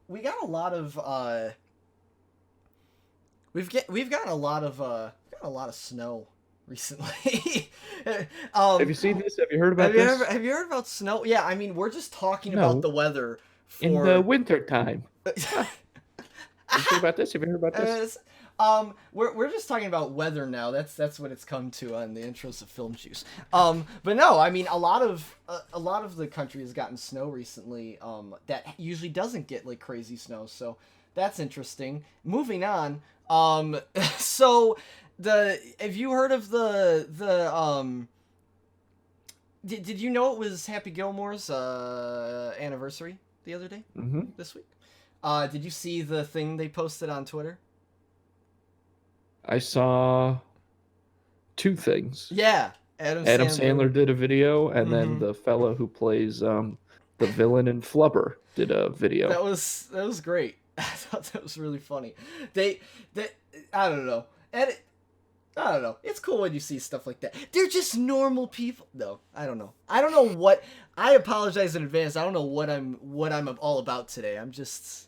we got a lot of we've gotten a lot of snow recently. Have you seen this? Have you heard about this? Have you heard about snow? Yeah, I mean, we're just talking about No, the weather in the for winter time. Huh. Have you seen about this? Have you heard about this? we're just talking about weather now. That's what it's come to on the intros of Film Juice. But no, I mean, a lot of the country has gotten snow recently. That usually doesn't get like crazy snow, so that's interesting. Moving on. So have you heard of did you know it was Happy Gilmore's anniversary the other day? Mm-hmm. This week? Did you see the thing they posted on Twitter? I saw two things. Yeah, Adam Sandler did a video, and then Mhm. the fellow who plays the villain in Flubber did a video. That was great. I thought that was really funny. They I don't know. I don't know. It's cool when you see stuff like that. They're just normal people. No, I don't know. I don't know what. I apologize in advance. I don't know what I'm all about today. I'm just.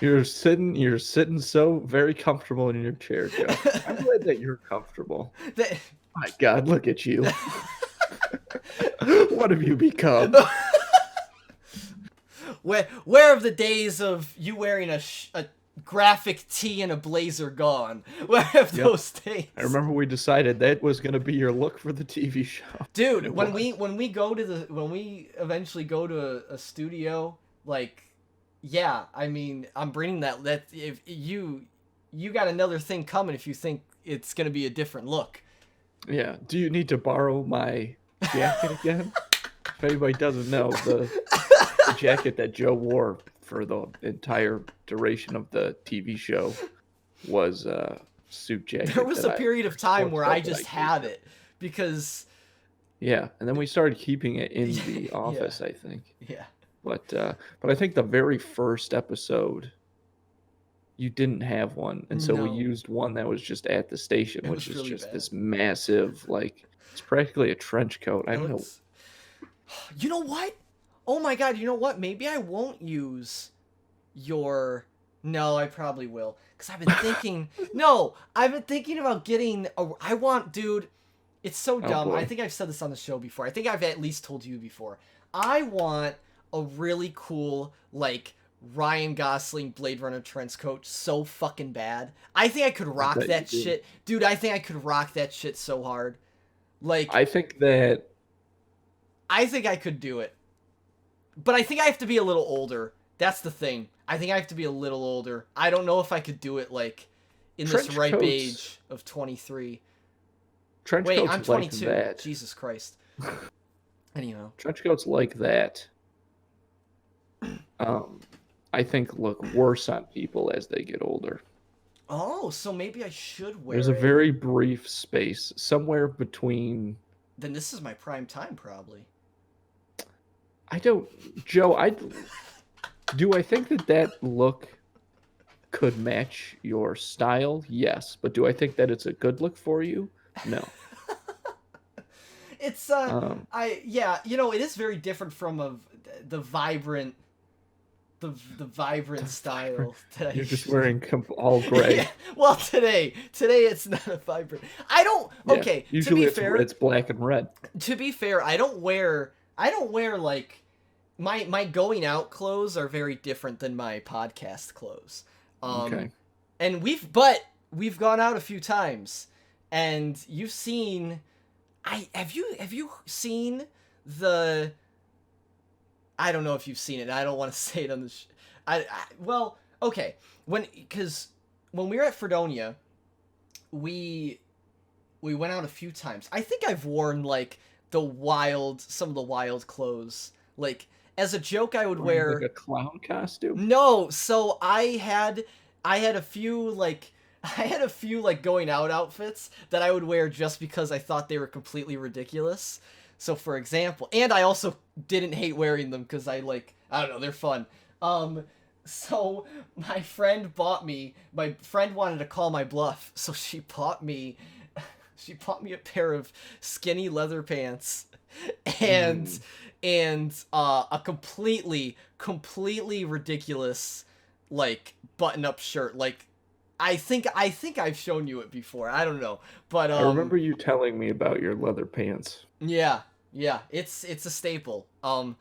You're sitting so very comfortable in your chair, Joe. I'm glad that you're comfortable. My God, look at you. What have you become? Where have the days of you wearing a graphic tee and a blazer gone? Where have those days? I remember we decided that was going to be your look for the TV show. Dude, when we eventually go to a studio, like, yeah, I mean, I'm bringing that if you got another thing coming if you think it's going to be a different look. Yeah. Do you need to borrow my jacket again? If anybody doesn't know, the jacket that Joe wore for the entire duration of the TV show was a suit jacket. There was a period of time where I just had it because. Yeah, and then we started keeping it in the office, I think. Yeah. But I think the very first episode, you didn't have one, and so we used one that was just at the station, which is really just bad. This massive, like, it's practically a trench coat. I don't know. You know what? Oh my God! You know what? Maybe I won't use your. No, I probably will, because I've been thinking. No, I've been thinking about getting. I want, dude. It's so dumb. I think I've said this on the show before. I think I've at least told you before. I want a really cool, like, Ryan Gosling Blade Runner trench coat so fucking bad. I think I could rock that shit. Dude, I think I could rock that shit so hard. Like, I think I could do it. But I think I have to be a little older. That's the thing. I think I have to be a little older. I don't know if I could do it, like, in this ripe age of 23. Wait, I'm 22. Like Jesus Christ. Anyhow. Trench coats like that, I think look worse on people as they get older. Oh, so maybe I should wear There's a very brief space somewhere between. Then this is my prime time, probably. Joe, do I think that look could match your style? Yes. But do I think that it's a good look for you? No. It's, it is very different from the vibrant style that You're just wearing all gray. Yeah. Well, today it's not a vibrant. I don't. Okay. Usually to be fair, it's black and red. To be fair, I don't wear like my going out clothes are very different than my podcast clothes. Okay. And we've gone out a few times, and you've seen. Have you seen the? I don't know if you've seen it. I don't want to say it on the. Well, okay. Because when we were at Fredonia, we went out a few times. I think I've worn like some of the wild clothes. Like, as a joke, I would wear like a clown costume. No, so I had a few like going out outfits that I would wear just because I thought they were completely ridiculous. So, for example, and I also didn't hate wearing them because I don't know, they're fun. So my friend wanted to call my bluff, so she bought me She bought me a pair of skinny leather pants and a completely ridiculous like button-up shirt. Like I think I've shown you it before. I don't know. But I remember you telling me about your leather pants. Yeah. It's a staple. Damn.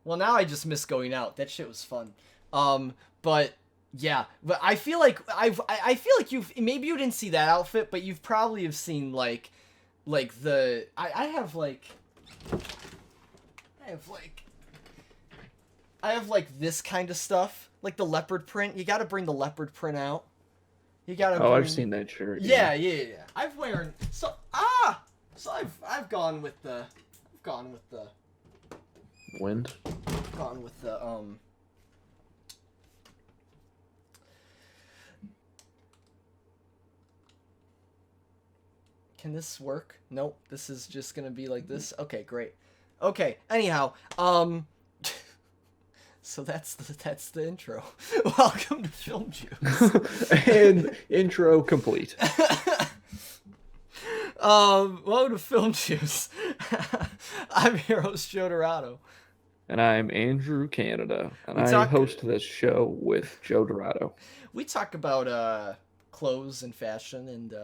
Well, now I just miss going out. That shit was fun. But yeah, but I feel like I feel like maybe you didn't see that outfit, but you've probably have seen like the I have this kind of stuff, like the leopard print. You got to bring the leopard print out. You got to. Oh, I've seen that shirt. Yeah. I've gone with the wind. Gone with the Can this work? Nope. This is just gonna be like this. Okay, great. Okay. Anyhow, so that's the intro. Welcome to Film Juice. And intro complete. Welcome to Film Juice. I'm your host, Joe Dorado. And I'm Andrew Canada. And I host this show with Joe Dorado. We talk about clothes and fashion, and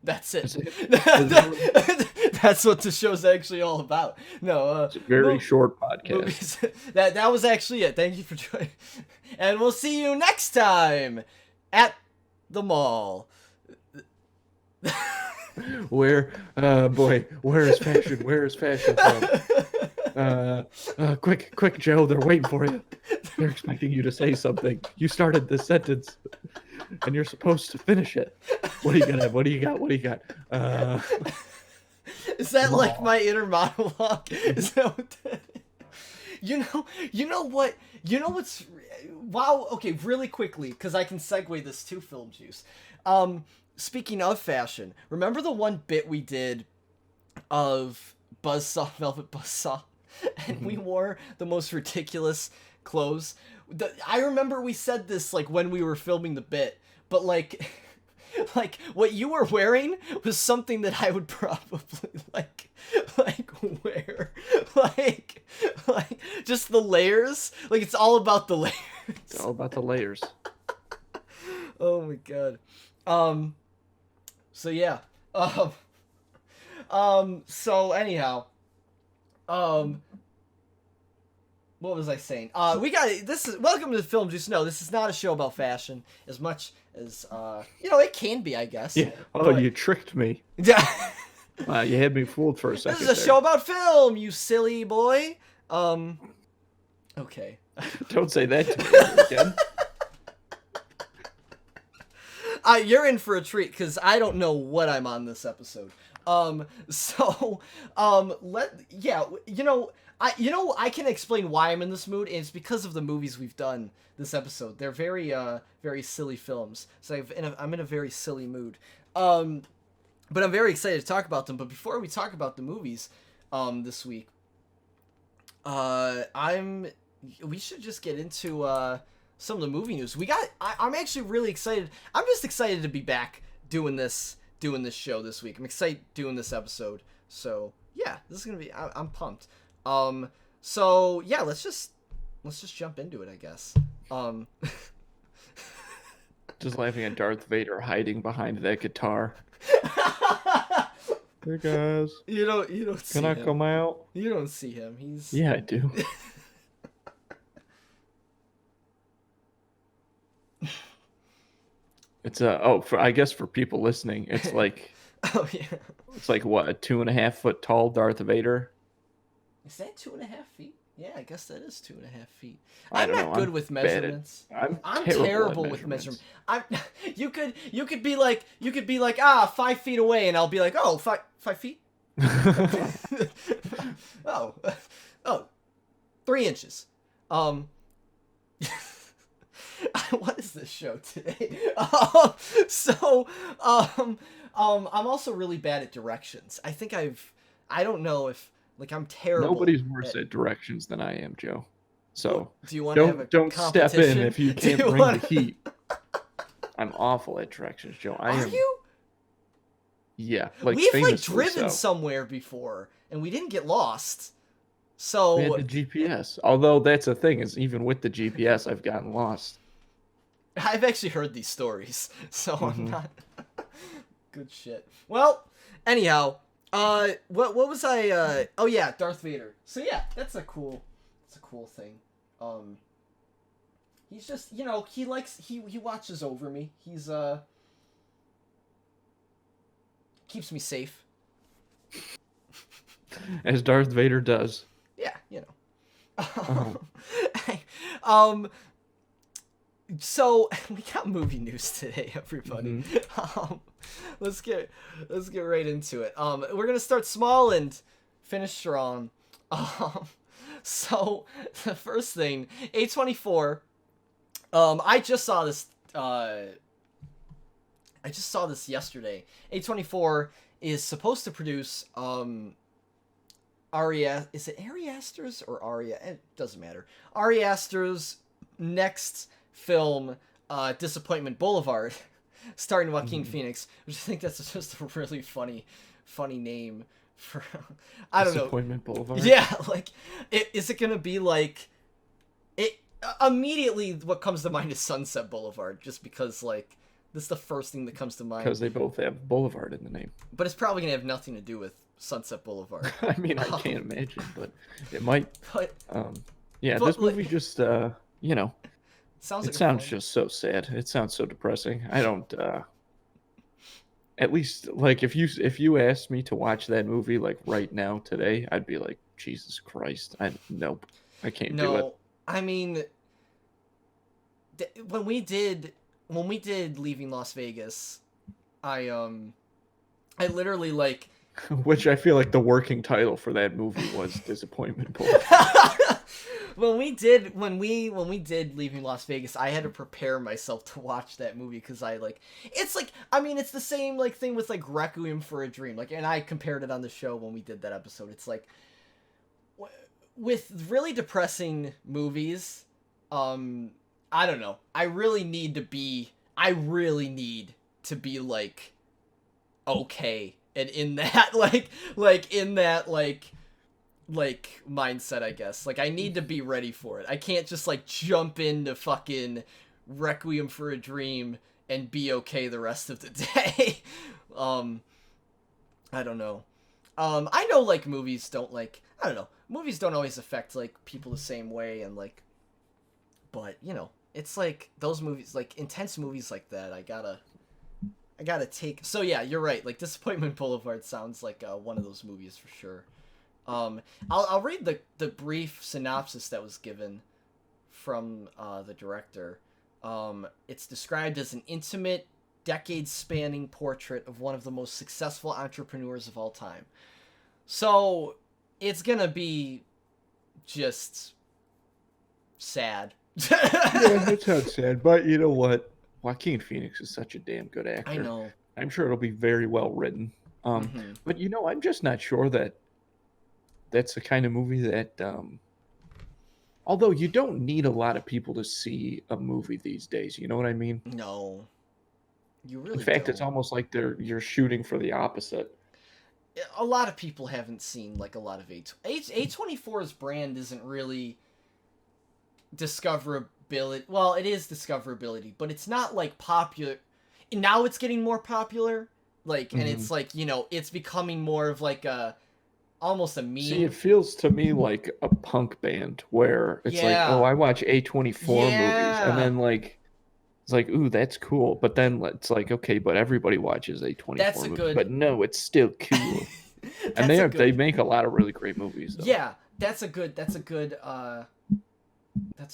that's it. That's what the show's actually all about. No, it's a very short podcast. Movies. That was actually it. Thank you for joining. And we'll see you next time at the mall. Where is fashion? Where is fashion from? Quick, Joe, they're waiting for you. They're expecting you to say something. You started this sentence, and you're supposed to finish it. What do you got? What do you got? Is that like my inner monologue? Is that what that is? You know what's wow. Okay, really quickly, because I can segue this to Film Juice. Speaking of fashion, remember the one bit we did of Buzzsaw, Velvet Buzzsaw? And we wore the most ridiculous clothes. I remember we said this like when we were filming the bit, but like what you were wearing was something that I would probably like wear. Like just the layers. Like it's all about the layers. It's all about the layers. Oh my god. So yeah. So anyhow. What was I saying? Welcome to the Film Juice. No, this is not a show about fashion as much as it can be, I guess. Yeah. Oh, but you tricked me. Yeah. You had me fooled for a second. This is a show about film, you silly boy. Okay. Don't say that to me again. You're in for a treat because I don't know what I'm on this episode. I can explain why I'm in this mood, and it's because of the movies we've done this episode. They're very, very silly films. So I'm in a very silly mood. But I'm very excited to talk about them. But before we talk about the movies, this week, we should just get into, some of the movie news. I'm actually really excited. I'm just excited to be back doing this show this week. I'm excited doing this episode. So yeah, this is gonna be. I'm pumped. So yeah, let's just jump into it, I guess. Just laughing at Darth Vader hiding behind that guitar. Hey guys. You don't see him. Can I come out? You don't see him. He's. Yeah, I do. It's I guess for people listening, it's like oh yeah, it's like what, a 2.5 foot tall Darth Vader? Is that 2.5 feet? Yeah, I guess that is 2.5 feet. I'm not good with measurements. I'm terrible with measurements. You could be like 5 feet away, and I'll be like, oh, 5 feet. oh, 3 inches. What is this show today? I'm also really bad at directions. I don't know if I'm terrible. Nobody's worse at directions than I am, Joe. So do you want to have a don't step in if you can't bring the heat. I'm awful at directions, Joe. Are you? Yeah, like We've like famously driven so. somewhere before, and we didn't get lost. We had So the GPS. Although that's the thing is, even with the GPS, I've gotten lost. I've actually heard these stories, so I'm Mhm. not. Good shit. Well, anyhow, what was I? Oh yeah, Darth Vader. So yeah, that's a cool thing. He's just, he watches over me. He's keeps me safe. As Darth Vader does. Yeah, Uh-huh. So we got movie news today, everybody. Mhm. Let's get right into it. We're gonna start small and finish strong. So the first thing, A24. I just saw this. I just saw this yesterday. A24 is supposed to produce is it Ari Aster's or Aria? It doesn't matter. Ari Aster's next film, Disappointment Boulevard, starring Joaquin Phoenix, which I think that's just a really funny name for. I don't know. Disappointment Boulevard. Yeah, like, is it gonna be like it? Immediately, what comes to mind is Sunset Boulevard, just because like this is the first thing that comes to mind. Because they both have Boulevard in the name. But it's probably gonna have nothing to do with Sunset Boulevard. I mean, I can't imagine, but it might. But yeah, but, this movie like, just, sounds like it sounds just so sad. It sounds so depressing. I don't. At least, like, if you asked me to watch that movie like right now today, I'd be like, Jesus Christ, nope, I can't do it. I mean, when we did Leaving Las Vegas, I literally like. Which I feel like the working title for that movie was Disappointment Boulevard. when we did Leaving Las Vegas, I had to prepare myself to watch that movie because it's the same like thing with like Requiem for a Dream, like, and I compared it on the show when we did that episode. It's like with really depressing movies, I don't know. I really need to be like okay. And in that, in that mindset, I guess. Like, I need to be ready for it. I can't just, like, jump into fucking Requiem for a Dream and be okay the rest of the day. I don't know. I know, like, movies don't, like... I don't know. Movies don't always affect, like, people the same way, and, like... But, it's, like, those movies, like, intense movies like that, I gotta take... So yeah, you're right. Like, Disappointment Boulevard sounds like one of those movies for sure. I'll read the brief synopsis that was given from the director. It's described as an intimate, decades-spanning portrait of one of the most successful entrepreneurs of all time. So it's gonna be just sad. Yeah, that sounds sad, but you know what? Joaquin Phoenix is such a damn good actor. I know. I'm sure it'll be very well written. But I'm just not sure that that's the kind of movie that although you don't need a lot of people to see a movie these days, you know what I mean? No. You really In fact, don't. it's almost like you're shooting for the opposite. A lot of people haven't seen like a lot of A24's brand isn't really discoverability. Well, it is discoverability, but it's not like popular. Now it's getting more popular, like, and it's like, it's becoming more of like almost a meme. See, it feels to me like a punk band where it's like, oh, I watch A24 movies, and then like it's like, ooh, that's cool, but then it's like, okay, but everybody watches A24 movies, but no, it's still cool. And they make a lot of really great movies, though. Yeah, that's a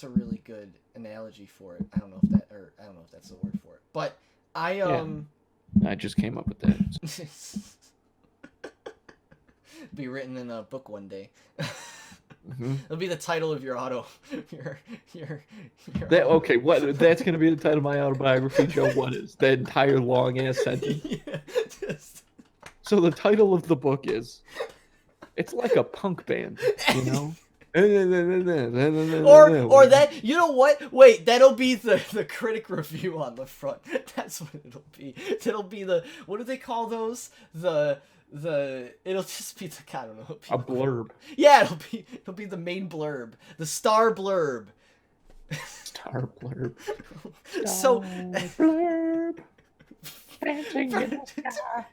really good analogy for it. I don't know if that's the word for it. But I just came up with that. Be written in a book one day. It'll be the title of your Okay, what? That's gonna be the title of my autobiography, Joe. What is that entire long ass sentence? So the title of the book is, it's like a punk band, Or that, you know what? Wait, that'll be the critic review on the front. That's what it'll be. It'll be the, what do they call those? It'll just be the, I don't know. A blurb. Yeah, it'll be the main blurb, the star blurb. Star blurb. So blurb. Dancing in the sky.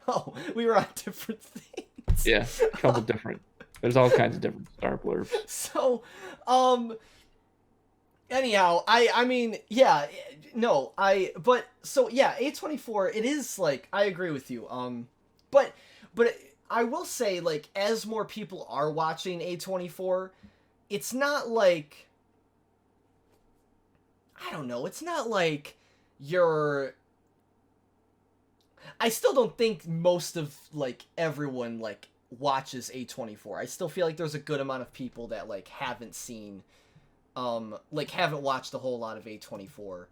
Oh, we were on different things. Yeah, a couple different. There's all kinds of different star blurbs. So, anyhow, I mean, yeah, no, but, so, yeah, A24, it is, like, I agree with you, but I will say, like, as more people are watching A24, it's not like, I don't know, it's not like I still don't think most of, like, everyone, like, watches A24. I still feel like there's a good amount of people that, like, haven't seen, like, haven't watched a whole lot of A24.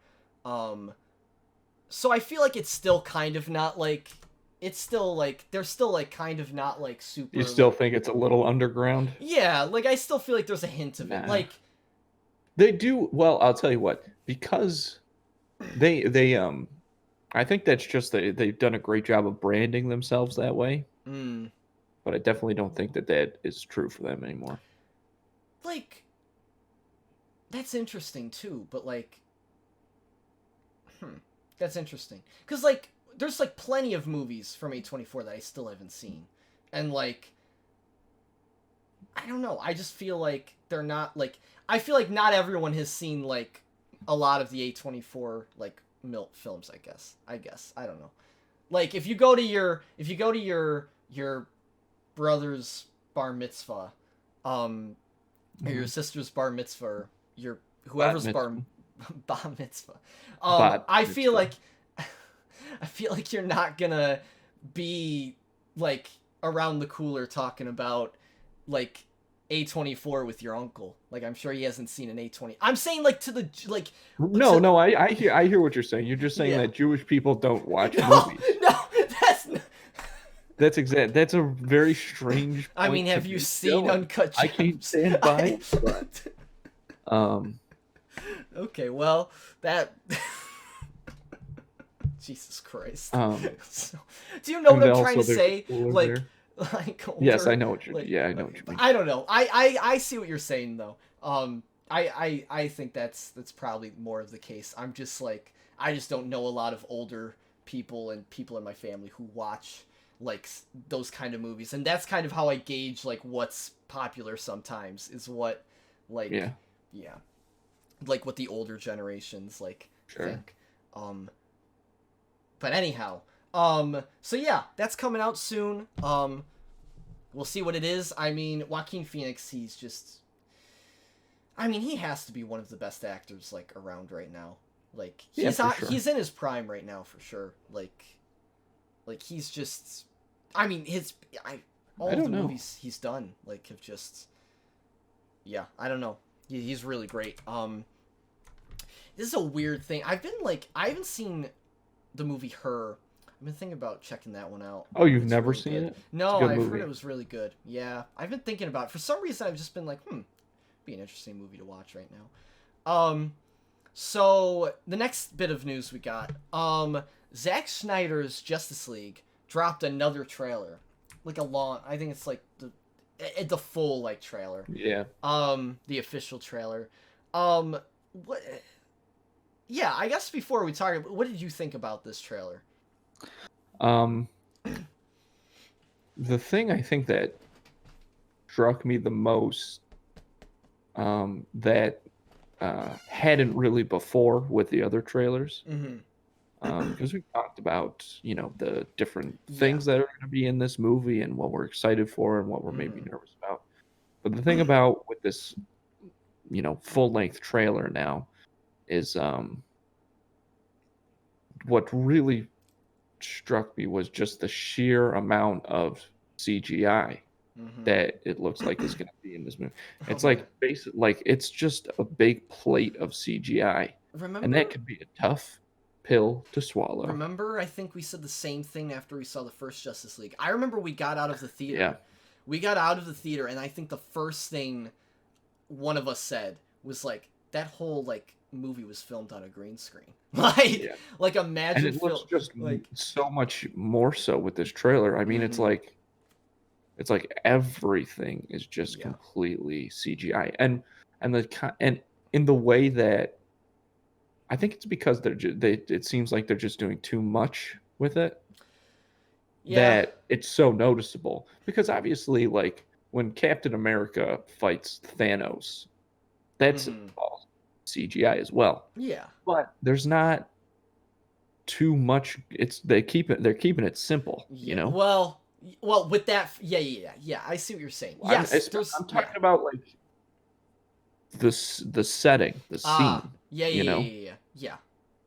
So I feel like it's still kind of not, like, it's still, like, they're still, like, kind of not, like, super... You still think it's a little underground? Yeah, like, I still feel like there's a hint of it. Like... They do, well, I'll tell you what, because they I think that's just they've done a great job of branding themselves that way. But I definitely don't think that is true for them anymore. Like, that's interesting too, but like, that's interesting. Because, like, there's, like, plenty of movies from A24 that I still haven't seen. And, like, I don't know, I just feel like they're not, like, I feel like not everyone has seen, like, a lot of the A24, like, MILF films, I guess, I don't know. Like, if you go to your brother's bar mitzvah, or your sister's bar mitzvah, or your whoever's bar mitzvah, I feel like you're not gonna be, like, around the cooler talking about, like, A24 with your uncle. Like, I'm sure he hasn't seen an A20. I'm saying, like, to the, like... No, I hear what you're saying. You're just saying that Jewish people don't watch movies. No, that's not... That's a very strange point. I mean, have you seen Uncut Gems? I can't stand by it, but... Okay, well, that... Jesus Christ. So, do you know what I'm trying to say? Like... Like, older, yes, I know what you're. Like, yeah, I know what you mean. I don't know. I see what you're saying though. I think that's probably more of the case. I'm just like, I just don't know a lot of older people and people in my family who watch, like, those kind of movies, and that's kind of how I gauge, like, what's popular sometimes is what, like, yeah, like what the older generations, like, think. But anyhow. So yeah, that's coming out soon. We'll see what it is. I mean, Joaquin Phoenix, he's just... I mean, he has to be one of the best actors, like, around right now. Like, he's in his prime right now, for sure. Like, he's just... I mean, all of the movies he's done, like, have just... Yeah, I don't know. He's really great. This is a weird thing. I haven't seen the movie Her. I've been thinking about checking that one out. Oh, you've never seen it? No, I've heard it was really good. Yeah, I've been thinking about it. For some reason, I've just been like, be an interesting movie to watch right now. So the next bit of news we got, Zack Snyder's Justice League dropped another trailer, like I think it's like the full, like, trailer. Yeah. The official trailer. What? Yeah, I guess before we talk, what did you think about this trailer? The thing I think that struck me the most, that hadn't really before with the other trailers, because we talked about, the different things that are going to be in this movie and what we're excited for and what we're maybe nervous about. But the thing about with this, full-length trailer now is, what really struck me was just the sheer amount of CGI that it looks like is going to be in this movie. It's like it's just a big plate of CGI. And that could be a tough pill to swallow. Remember, I think we said the same thing after we saw the first Justice League. I remember we got out of the theater. Yeah. We got out of the theater, and I think the first thing one of us said was like that whole like movie was filmed on a green screen. Like Yeah. like And imagine it looks just like so much more so with this trailer. I mean, mhm, it's like everything is just yeah. completely CGI, and in the way that I think it's because they it seems like they're just doing too much with it Yeah. that it's so noticeable. Because obviously, like when Captain America fights Thanos, that's Mhm. all CGI as well. Yeah. But there's not too much. It's they're keeping it simple, you Yeah. know. Well, with that, yeah. I see what you're saying. Yes, there's, I'm yeah. talking about like the setting, the Ah, scene, yeah, you yeah, know. yeah, yeah, yeah.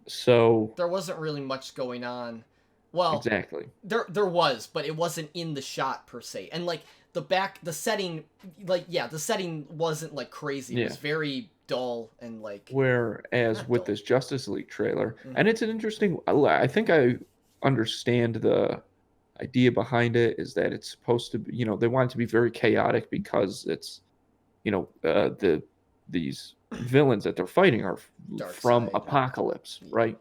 So There wasn't really much going on. Well, exactly, there was, but it wasn't in the shot per se. And like the setting, like yeah, the setting wasn't like crazy. It yeah. was very dull and like Whereas not with dull. this Justice League trailer, and Mm-hmm. it's an interesting. I think I understand the idea behind it is that it's supposed to be, they want it to be very chaotic because it's, these villains that they're fighting are Dark from side. Apocalypse, Yeah. right?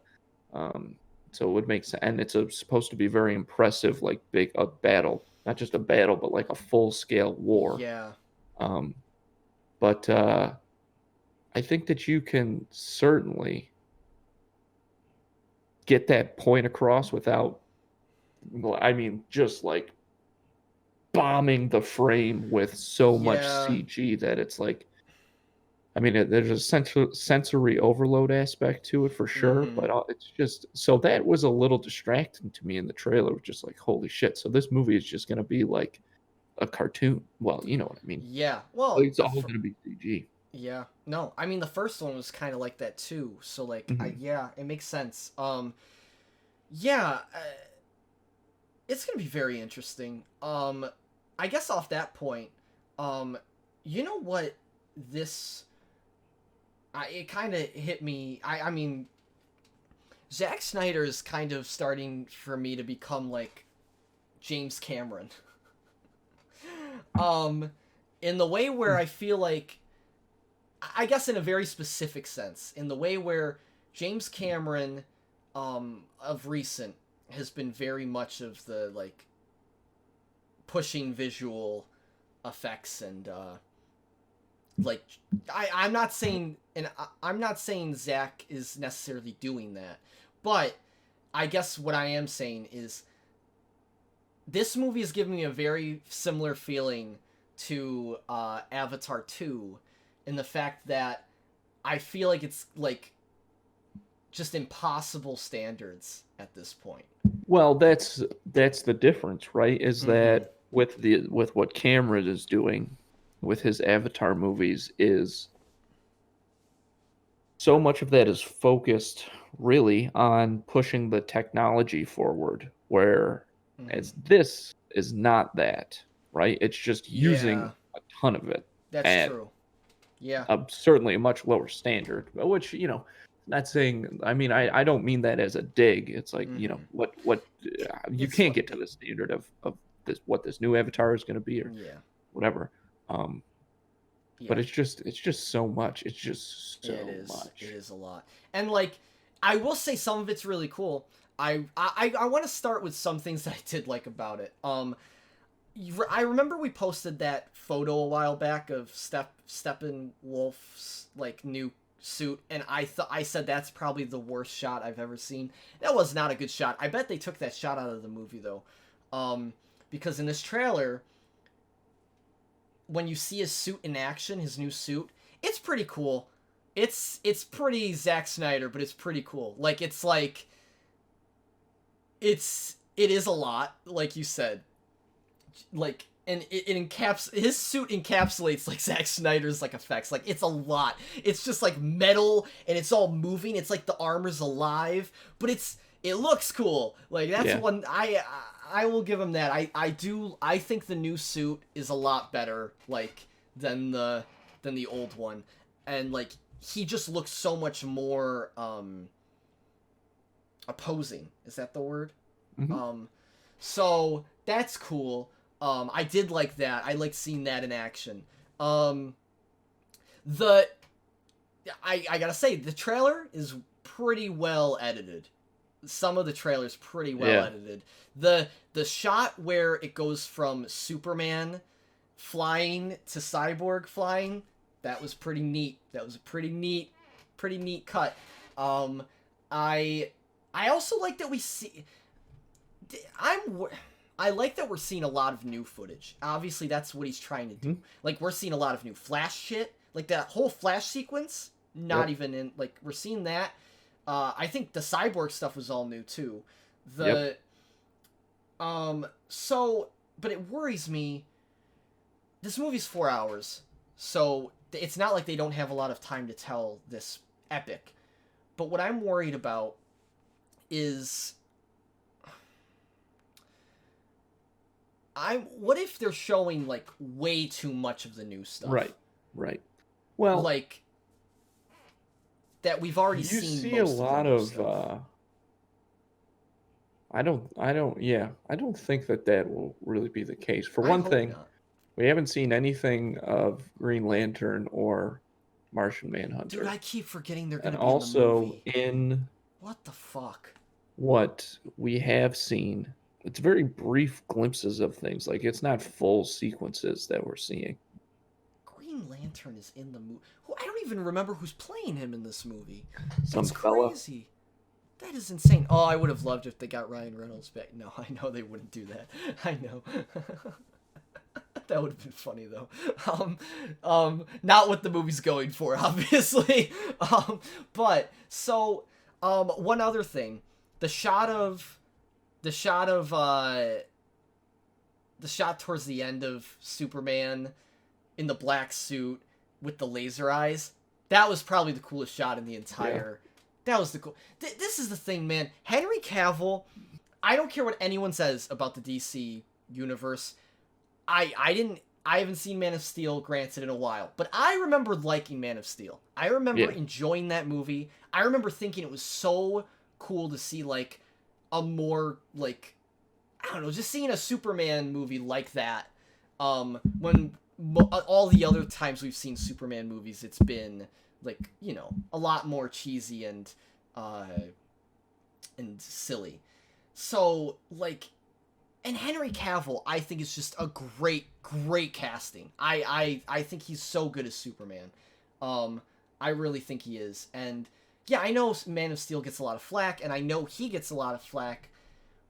So it would make sense, and it's supposed to be very impressive, like big a battle, not just a battle, but like a full scale war. Yeah. Um, but I think that you can certainly get that point across without, well, I mean, just like bombing the frame with so much Yeah. CG that it's like, I mean, there's a sensory overload aspect to it for sure, Mm-hmm. but it's just so that was a little distracting to me in the trailer, just like, holy shit. So this movie is just going to be like a cartoon. Well, you know what I mean. Yeah. Like, Well, it's all going to be CG. yeah. No, I mean the first one was kind of like that too. So like, Hmm. yeah, it makes sense. Yeah, it's gonna be very interesting. I guess off that point, um, you know what, this, it kind of hit me. I mean, Zack Snyder is kind of starting for me to become like James Cameron. um, in the way where I feel like, I guess in a very specific sense, in the way where James Cameron, of recent has been very much of the like pushing visual effects and like I'm not saying, and I'm not saying Zack is necessarily doing that, but I guess what I am saying is this movie is giving me a very similar feeling to Avatar 2 in the fact that I feel like it's like just impossible standards at this point. Well, that's the difference, right? Is Mm-hmm. that with what Cameron is doing with his Avatar movies is so much of that is focused really on pushing the technology forward, where Mm-hmm. as this is not that, right? It's just Yeah, using a ton of it that's at true. Yeah. certainly a much lower standard, which, not saying, I mean, I don't mean that as a dig. It's like, Mm-hmm. what you It's can't what get to the standard of this, what this new Avatar is going to be, or yeah. whatever. Um, but Yeah. it's just so much. It's just It so is. It much. is a lot. And like I will say some of it's really cool. I want to start with some things that I did like about it. I remember we posted that photo a while back of Steppenwolf's like new suit, and I said that's probably the worst shot I've ever seen. That was not a good shot. I bet they took that shot out of the movie though, because in this trailer, when you see his suit in action, his new suit, it's pretty cool. It's pretty Zack Snyder, but it's pretty cool. Like it is a lot, like you said, like, and his suit encapsulates like Zack Snyder's like effects. Like it's a lot. It's just like metal and it's all moving. It's like the armor's alive, but it looks cool. Like that's Yeah. one I will give him that. I think the new suit is a lot better like than the old one, and like he just looks so much more opposing. Is that the word? Hmm. Um, so that's cool. I did like that. I liked seeing that in action. Um, the I gotta say, the trailer is pretty well edited. Some of the trailer's pretty well edited. The shot where it goes from Superman flying to Cyborg flying, that was pretty neat. That was a pretty neat cut. I also like that we see. I like that we're seeing a lot of new footage. Obviously, that's what he's trying to do. Mm-hmm. Like, we're seeing a lot of new Flash shit. Like, that whole Flash sequence, not even in... Like, we're seeing that. I think the Cyborg stuff was all new, too. So... But it worries me. This movie's 4 hours. So, it's not like they don't have a lot of time to tell this epic. But what I'm worried about is... What if they're showing, like, way too much of the new stuff? Right. Well, like, that we've already you seen see most a lot of, stuff. I don't think that will really be the case. For one hope thing, not. we haven't seen anything of Green Lantern or Martian Manhunter. Dude, I keep forgetting they're gonna and be in the also movie. in What the fuck? what we have seen, it's very brief glimpses of things. Like, it's not full sequences that we're seeing. Green Lantern is in the movie. I don't even remember who's playing him in this movie. Some That's fella. crazy. That is insane. Oh, I would have loved if they got Ryan Reynolds back. No, I know they wouldn't do that. I know. That would have been funny, though. Not what the movie's going for, obviously. But, so, one other thing. The shot towards the end of Superman in the black suit with the laser eyes, that was probably the coolest shot in the entire... Yeah. That was the cool... This is the thing, man. Henry Cavill, I don't care what anyone says about the DC universe. I haven't seen Man of Steel, granted, in a while, but I remember liking Man of Steel. I remember enjoying that movie. I remember thinking it was so cool to see, like, a more, like, I don't know, just seeing a Superman movie like that. When all the other times we've seen Superman movies, it's been, like, you know, a lot more cheesy and silly. So, like, and Henry Cavill, I think, is just a great casting. I think he's so good as Superman. I really think he is. And yeah, I know Man of Steel gets a lot of flack, and I know he gets a lot of flack,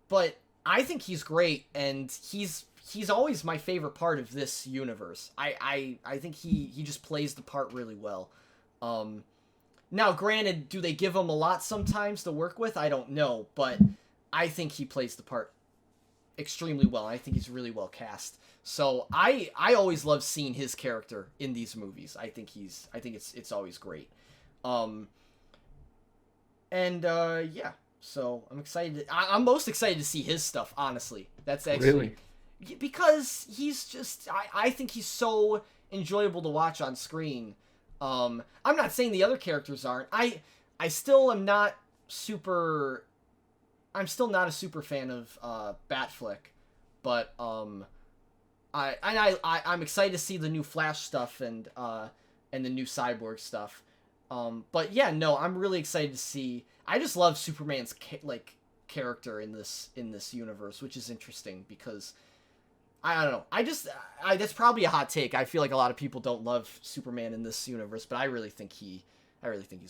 but I think he's great, and he's always my favorite part of this universe. I think he just plays the part really well. Now, granted, do they give him a lot sometimes to work with? I don't know, but I think he plays the part extremely well. I think he's really well cast. So I always love seeing his character in these movies. I think it's always great. Yeah. So I'm excited. I'm most excited to see his stuff, honestly. That's actually Really? Because he's just I think he's so enjoyable to watch on screen. I'm not saying the other characters aren't. I still am not super. I'm still not a super fan of Batfleck, but I'm excited to see the new Flash stuff and the new Cyborg stuff. But yeah, no, I'm really excited to see. I just love Superman's character in this universe, which is interesting because I don't know. That's probably a hot take. I feel like a lot of people don't love Superman in this universe, but I really think he's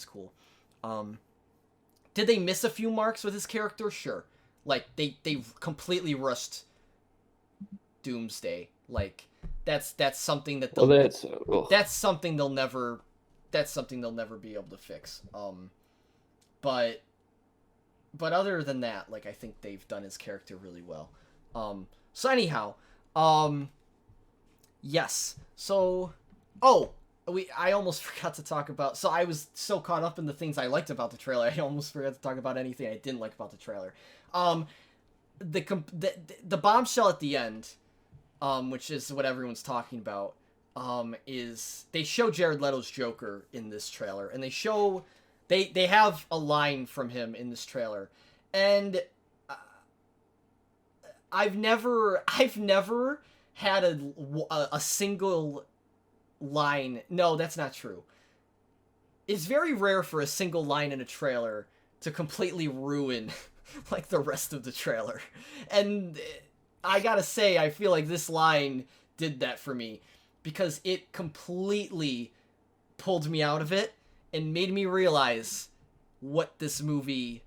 cool. Did they miss a few marks with his character? Sure. Like, they completely rushed Doomsday. Like, that's something that that's something they'll never be able to fix. But other than that, like, I think they've done his character really well. So anyhow, yes. So, I almost forgot to talk about... So I was so caught up in the things I liked about the trailer, I almost forgot to talk about anything I didn't like about the trailer. The bombshell at the end, which is what everyone's talking about, is they show Jared Leto's Joker in this trailer, and they have a line from him in this trailer, and I've never had a single line. No, that's not true. It's very rare for a single line in a trailer to completely ruin like the rest of the trailer. And I gotta say, I feel like this line did that for me because it completely pulled me out of it and made me realize what this movie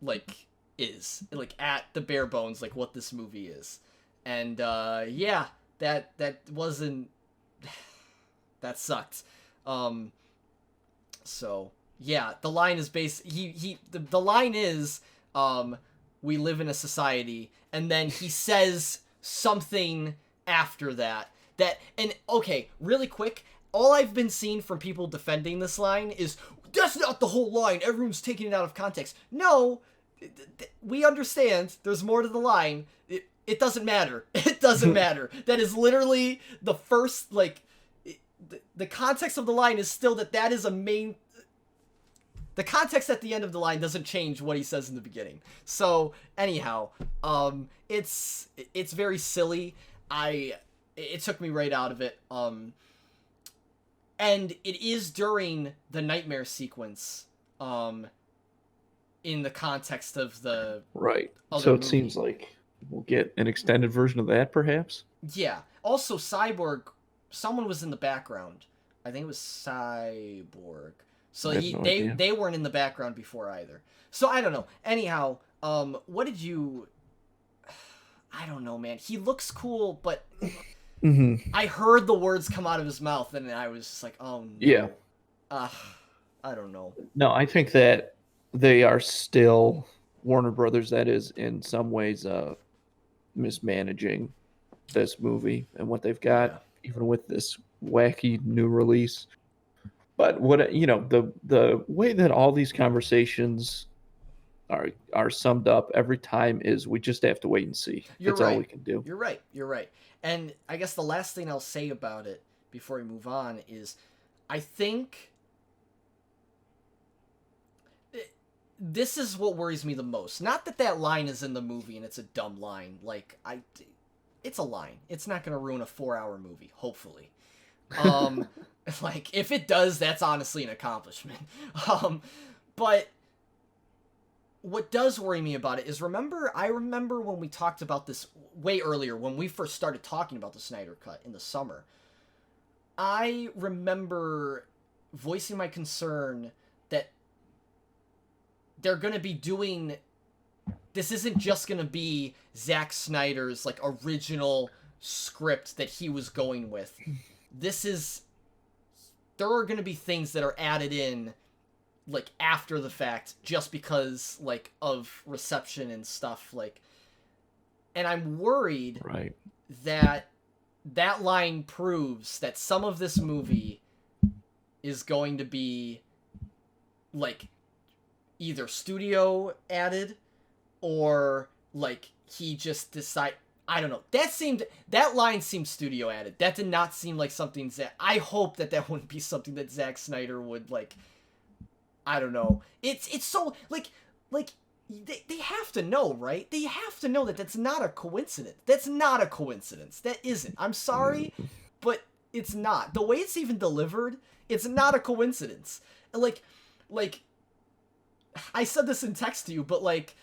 like is, like at the bare bones, like what this movie is. And yeah, that wasn't that sucked. So yeah, the line is the line is we live in a society, and then he says something after that. And okay, really quick, all I've been seeing from people defending this line is that's not the whole line. Everyone's taking it out of context. No, we understand. There's more to the line. It doesn't matter. It doesn't matter. That is literally the first like. The context of the line is still that is a main... The context at the end of the line doesn't change what he says in the beginning. So, anyhow, it's very silly. It took me right out of it. And it is during the nightmare sequence, in the context of the... Right. So it seems like we'll get an extended version of that, perhaps? Yeah. Also, Cyborg... Someone was in the background. I think it was Cyborg. So they weren't in the background before either. So I don't know. Anyhow, what did you... I don't know, man. He looks cool, but I heard the words come out of his mouth, and I was just like, oh no. Yeah. I don't know. No, I think that they are still, Warner Brothers, that is, in some ways, mismanaging this movie and what they've got. Yeah. Even with this wacky new release. But what, you know, the way that all these conversations are summed up every time is we just have to wait and see. That's all we can do. You're right. And I guess the last thing I'll say about it before we move on is I think this is what worries me the most. Not that line is in the movie and it's a dumb line. Like, it's a line. It's not going to ruin a 4-hour movie, hopefully. Like, if it does, that's honestly an accomplishment. But what does worry me about it is I remember when we talked about this way earlier, when we first started talking about the Snyder Cut in the summer. I remember voicing my concern that they're going to be doing... This isn't just going to be Zack Snyder's, like, original script that he was going with. There are going to be things that are added in, like, after the fact, just because, like, of reception and stuff, like... And I'm worried that line proves that some of this movie is going to be, like, either studio added... Or, like, he just decide... I don't know. That line seemed studio added. That did not seem like something Zack... I hope that wouldn't be something that Zack Snyder would, like... I don't know. It's so... Like, they have to know, right? They have to know that that's not a coincidence. That's not a coincidence. That isn't. I'm sorry, but it's not. The way it's even delivered, it's not a coincidence. Like... I said this in text to you, but, like...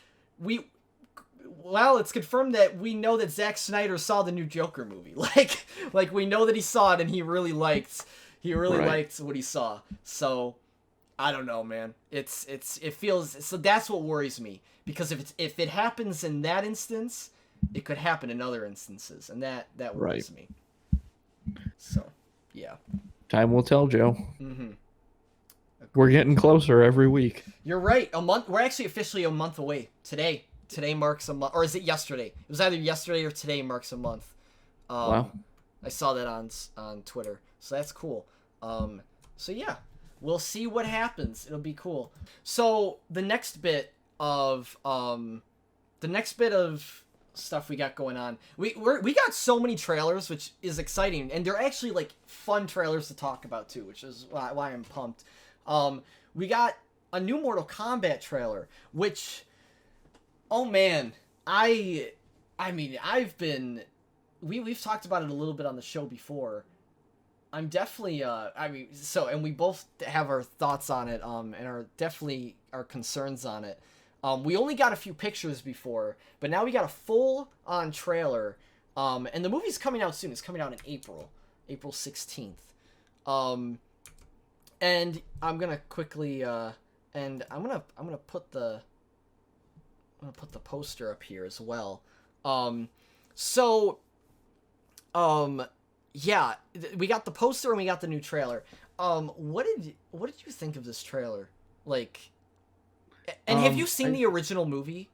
it's confirmed that we know that Zack Snyder saw the new Joker movie. Like we know that he saw it and he really liked what he saw. So I don't know, man. It feels so. That's what worries me, because if it happens in that instance, it could happen in other instances, and that worries me. So yeah, time will tell, Joe. We're getting closer every week. You're right. A month. We're actually officially a month away. Today marks a month. Or is it yesterday? It was either yesterday or today marks a month. Wow. I saw that on Twitter. So that's cool. So yeah, we'll see what happens. It'll be cool. So the next bit of stuff we got going on. We got so many trailers, which is exciting, and they're actually like fun trailers to talk about too, which is why I'm pumped. We got a new Mortal Kombat trailer, which, oh man, I mean, we've talked about it a little bit on the show before. I'm definitely I mean, so, and we both have our thoughts on it, and are definitely our concerns on it. We only got a few pictures before, but now we got a full on trailer. And the movie's coming out soon. It's coming out in April 16th. And I'm gonna quickly and I'm gonna put the poster up here as well. So yeah, we got the poster and we got the new trailer. What did you think of this trailer? Like, and have you seen the original movie?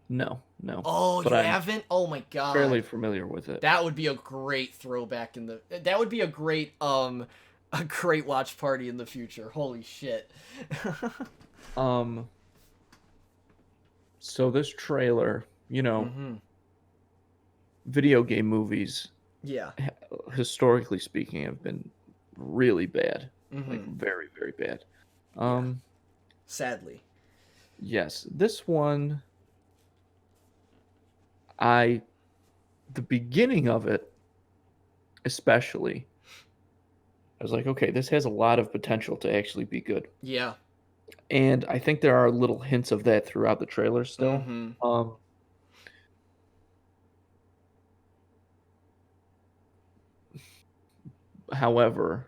No. Oh, but you I'm haven't? Oh my god. fairly familiar with it. That would be a great throwback that would be a great watch party in the future. Holy shit. So this trailer, Mm-hmm. video game movies, Yeah. historically speaking, have been really bad. Mm-hmm. Like very, very bad. Sadly. Yes, this one, the beginning of it, especially, I was like, okay, this has a lot of potential to actually be good. Yeah. And I think there are little hints of that throughout the trailer still. Mm-hmm. However,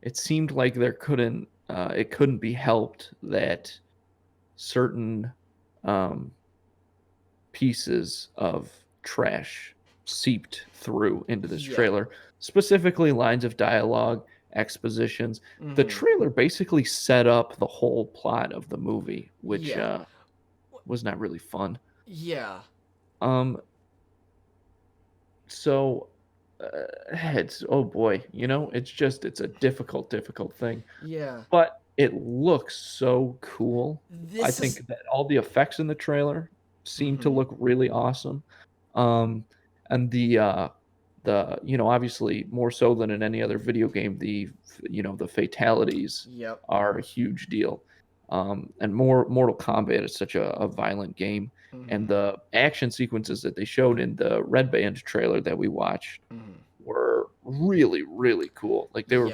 it seemed like it couldn't be helped that certain pieces of trash seeped through into this trailer, specifically lines of dialogue, expositions. Mm-hmm. The trailer basically set up the whole plot of the movie, which was not really fun. Yeah. So it's, oh boy, it's a difficult thing. Yeah. But it looks so cool. I think that all the effects in the trailer seem to look really awesome. And the obviously more so than in any other video game, the fatalities are a huge deal. And Mortal Kombat is such a violent game. Mm-hmm. And the action sequences that they showed in the Red Band trailer that we watched were really, really cool. Like they were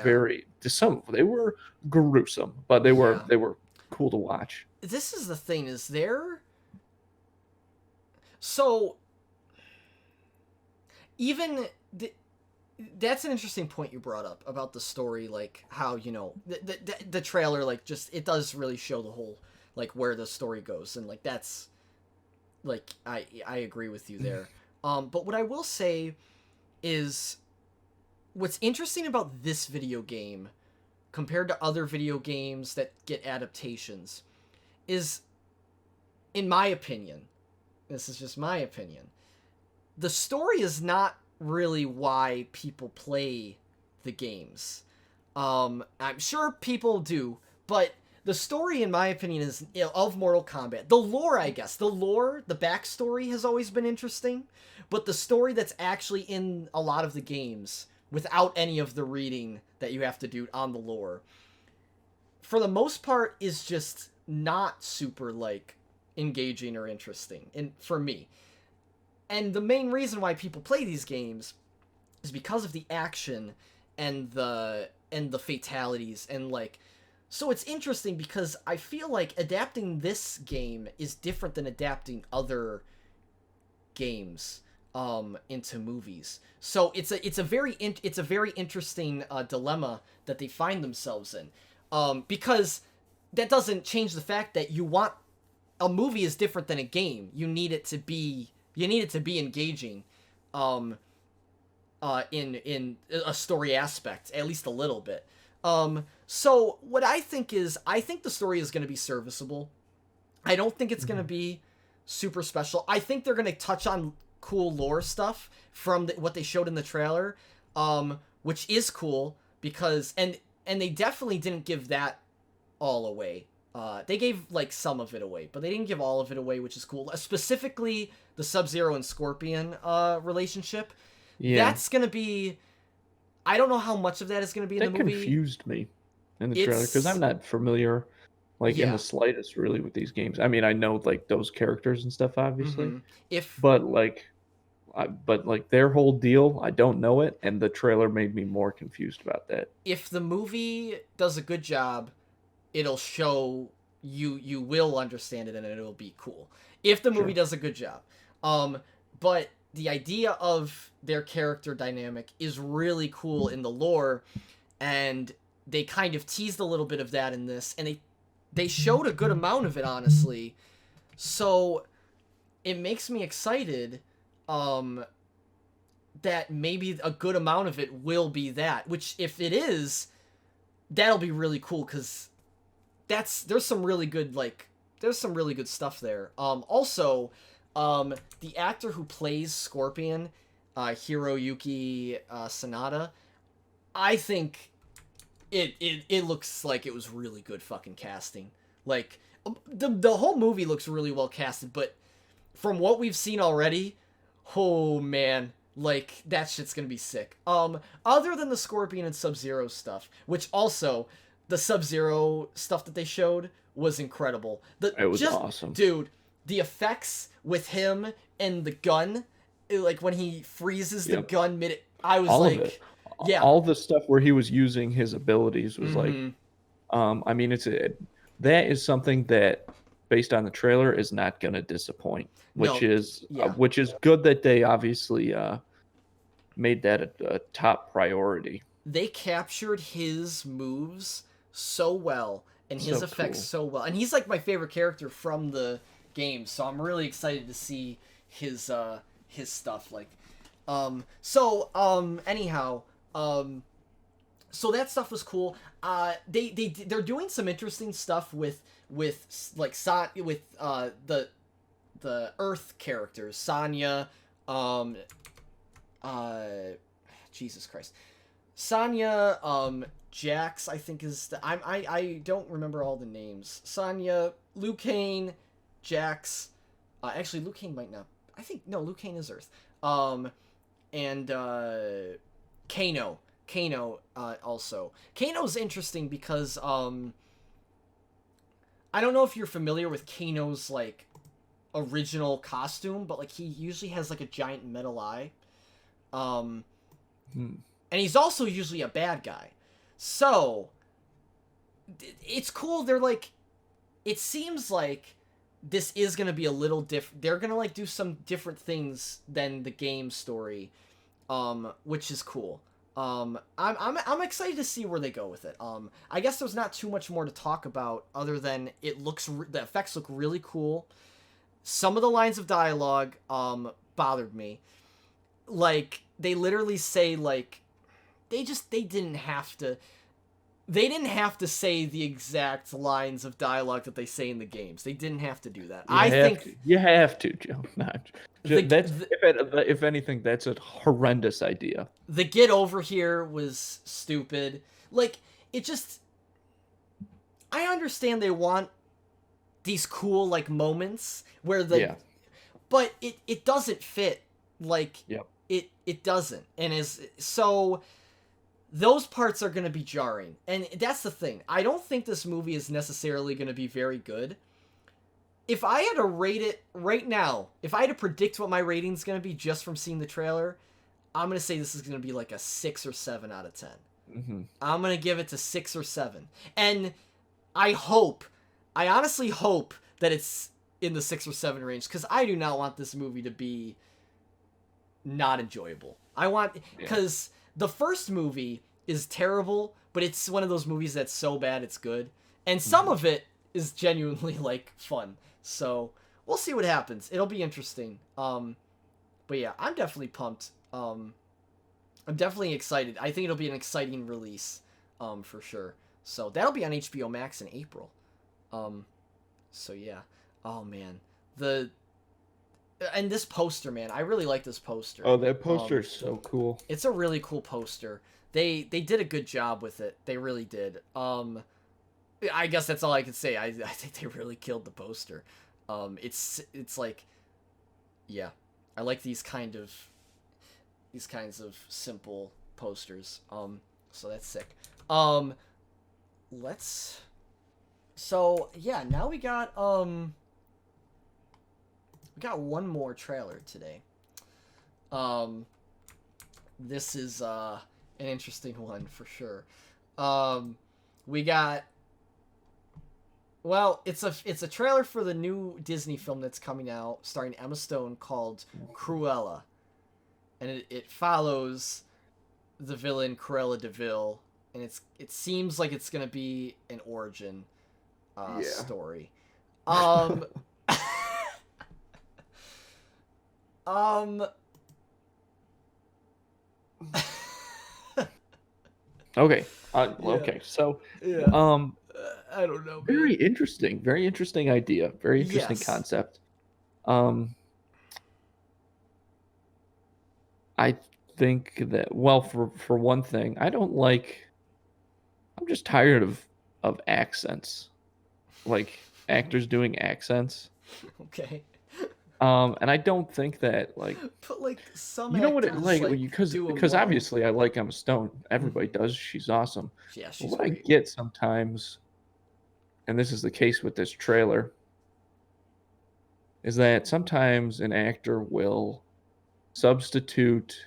they were gruesome, but they were cool to watch. This is the thing, so even that's an interesting point you brought up about the story, like how, the trailer, like, just, it does really show the whole, like, where the story goes, and like that's, like, I agree with you there. But what I will say is, what's interesting about this video game compared to other video games that get adaptations is, in my opinion, this is just my opinion, the story is not really why people play the games. I'm sure people do, but the story, in my opinion, is, of Mortal Kombat. The lore, I guess. The backstory has always been interesting, but the story that's actually in a lot of the games, without any of the reading that you have to do on the lore, for the most part, is just not super, like, engaging or interesting, for me. And the main reason why people play these games is because of the action and the fatalities, and, like, so it's interesting because I feel like adapting this game is different than adapting other games into movies. So it's a very interesting dilemma that they find themselves in, because that doesn't change the fact that a movie is different than a game. You need it to be engaging, in a story aspect, at least a little bit. So what I think the story is going to be serviceable. I don't think it's going to be super special. I think they're going to touch on cool lore stuff from what they showed in the trailer, which is cool because, and they definitely didn't give that all away. They gave, like, some of it away, but they didn't give all of it away, which is cool. Specifically, the Sub-Zero and Scorpion relationship. Yeah. That's going to be... I don't know how much of that is going to be in the movie. That confused me in the trailer, because I'm not familiar, like, in the slightest, really, with these games. I mean, I know, like, those characters and stuff, obviously. Mm-hmm. But, like, but like their whole deal, I don't know it, and the trailer made me more confused about that. If the movie does a good job, it'll show you will understand it and it'll be cool. If the movie does a good job. But the idea of their character dynamic is really cool in the lore, and they kind of teased a little bit of that in this, and they showed a good amount of it, honestly. So it makes me excited that maybe a good amount of it will be that, which if it is, that'll be really cool, because there's some really good stuff there. Also, the actor who plays Scorpion, Hiroyuki Sanada, I think it looks like it was really good fucking casting. Like, the whole movie looks really well casted, but from what we've seen already, oh man, like, that shit's gonna be sick. Other than the Scorpion and Sub-Zero stuff, which also, the Sub-Zero stuff that they showed was incredible. It was awesome. Dude, the effects with him and the gun, like when he freezes the gun I was all like, of it. Yeah. All the stuff where he was using his abilities was like, I mean, that is something that, based on the trailer, is not going to disappoint, which is good that they obviously made that a top priority. They captured his moves so well and his effects so well, and he's like my favorite character from the game, so I'm really excited to see his stuff. Like, anyhow, so that stuff was cool. They're doing some interesting stuff with the Earth characters, Sonya, Jesus Christ, Sonya, Jax, I think is I don't remember all the names. Sonya, Liu Kang, Jax, actually Liu Kang might not. I think no, Liu Kang is Earth. And Kano also. Kano's interesting because I don't know if you're familiar with Kano's like original costume, but like he usually has like a giant metal eye. And he's also usually a bad guy. So it's cool. They're like, it seems like this is going to be a little different. They're going to like do some different things than the game story, which is cool. I'm excited to see where they go with it. I guess there's not too much more to talk about other than the effects look really cool. Some of the lines of dialogue bothered me. Like, they literally say like they didn't have to say the exact lines of dialogue that they say in the games. They didn't have to do that. You have to, Joe. If anything, that's a horrendous idea. The get over here was stupid. Like, I understand they want these cool like moments where but it doesn't fit. Like, it doesn't, and so those parts are going to be jarring. And that's the thing. I don't think this movie is necessarily going to be very good. If I had to rate it right now, if I had to predict what my rating's going to be just from seeing the trailer, I'm going to say this is going to be like a 6 or 7 out of 10. Mm-hmm. I'm going to give it to 6 or 7. And I honestly hope that it's in the 6 or 7 range, because I do not want this movie to be not enjoyable. Because the first movie is terrible, but it's one of those movies that's so bad it's good. And some of it is genuinely, like, fun. So, we'll see what happens. It'll be interesting. But yeah, I'm definitely pumped. I'm definitely excited. I think it'll be an exciting release, for sure. So, that'll be on HBO Max in April. So yeah. Oh, man. And this poster, man, I really like this poster. Oh, that poster is so cool. It's a really cool poster. They did a good job with it. They really did. I guess that's all I can say. I think they really killed the poster. It's like, yeah, I like these kinds of simple posters. So that's sick. So yeah, now we got one more trailer today. Um, this is an interesting one for sure. Um, we got well, it's a trailer for the new Disney film that's coming out starring Emma Stone called Cruella, and it follows the villain Cruella de Vil, and it seems like it's gonna be an origin Yeah. story. Um, um, Okay. Yeah. Okay. So, yeah, I don't know, man. very interesting idea, very interesting Yes. concept. Um, I think that, well, for one thing, I don't like. I'm just tired of accents, like actors doing accents. Okay. And I don't think that, like, But like some you know what it actors like, like do them because well. obviously I like Emma Stone. Everybody Mhm. does. She's awesome. Yeah, But she's what I great. get sometimes, and this is the case with this trailer, is that sometimes an actor will substitute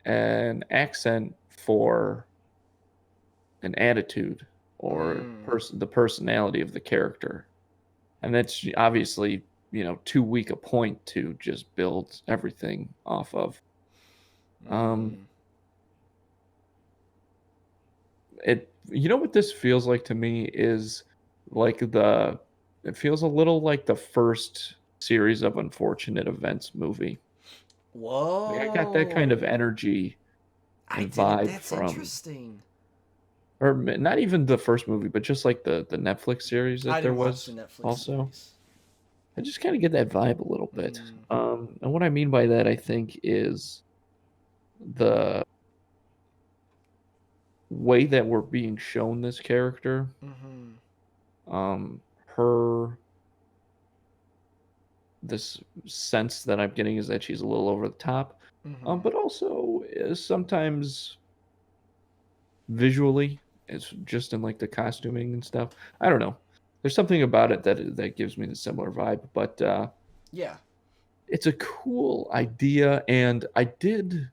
an accent for an attitude or Mm. the personality of the character. And that's obviously, too weak a point to just build everything off of. Um, Mm. you know what this feels like to me is like it feels a little like the first series of Unfortunate Events movie. Like, I got that kind of Whoa. energy I and didn't. vibe That's from, interesting. or not even the first movie, but just like the Netflix series I that there didn't watch the was Netflix also. series. I just kind of get that vibe a little bit. Mm. And what I mean by that, I think, is the way that we're being shown this character. Mm-hmm. Her this sense that I'm getting is that she's a little over the top, Mm-hmm. but also is sometimes visually, it's just in like the costuming and stuff. I don't know. There's something about it that gives me the similar vibe, but Yeah. it's a cool idea, and I did,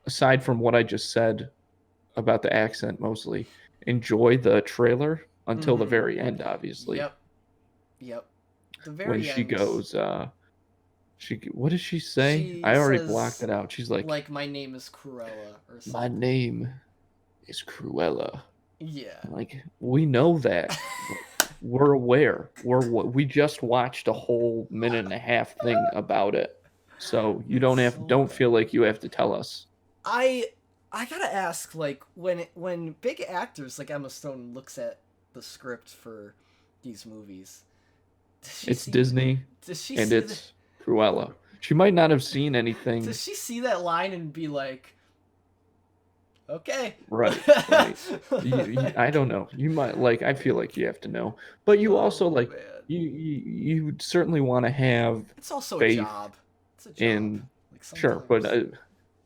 aside from what I just said about the accent mostly, enjoy the trailer until the Mm-hmm. very end, obviously, Yep. Yep. The when very she end. goes, what does she say? She I already blocked says it out. She's like, like my name is Cruella or "My something. name is Cruella." Yeah. Like, we know that. We're aware. We just watched a whole minute and a half thing about it. So you It's so don't feel bad. like you have to tell us. I I gotta ask, like when big actors like Emma Stone looks at the script for these movies, does she It's see Disney does she and see the it's Cruella. She might not have seen anything does she see that line and be like, okay? right, right. I don't know. You might, like, I feel like you have to know, but you also, Oh like, man, you certainly want to have it's also a faith job. It's a job. in, Like sure, but sometimes.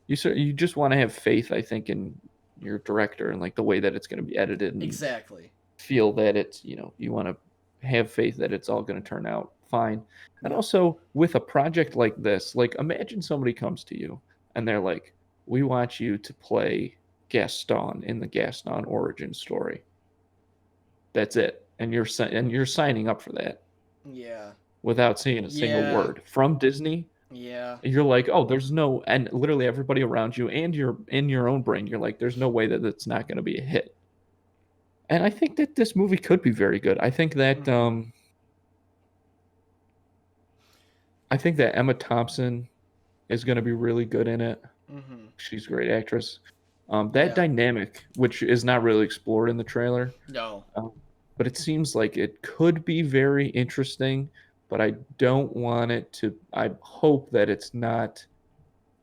you just want to have faith, I think, in your director and like the way that it's going to be edited, and Exactly. feel that it's, you want to have faith that it's all going to turn out fine. And Yep. also with a project like this, like, imagine somebody comes to you and they're like, "We want you to play Gaston in the Gaston origin story." That's it. And you're signing up for that Yeah. without seeing a single Yeah. word from Disney. Yeah. You're like, "Oh, there's no," and literally everybody around you and you're in your own brain, you're like, "There's no way that it's not going to be a hit." And I think that this movie could be very good. Mm-hmm. I think that Emma Thompson is going to be really good in it. Mm-hmm. She's a great actress. That Yeah. dynamic, which is not really explored in the trailer, No. um, but it seems like it could be very interesting. But I don't want it to. I hope that it's not.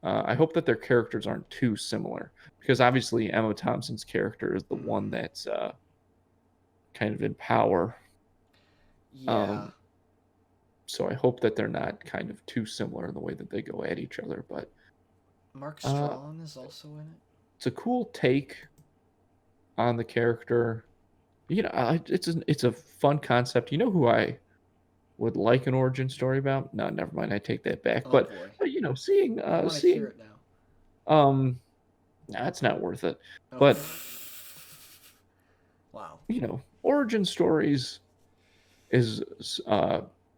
I hope that their characters aren't too similar, because obviously Emma Thompson's character is the one Mm. that's kind of in power. Yeah. Um, so I hope that they're not kind of too similar in the way that they go at each other. But Mark uh, Strong is also in it. it's a cool take on the character. It's a fun concept. You know who I would like an origin story about. No, never mind. I take that back. Oh But boy, you know, seeing I want to hear it now. nah, it's not worth it. Oh, But wow. you know, origin stories is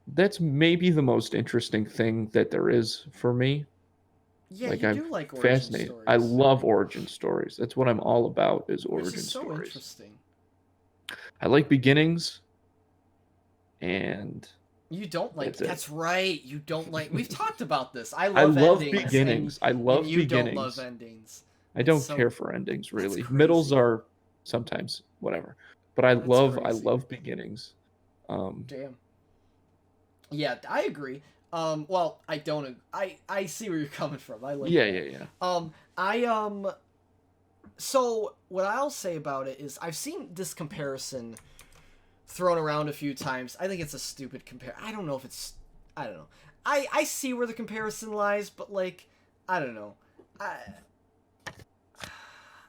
that's maybe the most interesting thing that there is for me. Yeah, Like you I'm do like origin fascinated. I stories, love origin stories. That's what I'm all about is which is origin so stories. interesting. I like beginnings and You don't like. that's it. That's right. You don't like. We've talked about this. I I love love endings, beginnings. I and love you don't love beginnings. endings. I It's don't so care for endings that's really. Middles crazy. are sometimes whatever. But That's I crazy. love beginnings. Damn. Yeah, I agree. Well, I don't. I see where you're coming from. I like Yeah, that. yeah, yeah. I So what I'll say about it is I've seen this comparison thrown around a few times. I think it's a stupid compare. I don't know if it's. I don't know. I see where the comparison lies, but like, I don't know. I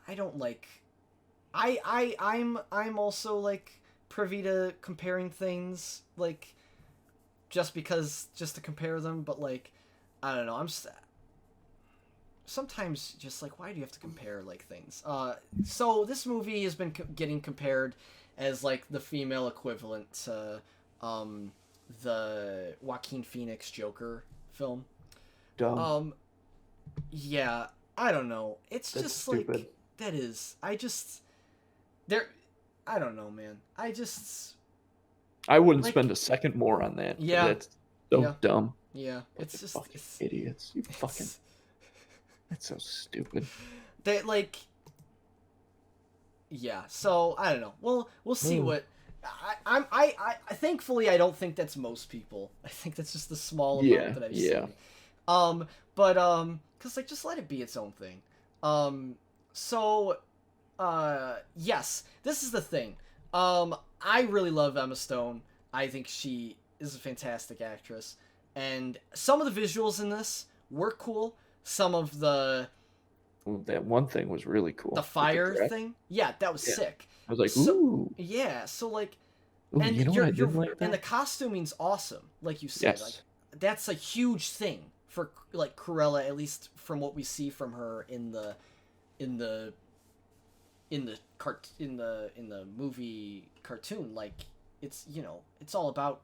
I don't like. I'm also like privy to comparing things like just to compare them, but like I don't know. Sometimes just like why do you have to compare like things? So this movie has been getting compared as like the female equivalent to the Joaquin Phoenix Joker film. Dumb. Um yeah, I don't know. It's That's just stupid. like that is. I just there I don't know, man. I wouldn't like spend a second more on that. yeah, That's so yeah, dumb. yeah. Fucking It's just fucking idiots. You fucking it's that's so stupid. they like yeah. So I don't know. We'll see what thankfully I don't think that's most people. I think that's just the small amount Yeah, that I've yeah. seen. But cuz like just let it be its own thing. So yes, this is the thing. I really love Emma Stone. I think she is a fantastic actress, and some of the visuals in this were cool. Some of Well, that one thing was really the cool with the fire dress. thing, yeah, that was Yeah. sick. I was like, So ooh. yeah, so like, Ooh, and you know what I did like and the though? costuming's awesome, like you said. Like Yes. that's a huge thing for like Cruella, at least from what we see from her in the in the in the movie cartoon. Like it's it's all about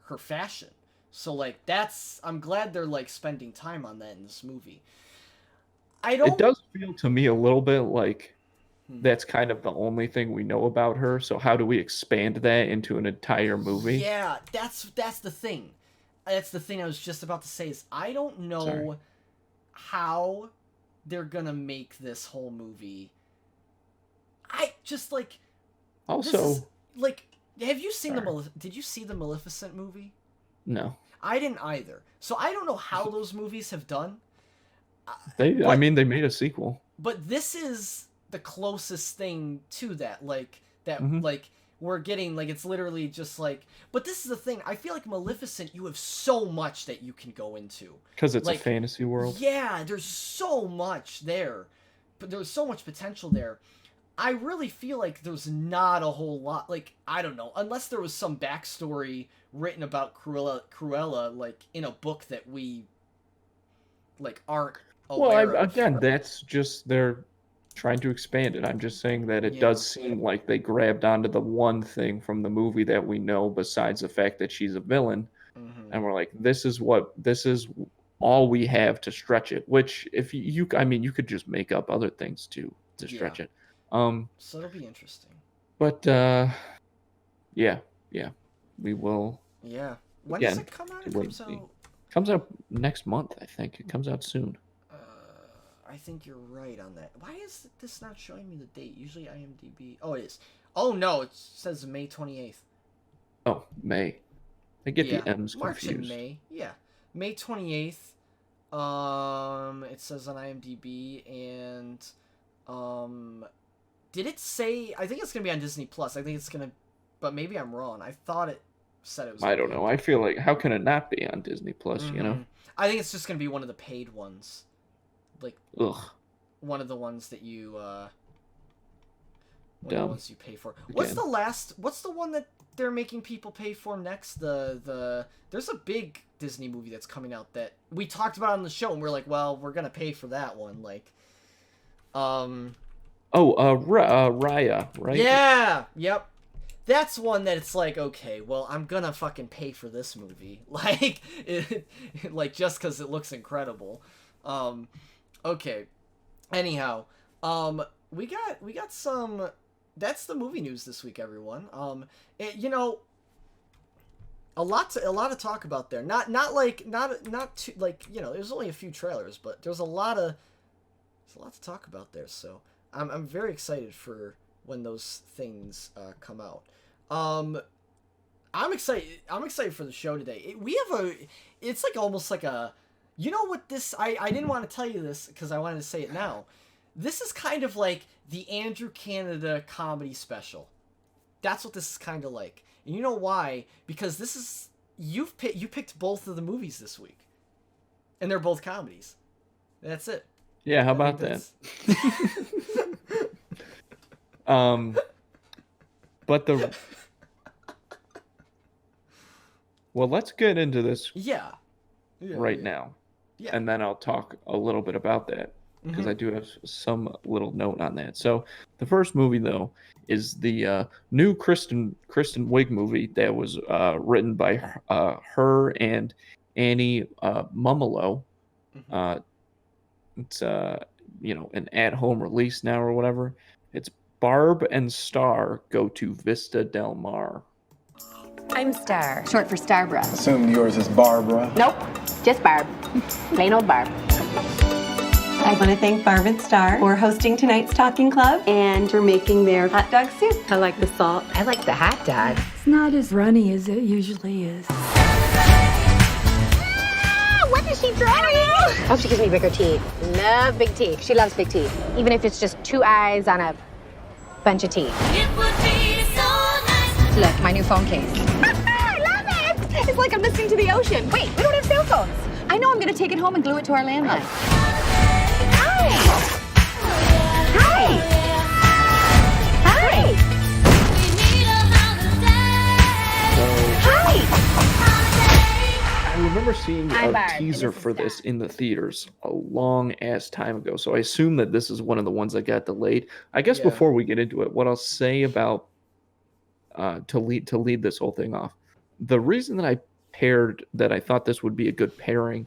her fashion. So like that's I'm glad they're like spending time on that in this movie. I It don't. does feel to me a little bit like Hmm. that's kind of the only thing we know about her. So how do we expand that into an entire movie? Yeah, that's the thing. That's the thing I was just about to say is I don't Sorry. know how they're gonna make this whole movie. I just like this is Also, like have you seen sorry. Did you see the Maleficent movie? No. I didn't either. So I don't know how those movies have done. I But mean they made a sequel. this is the closest thing to that Hmm. like we're getting like it's literally just like but this is the thing I feel like Maleficent you have so much that you can go into Because it's a like fantasy world. yeah there's so much there but there's so much potential there. I really feel like there's not a whole lot like I don't know unless there was some backstory written about Cruella like in a book that we like aren't Well, aware of. again, that's just they're trying to expand it. I'm just saying that it Yeah. does seem like they grabbed onto the one thing from the movie that we know besides the fact that she's a villain, Mm-hmm. and we're like, this is all we have to stretch it. Which, if I mean, you could just make up other things to Yeah. stretch it. So it'll be interesting. But yeah, yeah, we will Yeah. When does again it come out? to It wait and comes see. out. Comes out next month, I think. It comes out soon. Uh, I think you're right on that. Why is this not showing me the date? Usually IMDb. Oh, it is. Oh no, it says May 28th. Oh, May. I get Yeah, the M's March and confused. May. Yeah, May 28th. It says on IMDb, and um, did it say? I think it's gonna be on Disney Plus. I think it's gonna, but maybe I'm wrong. I thought it said it was I gonna don't be on know. I feel like how can it not be on Disney Plus, you know? Mm-hmm. I think it's just gonna be one of the paid ones, like Ugh. one of the ones that you When the ones you pay for. What's the one that they're making people pay for next? There's a big Disney movie that's coming out that we talked about on the show, and we're like, well, we're gonna pay for that one. Like, Raya, right? Yeah. Yep. That's one that it's like, okay, well, I'm gonna fucking pay for this movie, like, like just because it looks incredible. Okay. Anyhow, we got some. That's the movie news this week, everyone. You know, a lot to talk about there. Not too, like, you know, there's only a few trailers, but there's a lot to talk about there. So I'm very excited for when those things come out. I'm excited for the show today. It's like almost like a, you know what this, I didn't want to tell you this because I wanted to say it now. This is kind of like the Andrew Canada comedy special. That's what this is kind of like. And you know why? Because this is, you picked both of the movies this week. And they're both comedies. That's it. Yeah, how about that? But well, let's get into this right now. Yeah. And then I'll talk a little bit about that, because I do have some little note on that. So the first movie, though, is the new Kristen Wiig movie that was written by her and Annie Mumolo. It's an at-home release now or whatever. It's Barb and Star Go to Vista Del Mar. I'm Star. Short for Starbra. Assume yours is Barbara. Nope, just Barb. Plain old Barb. I want to thank Barb and Star for hosting tonight's Talking Club and for making their hot dog soup. I like the salt. I like the hot dog. It's not as runny as it usually is. What is she drawing? I hope she gives me bigger teeth. Love big teeth. She loves big teeth. Even if it's just two eyes on a bunch of teeth. It would be so nice. Look, my new phone case. I love it! It's like I'm listening to the ocean. Wait, we don't have cell phones. I know I'm gonna take it home and glue it to our landline. Hi! Hi! Hi! Hi! I remember seeing a teaser for this in the theaters a long ass time ago, so I assume that this is one of the ones that got delayed. I guess before we get into it, what I'll say about to lead this whole thing off, the reason that I thought this would be a good pairing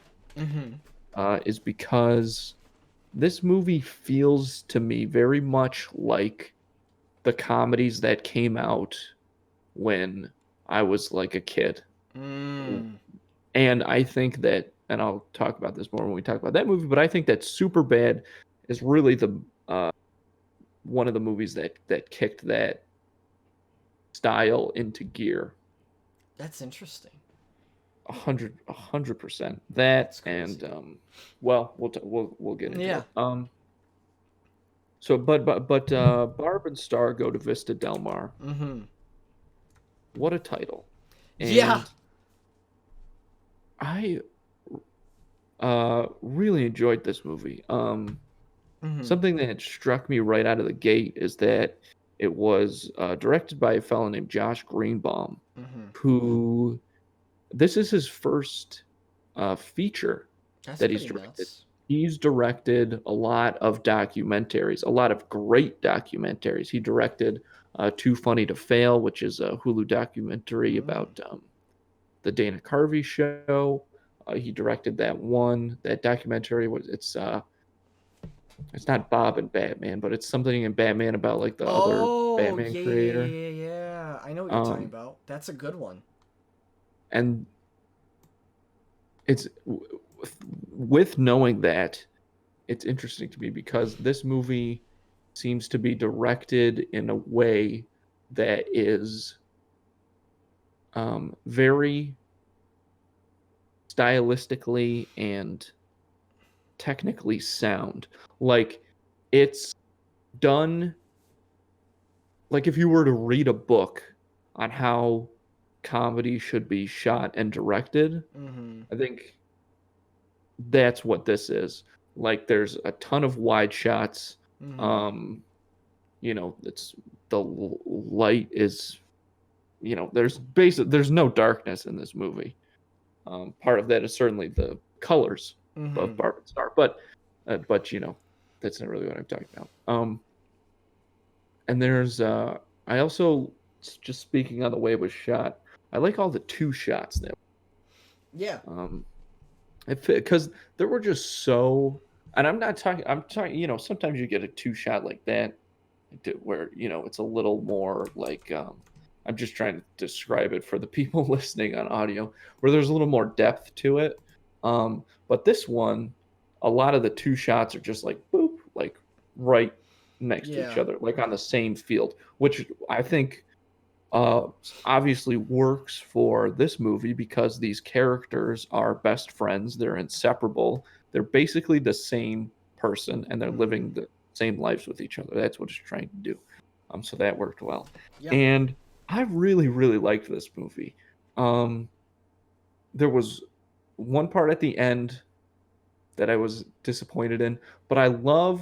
is because this movie feels to me very much like the comedies that came out when I was like a kid. And I think that, and I'll talk about this more when we talk about that movie, but I think that Superbad is really the one of the movies that kicked that style into gear. That's interesting. 100%. That, and well, we'll get into it. So, but Barb and Star Go to Vista Del Mar. What a title! And I really enjoyed this movie. Something that struck me right out of the gate is that it was directed by a fellow named Josh Greenbaum, who this is his first feature that he's directed. Nuts. He's directed a lot of documentaries, a lot of great documentaries. He directed Too Funny to Fail, which is a Hulu documentary about the Dana Carvey show. He directed that documentary. It's not Bob and Batman, but it's something in Batman about like the other Batman creator. Yeah. I know what you're talking about. That's a good one. And it's with knowing that, it's interesting to me because this movie seems to be directed in a way that is very stylistically and technically sound. Like, it's done like if you were to read a book on how comedy should be shot and directed, I think that's what this is. Like, there's a ton of wide shots. it's light is, there's no darkness in this movie. Part of that is certainly the colors of Barb Star, but that's not really what I'm talking about. And there's I also, just speaking on the way it was shot, I like all the two shots that Yeah. because there were just so, and I'm talking, sometimes you get a two shot like that where it's a little more like I'm just trying to describe it for the people listening on audio, where there's a little more depth to it. But this one, a lot of the two shots are just like boop, like right next to each other, like on the same field, which I think obviously works for this movie because these characters are best friends. They're inseparable. They're basically the same person, and they're living the same lives with each other. That's what it's trying to do. So that worked well. Yeah. And I really, really liked this movie. There was one part at the end that I was disappointed in, but I love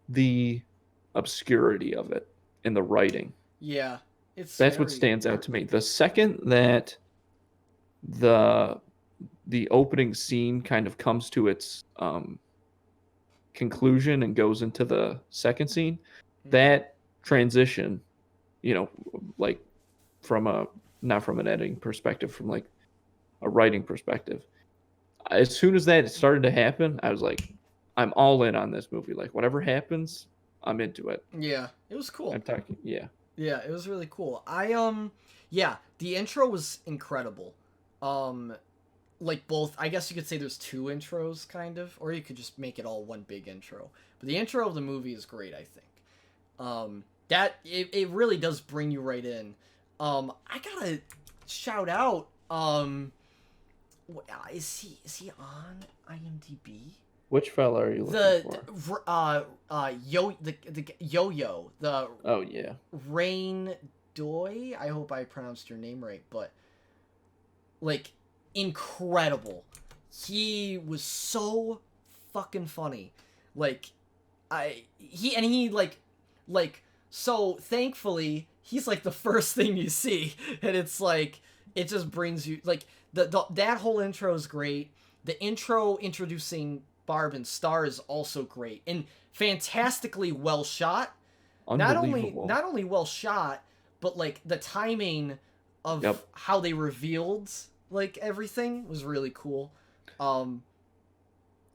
the obscurity of it in the writing. Yeah. That's what stands out to me. The second that the opening scene kind of comes to its conclusion and goes into the second scene, that transition, like not from an editing perspective, from like a writing perspective, as soon as that started to happen, I was like, I'm all in on this movie. Like, whatever happens, I'm into it. Yeah, it was cool. I'm talking, yeah. Yeah, it was really cool. Yeah, the intro was incredible. Like both, I guess you could say there's two intros, kind of, or you could just make it all one big intro. But the intro of the movie is great, I think. That it really does bring you right in. I gotta shout out. Is he on IMDb? Which fella are you looking for? The Yo-Yo, the Oh yeah, Rain Doi. I hope I pronounced your name right, but like incredible. He was so fucking funny. Like so thankfully he's like the first thing you see, and it's like it just brings you like that whole intro is great. The intro introducing Barb and Star is also great and fantastically well shot. Not only well shot, but like the timing of how they revealed like everything was really cool.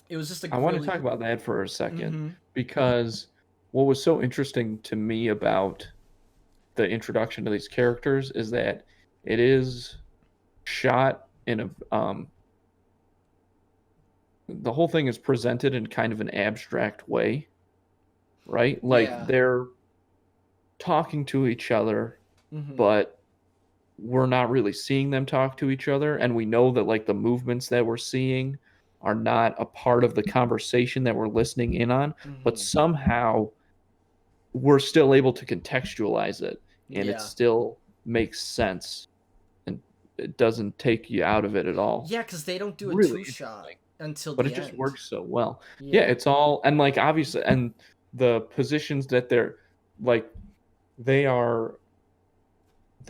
It was just I want to talk about that for a second because what was so interesting to me about the introduction to these characters is that it is shot in a the whole thing is presented in kind of an abstract way, right? Like they're talking to each other, but we're not really seeing them talk to each other, and we know that like the movements that we're seeing are not a part of the conversation that we're listening in on, but somehow we're still able to contextualize it, and it still makes sense, and it doesn't take you out of it at all. Yeah, because they don't do a Really two-shot until but the it end. just works so well. Yeah, it's all, and like obviously, and the positions that they're like, the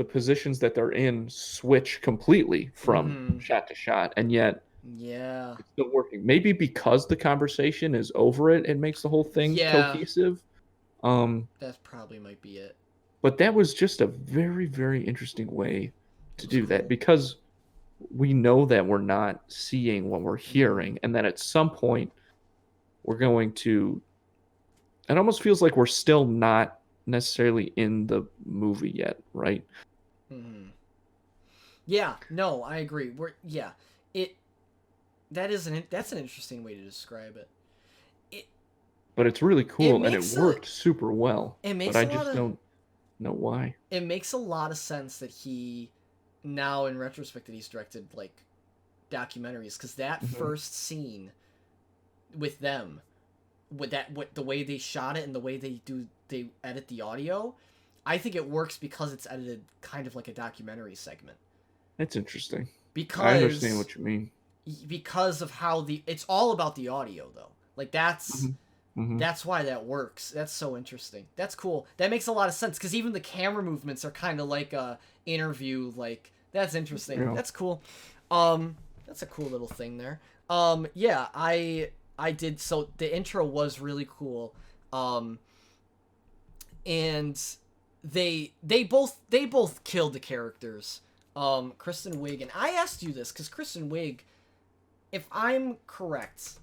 positions that they're in switch completely from shot to shot, and yet it's still working. Maybe because the conversation is over it makes the whole thing cohesive. That probably might be it. But that was just a very, very interesting way to do that, because we know that we're not seeing what we're hearing, and that at some point we're going to, it almost feels like we're still not necessarily in the movie yet, right? Yeah, no, I agree. That's an interesting way to describe it. But it's really cool, and it worked super well. But I just don't know why. It makes a lot of sense that he, now in retrospect, that he's directed like documentaries, because that first scene with them, with the way they shot it and the way they edit the audio, I think it works because it's edited kind of like a documentary segment. That's interesting. Because I understand what you mean. Because of how it's all about the audio though. Like that's That's why that works. That's so interesting. That's cool. That makes a lot of sense because even the camera movements are kind of like a interview. Like that's interesting. Yeah. That's cool. That's a cool little thing there. Yeah, I did. So the intro was really cool. And they both killed the characters. Kristen Wiig, and I asked you this because Kristen Wiig, if I'm correct,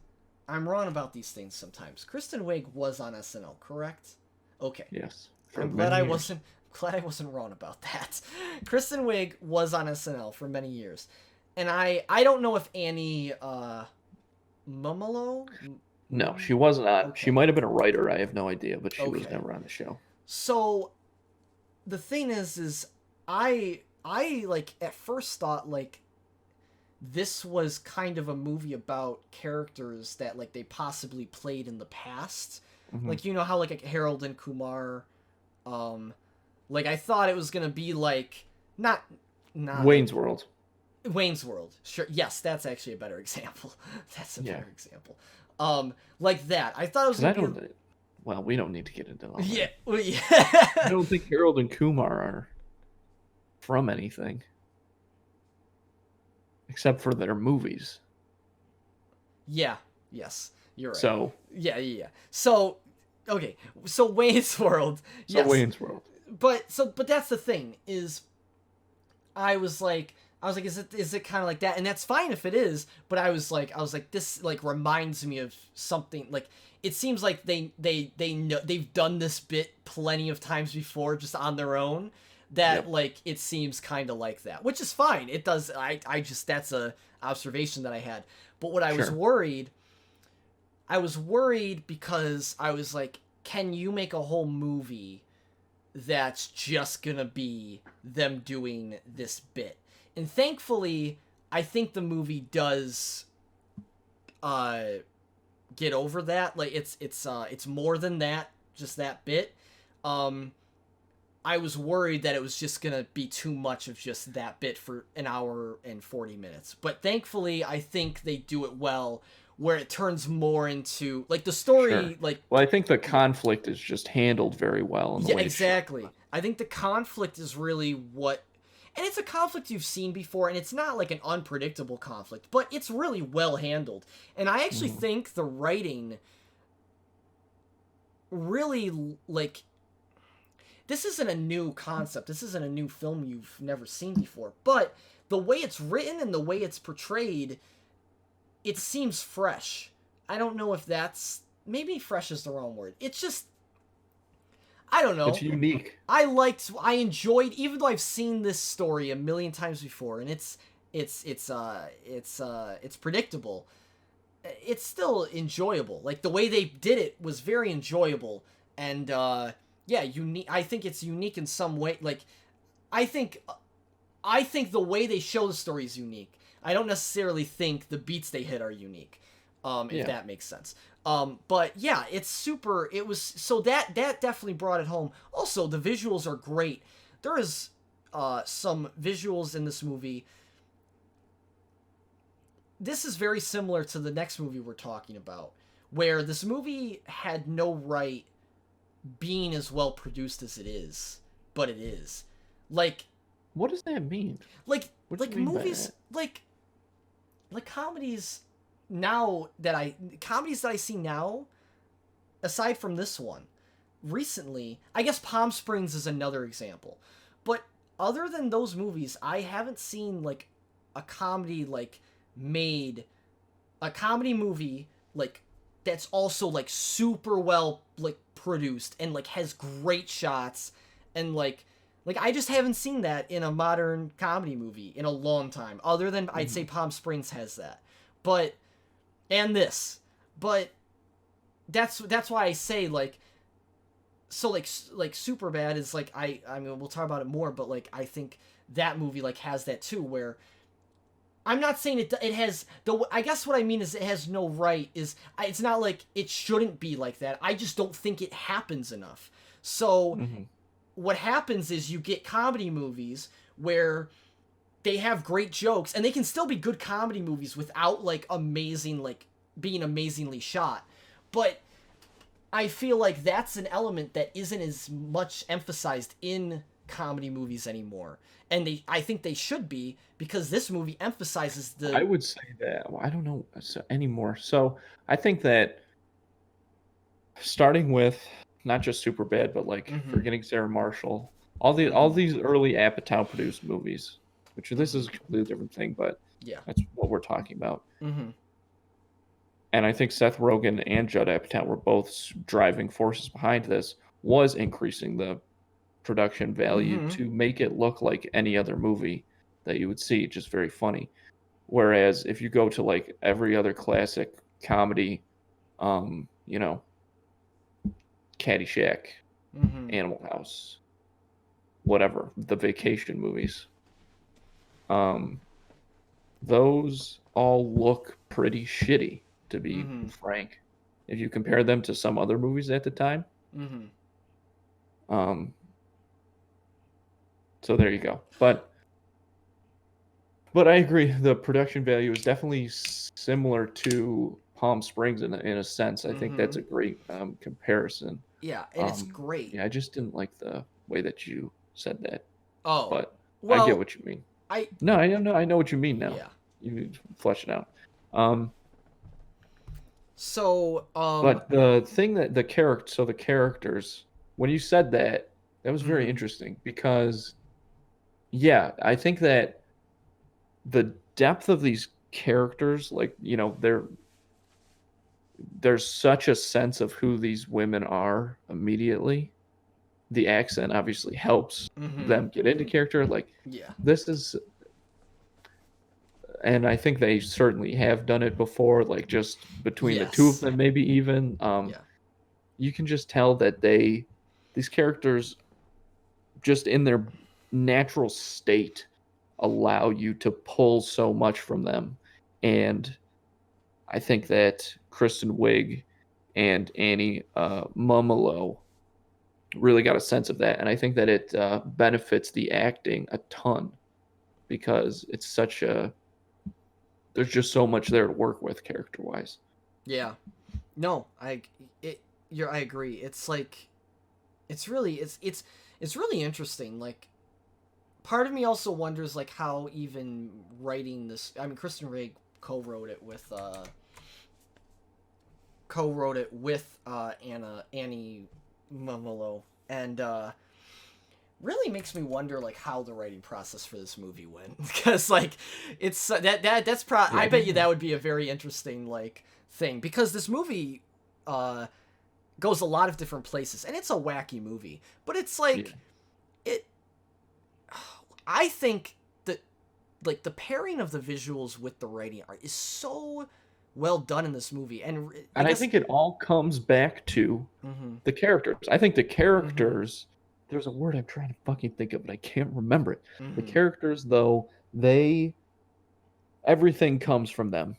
I'm wrong about these things sometimes. Kristen Wiig was on SNL, correct? Okay. Yes. I'm glad I wasn't wrong about that. Kristen Wiig was on SNL for many years. And I don't know if Annie Mumolo? No, she wasn't on. Okay. She might have been a writer. I have no idea, but she was Okay. never on the show. So the thing is I like at first thought like this was kind of a movie about characters that like they possibly played in the past. Like you know how like Harold and Kumar like I thought it was going to be like not Wayne's World. Wayne's World. Sure. Yes, that's actually a better example. That's a Yeah. better example. Like that. I thought it was going to be Well, we don't need to get into all that. Yeah. Well, yeah. I don't think Harold and Kumar are from anything. Except for their movies. Yeah. Yes. You're right. So, Yeah. So, okay. So Wayne's World. Yes. Wayne's World. But that's the thing is, I was like, is it kind of like that? And that's fine if it is. But I was like, this like reminds me of something. Like it seems like they know they've done this bit plenty of times before, just on their own. That like it seems kind of like that, which is fine. It does. I just that's a observation that I had. But what I was worried because I was like, can you make a whole movie that's just gonna be them doing this bit? And thankfully, I think the movie does get over that. Like it's more than that, just that bit. I was worried that it was just gonna be too much of just that bit for an hour and 40 minutes. But thankfully, I think they do it well, where it turns more into like the story. Sure. Like, well, I think the conflict is just handled very well. In the way it's exactly. I think the conflict is really what, and it's a conflict you've seen before, and it's not like an unpredictable conflict, but it's really well handled. And I actually think the writing really like. This isn't a new concept. This isn't a new film you've never seen before. But the way it's written and the way it's portrayed, it seems fresh. I don't know if that's... Maybe fresh is the wrong word. It's just... I don't know. It's unique. I enjoyed... Even though I've seen this story a million times before, and it's predictable, it's still enjoyable. Like, the way they did it was very enjoyable. And, yeah, unique. I think it's unique in some way. Like, I think the way they show the story is unique. I don't necessarily think the beats they hit are unique, if that makes sense. But yeah, it's super. It was so that definitely brought it home. Also, the visuals are great. There is some visuals in this movie. This is very similar to the next movie we're talking about, where this movie had no right being as well produced as it is, but it is. Like, what does that mean? Like movies, like comedies that I see now, aside from this one, recently, I guess Palm Springs is another example. But other than those movies, I haven't seen like a comedy movie like that's also like super well like produced and like has great shots and like I just haven't seen that in a modern comedy movie in a long time, other than I'd say Palm Springs has that. But that's why I say like, so like Superbad is like, I mean we'll talk about it more, but like I think that movie like has that too, where I'm not saying it has I guess what I mean is it has no right, it's not like it shouldn't be like that. I just don't think it happens enough. So what happens is you get comedy movies where they have great jokes, and they can still be good comedy movies without like being amazingly shot. But I feel like that's an element that isn't as much emphasized in comedy movies anymore. And I think they should be, because this movie emphasizes I would say that, well, I don't know anymore. So I think that starting with not just Superbad, but like Forgetting Sarah Marshall, all these early Apatow produced movies, which this is a completely different thing, but yeah. that's what we're talking about. Mm-hmm. And I think Seth Rogen and Judd Apatow were both driving forces behind this, was increasing the production value to make it look like any other movie that you would see, just very funny. Whereas if you go to like every other classic comedy, you know, Caddyshack, Animal House, whatever, the vacation movies, those all look pretty shitty, to be frank, if you compare them to some other movies at the time. So there you go. But I agree, the production value is definitely similar to Palm Springs in a sense. I think that's a great comparison. Yeah, and it's great. Yeah, I just didn't like the way that you said that. Oh, but well, I get what you mean. I know what you mean now. Yeah, you flesh it out. But the thing that the characters, when you said that was very interesting, because yeah, I think that the depth of these characters, like, you know, there's such a sense of who these women are immediately. The accent obviously helps them get into character. Like, this is, and I think they certainly have done it before, like just between the two of them, maybe even. You can just tell that these characters, just in their natural state, allow you to pull so much from them. And I think that Kristen Wiig and Annie Mumolo really got a sense of that. And I think that it benefits the acting a ton, because it's such there's just so much there to work with character-wise. Yeah. No, I agree. It's like, it's really interesting. Like, part of me also wonders, like, how even writing this, I mean, Kristen Wiig co-wrote it with Annie Mumolo, and really makes me wonder, like, how the writing process for this movie went, because, like, it's that's probably, I bet you that would be a very interesting, like, thing, because this movie goes a lot of different places, and it's a wacky movie, but it's like I think that, like, the pairing of the visuals with the writing art is so well done in this movie, and I think it all comes back to the characters. I think the characters, there's a word I'm trying to fucking think of, but I can't remember it. The characters, though, everything comes from them.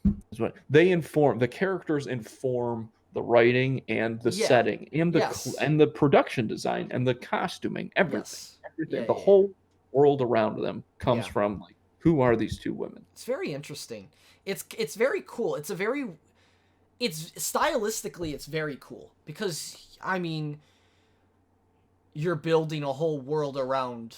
The characters inform the writing and the setting and the production design and the costuming, everything. The whole world around them comes from, like, who are these two women? It's very interesting. It's very cool. It's stylistically, it's very cool, because, I mean, you're building a whole world around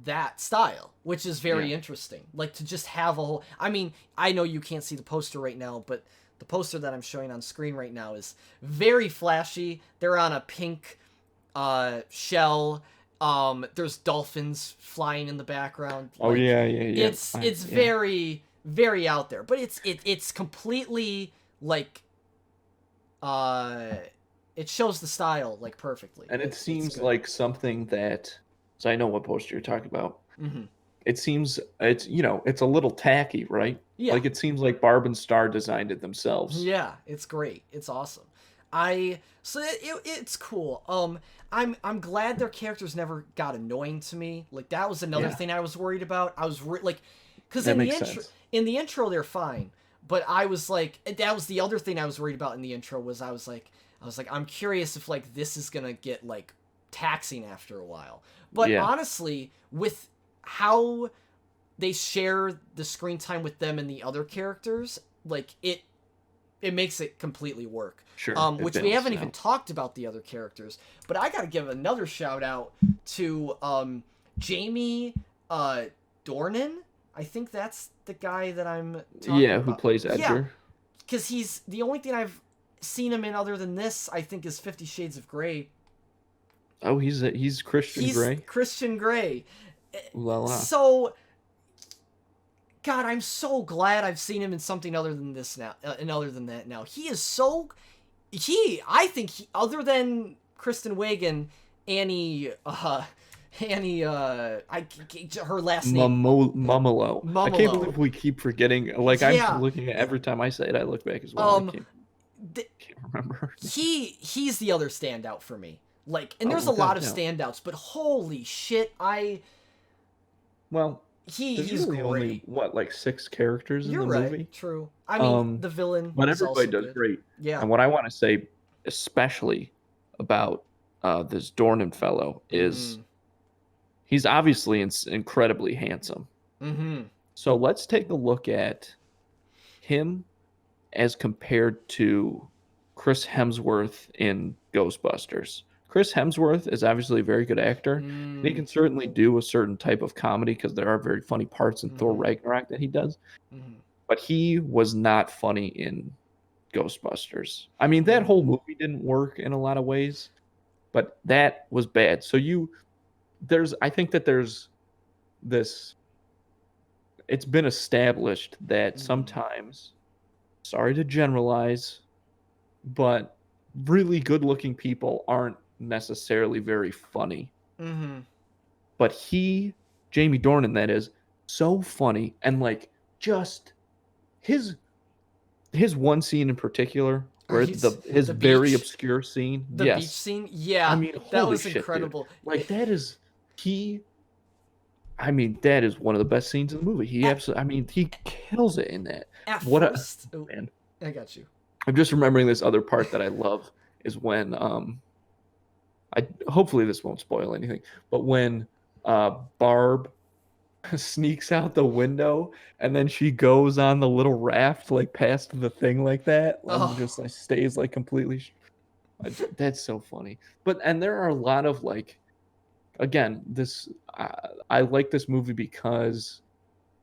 that style, which is very interesting. Like, to just have a whole, I mean, I know you can't see the poster right now, but the poster that I'm showing on screen right now is very flashy. They're on a pink shell. There's dolphins flying in the background. Like, It's very, very out there, but it's completely, like, it shows the style, like, perfectly. And it seems like something that, so I know what poster you're talking about. It seems, it's a little tacky, right? Yeah. Like, it seems like Barb and Star designed it themselves. Yeah, it's great. It's awesome. It's cool. I'm glad their characters never got annoying to me. Like, that was another thing I was worried about. I was like, because in the intro they're fine, but I was like, that was the other thing I was worried about in the intro, was I was like, I'm curious if, like, this is gonna get, like, taxing after a while. But honestly, with how they share the screen time with them and the other characters, like, it it makes it completely work. Sure, it Which we haven't balances even out. talked about the other characters, but I gotta give another shout out to Jamie Dornan. I think that's the guy that I'm talking Yeah, about. who plays Yeah, Edgar? because he's the only thing I've seen him in other than this, I think, is 50 Shades of Grey. Oh, he's Christian He's Grey. Christian Grey. Ooh la la. So, God, I'm so glad I've seen him in something other than this now, and other than that now. He is so, I think other than Kristen Wiig and Annie, her last name. Mumolo. I can't Mumolo. believe we keep forgetting. Like, Yeah. I'm looking at every time I say it, I look back as well. I can't remember. He's the other standout for me. Like, and Oh, there's a lot of without doubt. standouts, but holy shit, Well, he's there's really great. only like 6 characters You're in the right. movie. True. I mean, the villain. But is everybody also does good. great. Yeah. And what I want to say, especially about this Dornan fellow, is he's obviously incredibly handsome. Mm-hmm. So let's take a look at him as compared to Chris Hemsworth in Ghostbusters. Chris Hemsworth is obviously a very good actor. And he can certainly do a certain type of comedy because there are very funny parts in Thor Ragnarok that he does. But he was not funny in Ghostbusters. I mean, that whole movie didn't work in a lot of ways, but that was bad. So I think that there's this, it's been established that sometimes, sorry to generalize, but really good looking people aren't necessarily very funny. But Jamie Dornan, that is, so funny, and like just his one scene in particular where his the very beach. obscure scene. The Yes. beach scene? Yeah. I mean, that holy was shit, incredible. dude. Like, that is that is one of the best scenes in the movie. He kills it in that. At What first, man. I got you. I'm just remembering this other part that I love is when hopefully this won't spoil anything, but when Barb sneaks out the window and then she goes on the little raft like past the thing like that and just like stays like completely that's so funny. And there are a lot of like, again, this I like this movie because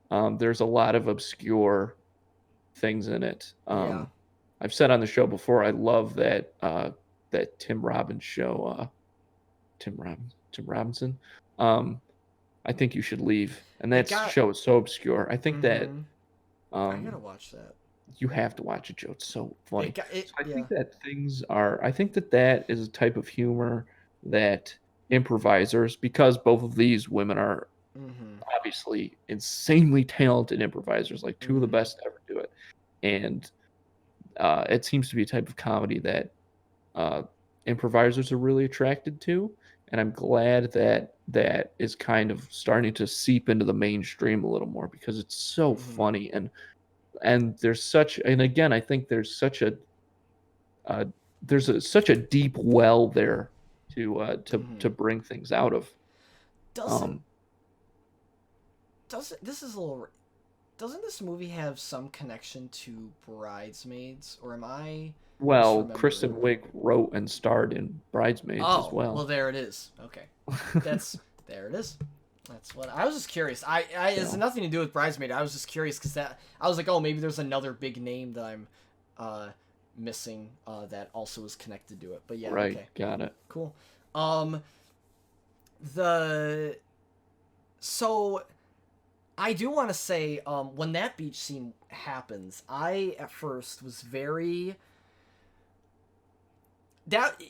there's a lot of obscure things in it. Yeah. I've said on the show before, I love that Tim Robbins show. Tim Robinson. I think you should leave, and that show is so obscure. I think that I gotta watch that. you have to watch it, Joe. It's so funny. I yeah. think that I think that is a type of humor that improvisers, because both of these women are obviously insanely talented improvisers, like two of the best to ever do it, and it seems to be a type of comedy that improvisers are really attracted to, and I'm glad that is kind of starting to seep into the mainstream a little more because it's so funny, and there's such, and again, I think there's such a such a deep well there to bring things out of. Doesn't this movie have some connection to Bridesmaids, or am I? Well, Kristen Wiig wrote and starred in Bridesmaids as well. Well, there it is. Okay, there it is. That's what I was just curious. It's nothing to do with Bridesmaid. I was just curious because I was like, oh, maybe there's another big name that I'm missing that also is connected to it. But yeah, right, okay. Got it. Cool. So I do want to say, when that beach scene happens, I at first was very.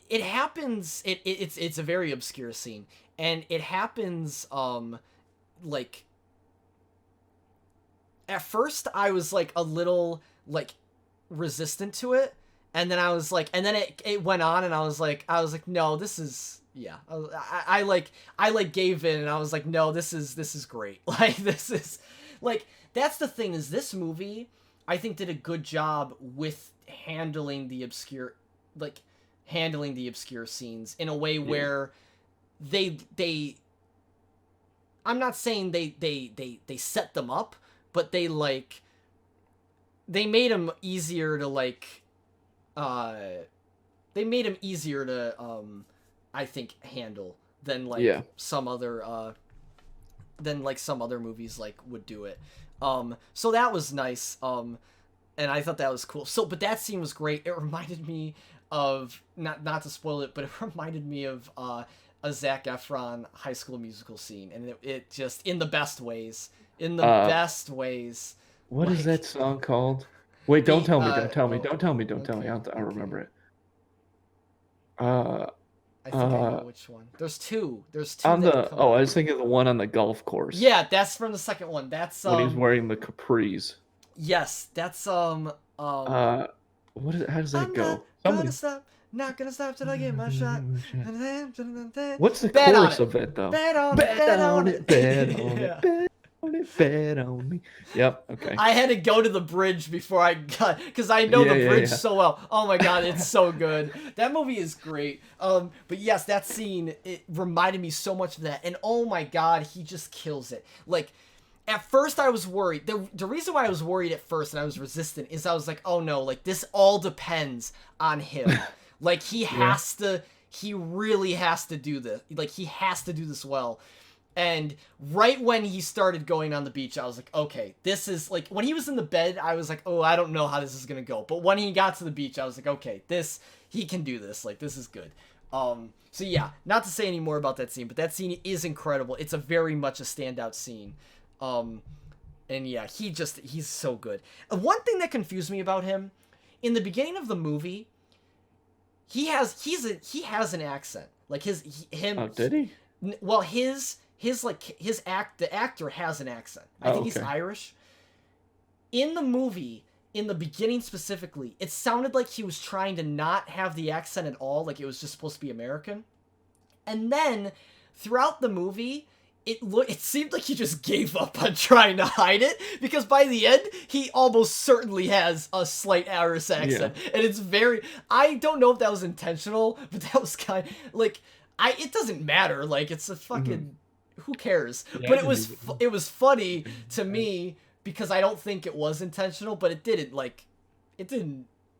It happens. It's a very obscure scene, and it happens. Like at first, I was like a little like resistant to it, and then I was like, and then it went on, and I was like, no, this is. Yeah, I gave in, and I was like, no, this is great. Like, this is, like, that's the thing, is this movie, I think, did a good job with handling the obscure scenes in a way where they I'm not saying they set them up, but they made them easier to, like, they made him easier to I think handle than like some other movies like would do it. So that was nice. And I thought that was cool. So but that scene was great. It reminded me of not to spoil it, but it reminded me of a Zac Efron High School Musical scene, and it just in the best ways. In the best ways. What is that song called? Wait, don't tell me. Okay. I'll remember it. I think I know which one. There's two. On I was thinking of the one on the golf course. Yeah, that's from the second one. That's when he's wearing the capris. Yes, that's what is it? How does that go? Not gonna stop till I get my shot. What's the Bet chorus on of it though? Bet on it. Bet on me. Yep. Okay. I had to go to the bridge before I got, because I know the bridge so well. Oh my god, it's so good. That movie is great. But yes, that scene, it reminded me so much of that. And oh my god, he just kills it. Like, at first I was worried. The reason why I was worried at first and I was resistant is I was like, oh no, like this all depends on him. Like he really has to do this. Like he has to do this well. And right when he started going on the beach, I was like, okay, this is like, when he was in the bed, I was like, oh, I don't know how this is going to go. But when he got to the beach, I was like, okay, he can do this. Like, this is good. So yeah, not to say any more about that scene, but that scene is incredible. It's a very much a standout scene. And yeah, he's so good. One thing that confused me about him, in the beginning of the movie, he has an accent. Like him. Oh, did he? Well, the actor has an accent. I think he's Irish. In the movie, in the beginning specifically, it sounded like he was trying to not have the accent at all, like it was just supposed to be American. And then throughout the movie, it seemed like he just gave up on trying to hide it, because by the end, he almost certainly has a slight Irish accent. Yeah. And it's I don't know if that was intentional, but that was kind of, like, it doesn't matter, like, it's a fucking, who cares? Yeah, but it was funny to me, because I don't think it was intentional, but it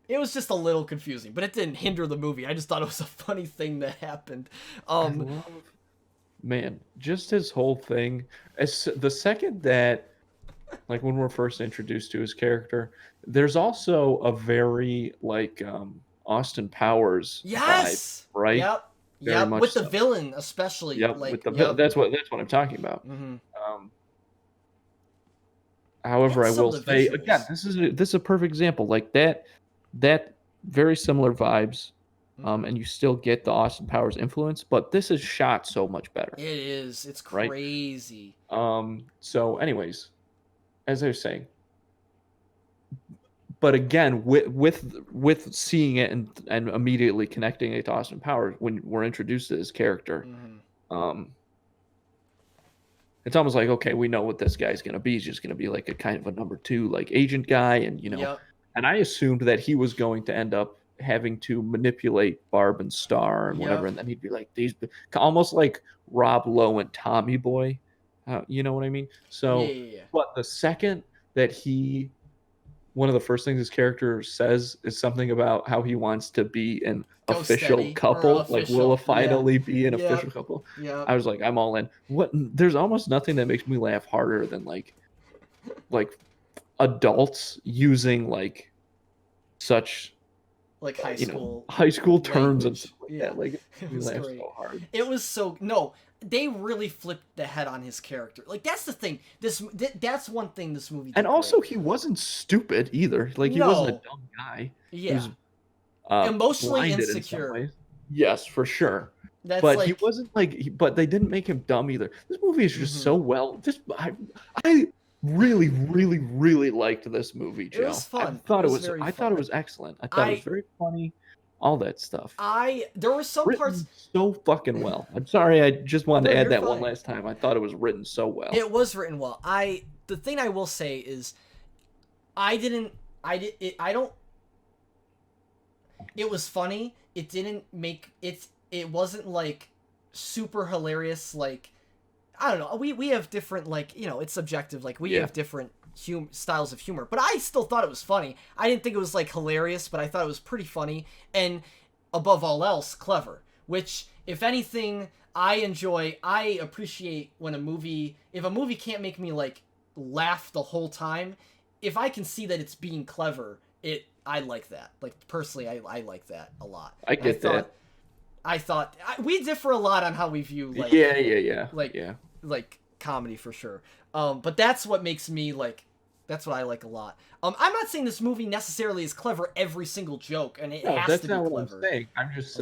was just a little confusing, but it didn't hinder the movie. I just thought it was a funny thing that happened. Man, just his whole thing. The second that, like, when we're first introduced to his character, there's also a very, like, Austin Powers vibe, right? Yep. Yeah, with the villain especially. Yep, like, with the villain. That's what I'm talking about. Mm-hmm. However, I will say again, this is a perfect example. Like that very similar vibes. And you still get the Austin Powers influence, but this is shot so much better. It is. It's crazy. Right? So anyways, as I was saying, but again, with seeing it and immediately connecting it to Austin Powers when we're introduced to his character, it's almost like, okay, we know what this guy's going to be. He's just going to be like a kind of a number 2, like, agent guy. And, and I assumed that he was going to end up having to manipulate Barb and Star and whatever, and then he'd be like these, almost like Rob Lowe and Tommy Boy, you know what I mean? So, but the second that one of the first things his character says is something about how he wants to be an official couple, like will finally be an official couple. Yeah, I was like, I'm all in. There's almost nothing that makes me laugh harder than like adults using like such, like, high school terms and stuff like that. Like, we laughed so hard. It was they really flipped the head on his character. Like, that's the thing. That's one thing this movie did. And also, he wasn't stupid either. Like, he wasn't a dumb guy. Yeah. He was, emotionally insecure. Yes, for sure. But he wasn't but they didn't make him dumb either. This movie is just so well. I really, really, really liked this movie, Joe. It was fun. I thought it was excellent. I thought it was very funny. All that stuff. There were some parts so fucking well. I'm sorry, I just wanted to add that one last time. I thought it was written so well. It was written well. The thing I will say is, it was funny. It didn't make it wasn't like super hilarious. Like, I don't know. We have different, like, it's subjective. Like, we have different styles of humor. But I still thought it was funny. I didn't think it was like hilarious, but I thought it was pretty funny and above all else clever. Which, if anything, I enjoy. I appreciate when if a movie can't make me like laugh the whole time, if I can see that it's being clever, I like that. Like personally, I like that a lot. I get that. I thought we differ a lot on how we view like like comedy for sure. But that's what makes me like. That's what I like a lot. I'm not saying this movie necessarily is clever every single joke, and it has to be clever. What I'm saying. I'm just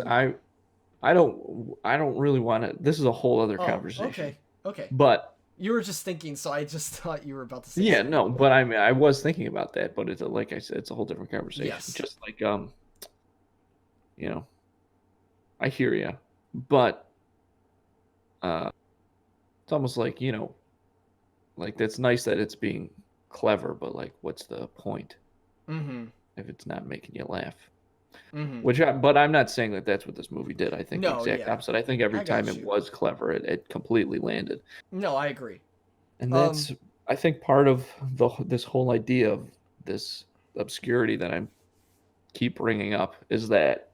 I don't really want to. This is a whole other conversation. Okay. But you were just thinking, so I just thought you were about to say. Yeah, something. no, but I mean, I was thinking about that, but it's like I said, it's a whole different conversation. Yes. Just like you know, I hear you, but it's almost like, you know, like that's nice that it's being clever, but like, what's the point if it's not making you laugh? But I'm not saying that that's what this movie did. I think the exact opposite. I think every time it was clever, it completely landed. No, I agree. And that's, I think, part of this whole idea of this obscurity that I keep bringing up is that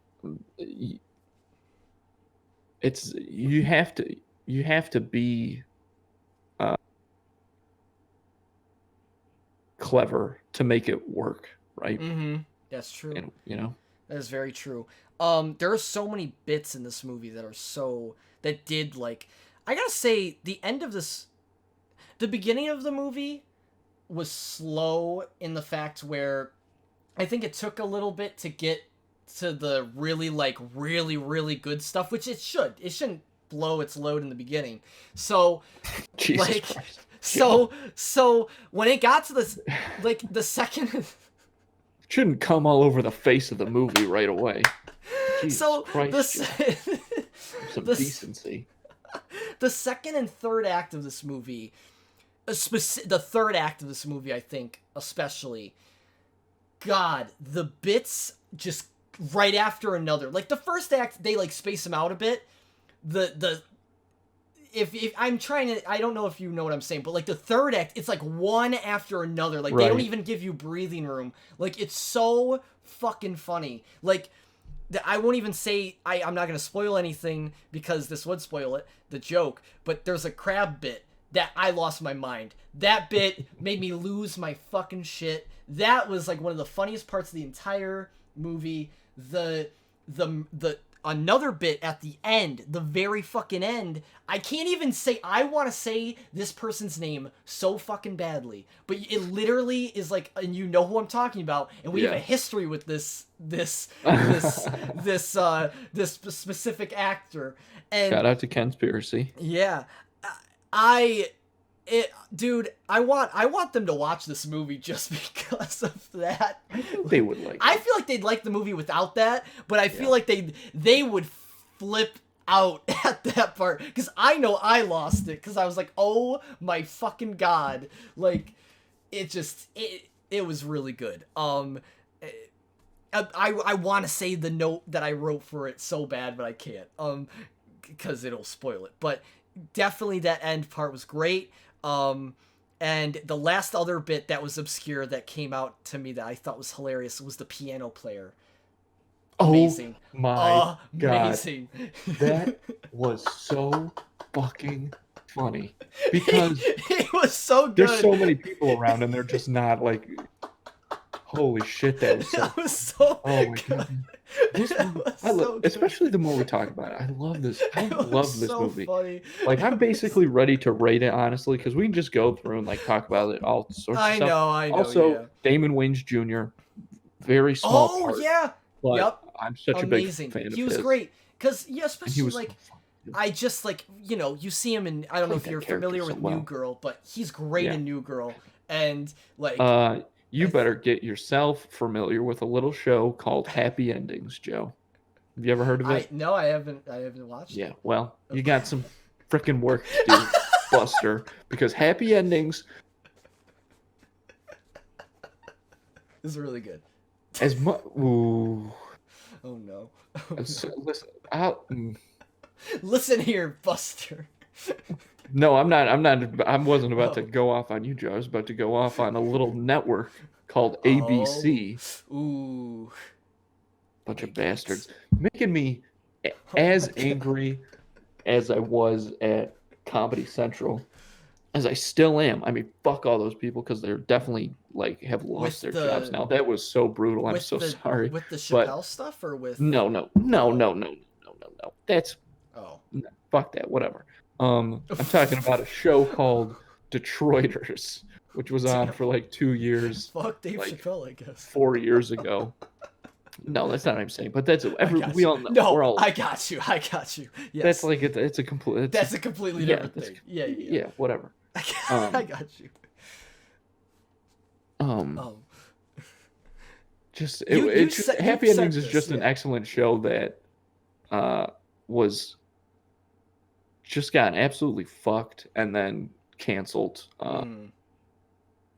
it's you have to be clever to make it work, right? That's true. And, you know. That is very true. There are so many bits in this movie that did like, I gotta say, the beginning of the movie was slow in the fact where I think it took a little bit to get to the really good stuff, which it shouldn't blow its load in the beginning. So, Jesus like, Christ. so when it got to this, like the second. Shouldn't come all over the face of the movie right away. Jesus Christ, some decency. The second and third act of this movie, the third act of this movie, I think, especially, God, the bits just right after another. Like the first act, they like space them out a bit. If I'm trying to, I don't know if you know what I'm saying, but like the third act, it's like one after another. Like they don't even give you breathing room. Like it's so fucking funny. Like I won't even say, I'm not going to spoil anything because this would spoil it, the joke, but there's a crab bit that I lost my mind. That bit made me lose my fucking shit. That was like one of the funniest parts of the entire movie. Another bit at the end, the very fucking end, I can't even say, I want to say this person's name so fucking badly, but it literally is like, and you know who I'm talking about, and we have a history with this specific actor. And shout out to Conspiracy. Yeah, dude, I want them to watch this movie just because of that. I think they would like it. I feel like they'd like the movie without that, but I feel like they would flip out at that part because I know I lost it because I was like, oh my fucking God, like it was really good. I want to say the note that I wrote for it so bad, but I can't because it'll spoil it. But definitely that end part was great. And the last other bit that was obscure that came out to me that I thought was hilarious was the piano player. Amazing. Oh my God. Amazing. That was so fucking funny because it was so good. There's so many people around and they're just not like, holy shit, that was so oh my good. God. This movie, especially the more we talk about it. I love this. I love this movie. Funny. Like I'm basically ready to rate it honestly because we can just go through and like talk about it all sorts of stuff. I know. Also, Damon Wayans Jr. Very small part. Oh yeah. But I'm such amazing. A big fan he of was his. Great because especially like so I just like you see him in I don't know if you're familiar with New Girl, but he's great in New Girl and like. You better get yourself familiar with a little show called Happy Endings, Joe. Have you ever heard of it? No, I haven't watched it. Yeah, well, you got some freaking work to do, Buster, because Happy Endings is really good. As much. Ooh. Oh no. Listen, Listen here, Buster. No, I'm not. I wasn't about to Oh. go off on you, Joe. I was about to go off on a little network called Oh. ABC. Ooh. Bunch of Bigots. bastards, making me Oh as my God. angry as I was at Comedy Central, as I still am. I mean, fuck all those people because they're definitely like have lost With their jobs the now. That was so brutal. I'm with so the sorry. with the But Chappelle stuff or with no. That's oh. no, fuck that. Whatever. I'm talking about a show called Detroiters, which was on Damn. for like 2 years, Fuck Dave like Chappelle, I guess. 4 years ago. No, that's not what I'm saying. But that's I got we you. all know. No, We're all. I got you. Yes. That's like it's a complete. That's a completely different that's- thing. Yeah. Yeah, whatever. I got you. Oh. Just You it's just, said- Happy you said Endings is this, just an yeah. excellent show that was just gotten absolutely fucked and then canceled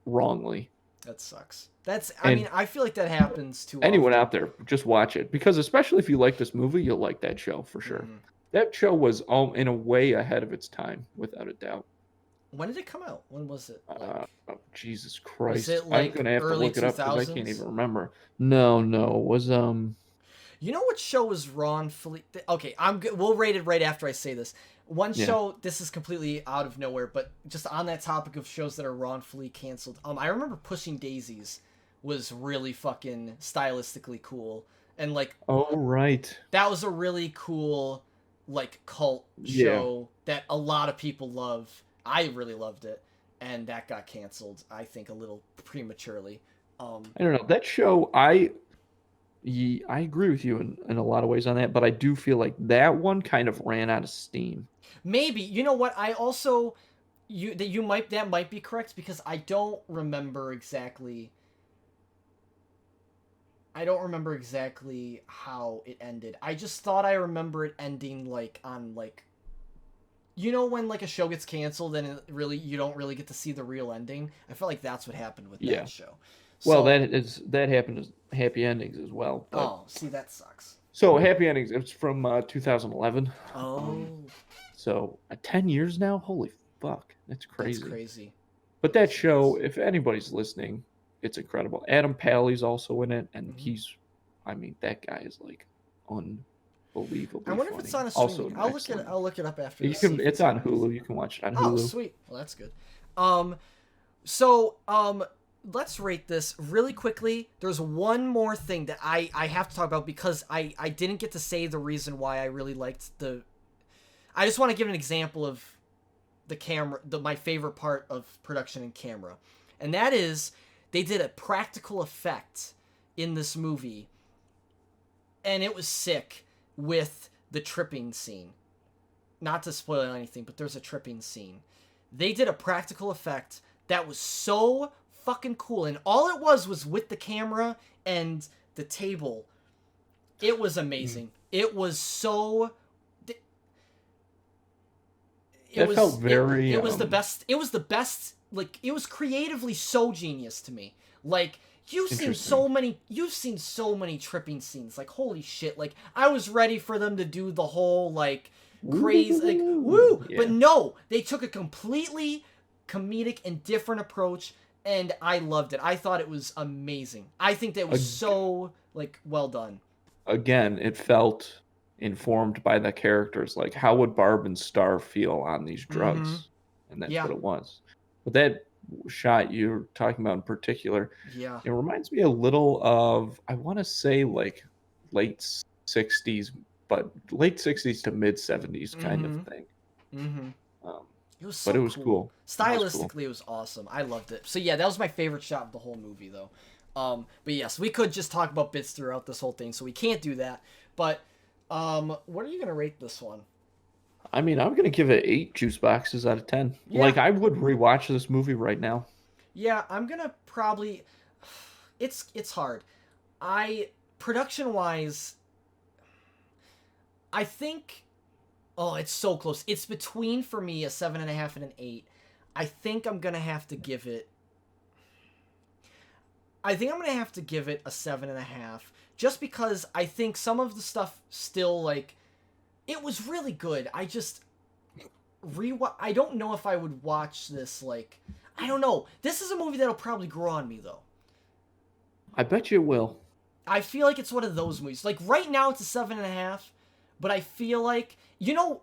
wrongly. That sucks. And mean, I feel like that happens too Anyone often. out there, just watch it because especially if you like this movie, you'll like that show for sure. That show was in a way ahead of its time, without a doubt. When did it come out? When was it? Like, Oh, Jesus Christ! it, I'm like, gonna have to early look it up because I can't 2000s? even remember. No, it was you know what show was wrongfully? Okay, we'll rate it right after I say this. One Yeah. show. This is completely out of nowhere, but just on that topic of shows that are wrongfully canceled. I remember Pushing Daisies was really fucking stylistically cool, and like oh right. that was a really cool like cult Yeah. show that a lot of people love. I really loved it, and that got canceled. I think a little prematurely. I don't know that show. I agree with you in a lot of ways on that, but I do feel like that one kind of ran out of steam. Maybe you know what I also that might be correct because I don't remember exactly. I don't remember exactly how it ended. I just thought I remember it ending like on like. You know when like a show gets canceled and you don't really get to see the real ending. I felt like that's what happened with Yeah. that show. Well, So- that happened as Happy Endings as well. But, Oh, see that sucks. So Happy Endings, it's from 2011. Oh, So 10 years now. Holy fuck, that's crazy. that's crazy. But that show, if anybody's listening, it's incredible. Adam Pally's also in it, and Mm-hmm. I mean, that guy is like unbelievably I wonder funny. if it's on a Also streaming. an I'll excellent- look it up after. You this, see can. if It's on Hulu. You can watch it on Oh, Hulu. sweet. Well, that's good. So let's rate this really quickly. There's one more thing that I have to talk about because I didn't get to say the reason why I really liked the. I just want to give an example of the camera, my favorite part of production and camera, and that is they did a practical effect in this movie, and it was sick with the tripping scene. Not to spoil anything, but there's a tripping scene. They did a practical effect that was so fucking cool, and all it was with the camera and the table. It was amazing. It was so. It felt very. It was the best. It was the best. Like it was creatively so genius to me. Like you've seen so many tripping scenes. Like holy shit. Like I was ready for them to do the whole like crazy like woo. Yeah. But no, they took a completely comedic and different approach, and I loved it. I thought it was amazing. I think that was so like well done. Again, it felt informed by the characters. Like, how would Barb and Star feel on these drugs? And that's what it was. But that shot you're talking about in particular, Yeah. it reminds me a little of, I want to say, like late 60s, but late 60s to mid 70s kind of thing. It was so But it was cool. Stylistically, it was awesome. I loved it. So yeah, that was my favorite shot of the whole movie, though. But yes, we could just talk about bits throughout this whole thing, so we can't do that. But what are you gonna rate this one? I mean, I'm gonna give it 8 juice boxes out of 10. Yeah. Like, I would rewatch this movie right now. Yeah, I'm gonna probably. It's hard. Production wise, I think. Oh, it's so close. It's between for me a 7.5 and an 8. I think I'm gonna have to give it. I think I'm gonna have to give it a 7.5, just because I think some of the stuff still like, it was really good. I don't know if I would watch this, like, I don't know. This is a movie that'll probably grow on me, though. I bet you will. I feel like it's one of those movies. Like, right now it's a 7.5, but I feel like,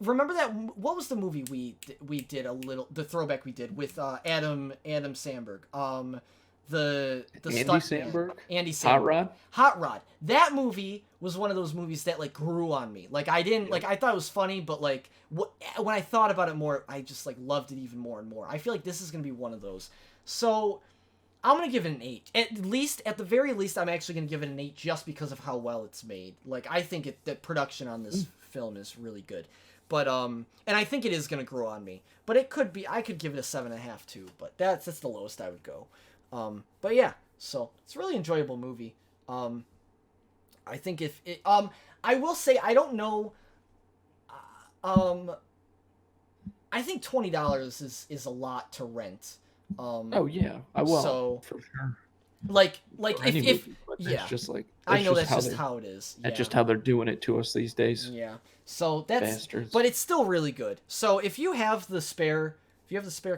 remember that, what was the movie we did the throwback we did with Adam Sandberg? The Andy Samberg? Andy Samberg. Hot Rod? Hot Rod. That movie was one of those movies that, like, grew on me. Like, I didn't, like, I thought it was funny, but, like, when I thought about it more, I just, like, loved it even more and more. I feel like this is going to be one of those. So, I'm going to give it an 8. At the very least, I'm actually going to give it an 8 just because of how well it's made. Like, I think the production on this film is really good. But, and I think it is going to grow on me. But I could give it a 7.5 too, but that's the lowest I would go. But yeah, so it's a really enjoyable movie. I think if it, I will say, I don't know, I think $20 is a lot to rent. Oh yeah, I will. So, for sure. Like if yeah, it's just like, I know that's just how it is. That's just how they're doing it to us these days. Yeah. So that's, bastards. But it's still really good. So if you have the spare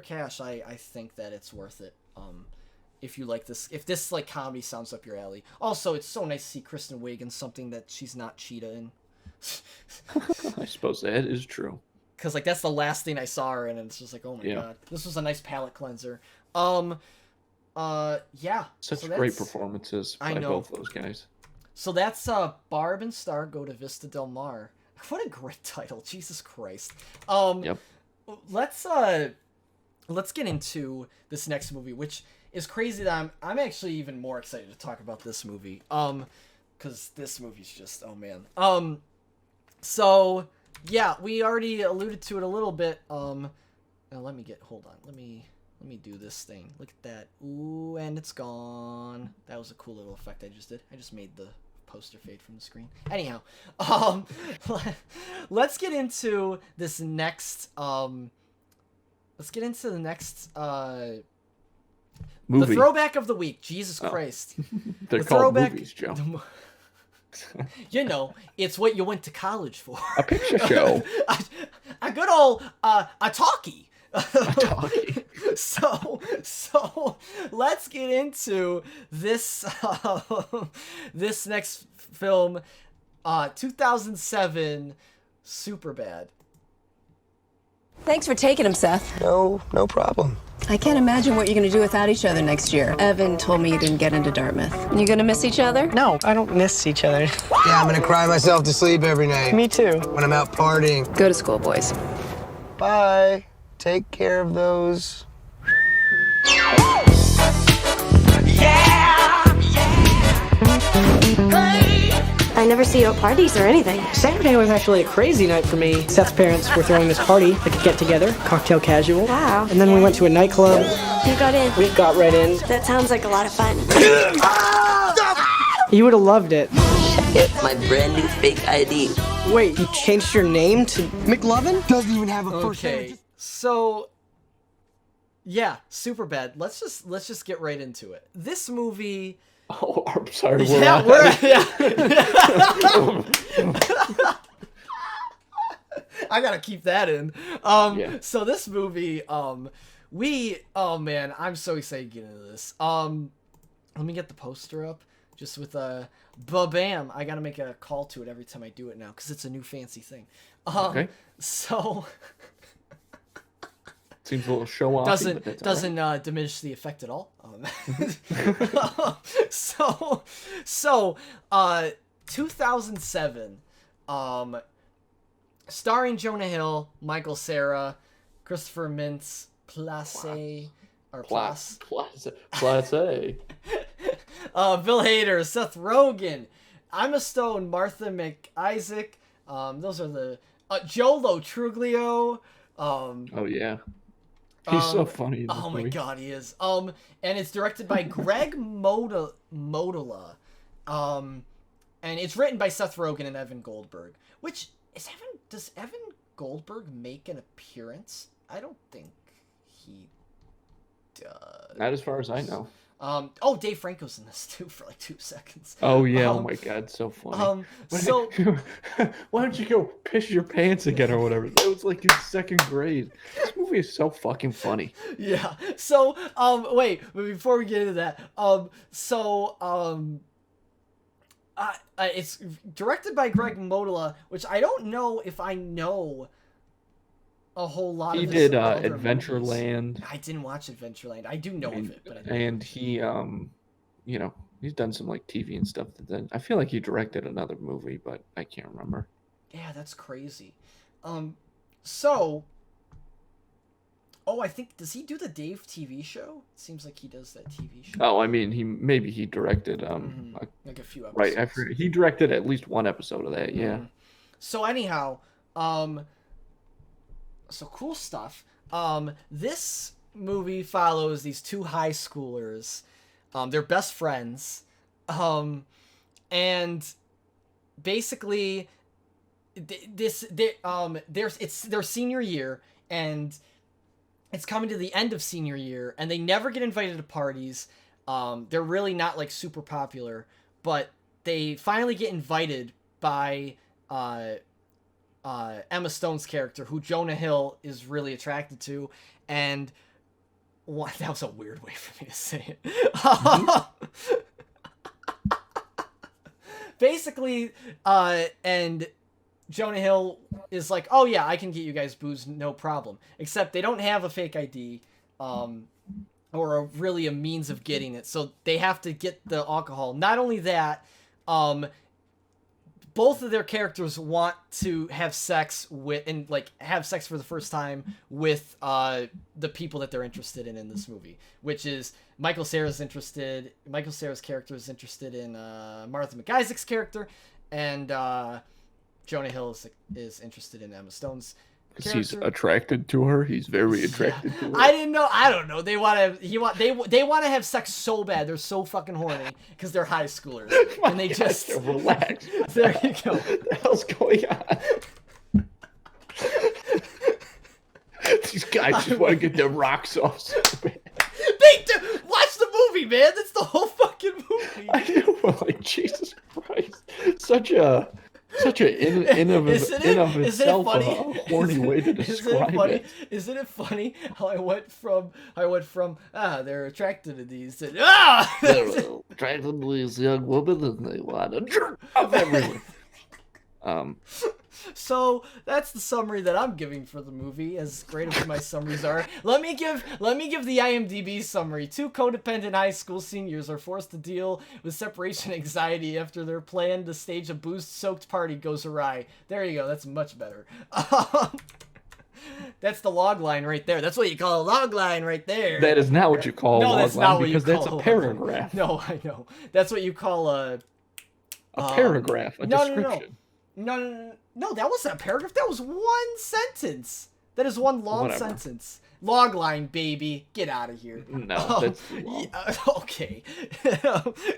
cash, I think that it's worth it. If you like this, if this like comedy sounds up your alley. Also, it's so nice to see Kristen Wiig in something that she's not Cheetah in. I suppose that is true. Because like that's the last thing I saw her in, and it's just like, oh my god, this was a nice palate cleanser. Yeah. Such great performances by both those guys. So that's Barb and Star Go to Vista Del Mar. What a great title, Jesus Christ. Yep. Let's get into this next movie, which is crazy that I'm actually even more excited to talk about this movie. Because this movie's just, oh man. So yeah, we already alluded to it a little bit. Now hold on. Let me do this thing. Look at that. Ooh, and it's gone. That was a cool little effect I just did. I just made the poster fade from the screen. Anyhow, let's get into this next movie. The throwback of the week. Jesus Christ. They're called movies, Joe. It's what you went to college for. A picture show. a good old a talkie. A talkie. So let's get into this this next film, 2007, Superbad. Thanks for taking him, Seth. No problem. I can't imagine what you're going to do without each other next year. Evan told me you didn't get into Dartmouth. You going to miss each other? No, I don't miss each other. Yeah, I'm gonna cry myself to sleep every night. Me too. When I'm out partying. Go to school, boys. Bye. Take care of those. I never see you at parties or anything. Saturday was actually a crazy night for me. Seth's parents were throwing this party, like a get-together, cocktail casual. Wow. And then we went to a nightclub. You got in. We got right in. That sounds like a lot of fun. You would have loved it. Get my brand new fake ID. Wait, you changed your name to McLovin? Doesn't even have a first Okay, name. so yeah, Superbad. Let's just get right into it. This movie. Oh, I'm sorry. I gotta keep that in. So this movie, oh man, I'm so excited to get into this. Let me get the poster up, just with a ba-bam. I gotta make a call to it every time I do it now, because it's a new fancy thing. Okay. So seems a little show off. Doesn't diminish the effect at all. 2007, starring Jonah Hill, Michael Cera, Christopher Mintz-Plasse, Bill Hader, Seth Rogen, Emma Stone, Martha McIsaac. Those are the Jolo Truglio. Oh yeah. He's so funny. Oh my god, he is. And it's directed by Greg Motola. And it's written by Seth Rogen and Evan Goldberg. Which does Evan Goldberg make an appearance? I don't think he does. Not as far as I know. Oh, Dave Franco's in this too for like 2 seconds. Oh yeah, oh my god, so funny. So why don't you go piss your pants again or whatever? That was like in 2nd grade. This movie is so fucking funny. yeah. So wait, but before we get into that, it's directed by Greg Motola, which I don't know if I know a whole lot He of his did other Adventureland. movies. I didn't watch Adventureland. I do know of it, but I didn't. And he you know, he's done some like TV and stuff. Then I feel like he directed another movie, but I can't remember. Yeah, that's crazy. So I think, does he do the Dave TV show? It seems like he does that TV show. Oh, I mean, he directed like a few episodes. right. I forget. He directed at least 1 episode of that. Yeah. So anyhow, so cool stuff. This movie follows these 2 high schoolers. They're best friends. And basically it's their senior year, and it's coming to the end of senior year, and they never get invited to parties. They're really not like super popular, but they finally get invited by Emma Stone's character, who Jonah Hill is really attracted to, and that was a weird way for me to say it. Basically, and Jonah Hill is like, oh yeah, I can get you guys booze, no problem. Except they don't have a fake ID, or really a means of getting it, so they have to get the alcohol. Not only that, both of their characters want to have sex with, and like have sex for the first time with the people that they're interested in this movie, which is Michael Cera's character is interested in Martha McIsaac's character, and Jonah Hill is interested in Emma Stone's character. He's attracted to her. He's very attracted to her. I don't know. They want to have sex so bad. They're so fucking horny because they're high schoolers, and they just relax. There you go. What the hell's going on? These guys just want to get their rocks off so bad. Watch the movie, man. That's the whole fucking movie. I know, like Jesus Christ, such a in of itself a horny way to describe it. Isn't it funny how I went from they're attracted to these to they're attracted to these young women and they want to jerk off everyone. So that's the summary that I'm giving for the movie, as great as my summaries are. Let me give the IMDb summary. 2 codependent high school seniors are forced to deal with separation anxiety after their plan to stage a booze-soaked party goes awry. There you go. That's much better. That's the log line right there. That's what you call a log line right there. That is not what you call a log that's line, not what you because that's call a paragraph. No, I know. That's what you call a paragraph, a description. No, that wasn't a paragraph. That was 1 sentence. That is 1 long sentence. Log line, baby. Get out of here. No, that's too long. Yeah, okay.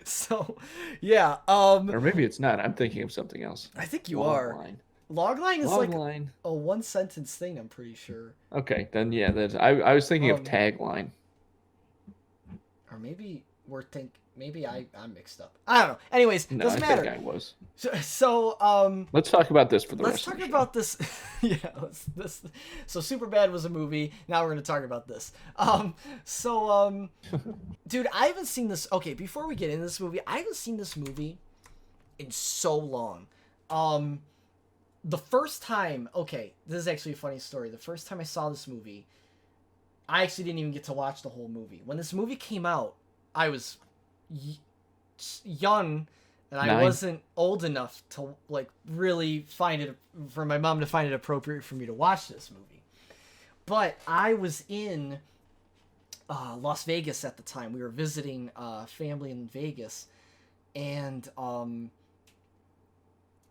So, yeah. Or maybe it's not. I'm thinking of something else. I think you are. Line. Logline is Logline. A 1-sentence thing, I'm pretty sure. Okay, then yeah, I was thinking of tagline. Or maybe maybe I'm mixed up. I don't know. Anyways, doesn't matter. I think I was. So let's talk about this for the rest of the show. Let's talk about this. Yeah, so Superbad was a movie. Now we're going to talk about this. Dude, I haven't seen this. Okay, before we get into this movie, I haven't seen this movie in so long. The first time, okay, this is actually a funny story. The first time I saw this movie, I actually didn't even get to watch the whole movie. When this movie came out, I was young, and I wasn't old enough to like really find it, for my mom to find it appropriate for me to watch this movie. But I was in Las Vegas at the time. We were visiting family in Vegas, and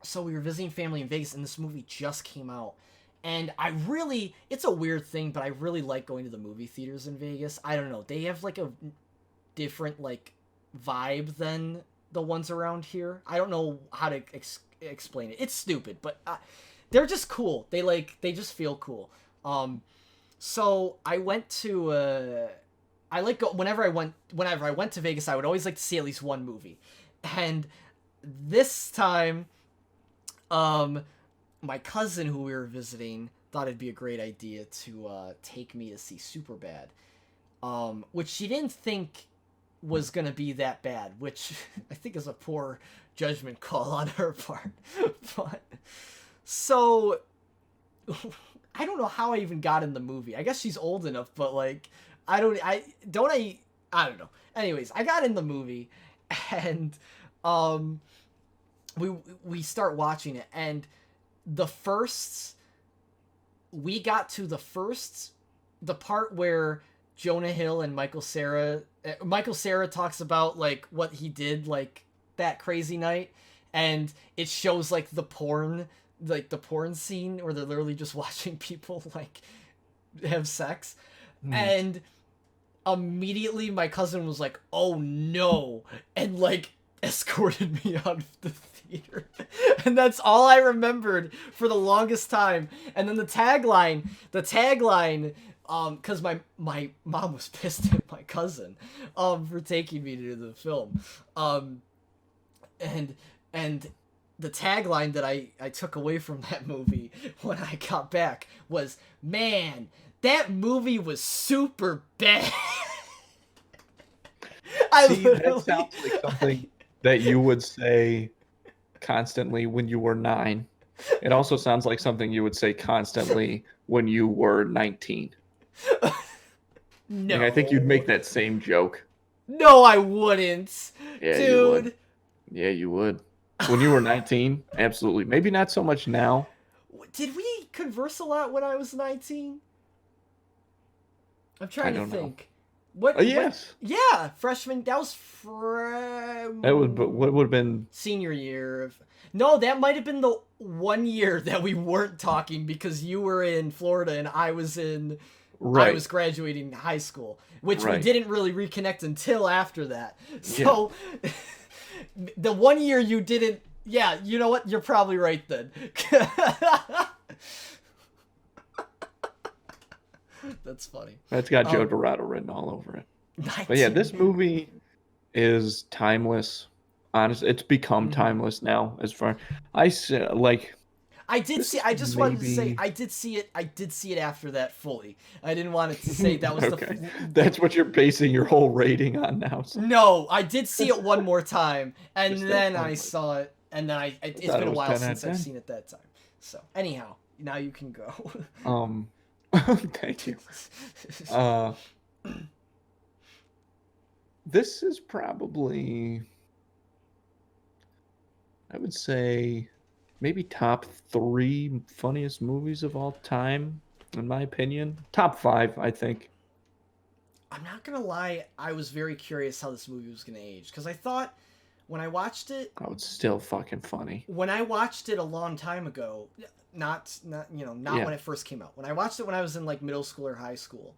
so we were visiting family in Vegas, and this movie just came out. And it's a weird thing, but I really like going to the movie theaters in Vegas. I don't know. They have like a different like vibe than the ones around here. I don't know how to explain it. It's stupid, but they're just cool. They just feel cool. So I went to I like whenever I went to Vegas, I would always like to see at least one movie. And this time, my cousin who we were visiting thought it'd be a great idea to take me to see Superbad, which she didn't think was gonna be that bad, which I think is a poor judgment call on her part. But so I don't know how I even got in the movie. I guess she's old enough, but like I don't know. Anyways, I got in the movie, and we start watching it, and we got to the part where Jonah Hill and Michael Cera talks about like what he did like that crazy night, and it shows like the porn scene where they're literally just watching people like have sex. And immediately my cousin was like, "Oh no," and like escorted me out of the theater. And that's all I remembered for the longest time. And then the tagline, because my mom was pissed at my cousin for taking me to the film. And the tagline that I took away from that movie when I got back was, "Man, that movie was super bad." That sounds like something that you would say constantly when you were 9. It also sounds like something you would say constantly when you were 19. No. Like, I think you'd make that same joke. No, I wouldn't. Yeah, dude. You would. Yeah, you would. When you were 19, absolutely. Maybe not so much now. Did we converse a lot when I was 19? I'm trying to think. What? Yes. Yeah, freshman. That was what would have been senior year. No, that might have been the one year that we weren't talking because you were in Florida and I was I was graduating high school, which we didn't really reconnect until after that. So the 1 year you didn't. Yeah, you know what? You're probably right then. That's funny. That's got Joe Dorado written all over it. 19. But yeah, this movie is timeless. Honestly, it's become timeless now. As far I did see. I just wanted to say I did see it. I did see it after that fully. I didn't want it to say that was That's what you're basing your whole rating on now. So. No, I did see it one more time, and then I saw it, and then it's been a while since I've seen it that time. So anyhow, now you can go. Thank you. This is probably, I would say, maybe top 3 funniest movies of all time, in my opinion. Top 5, I think. I'm not gonna lie, I was very curious how this movie was gonna age, because I thought when I watched it, it's still fucking funny. When I watched it a long time ago, not when it first came out. When I watched it when I was in like middle school or high school,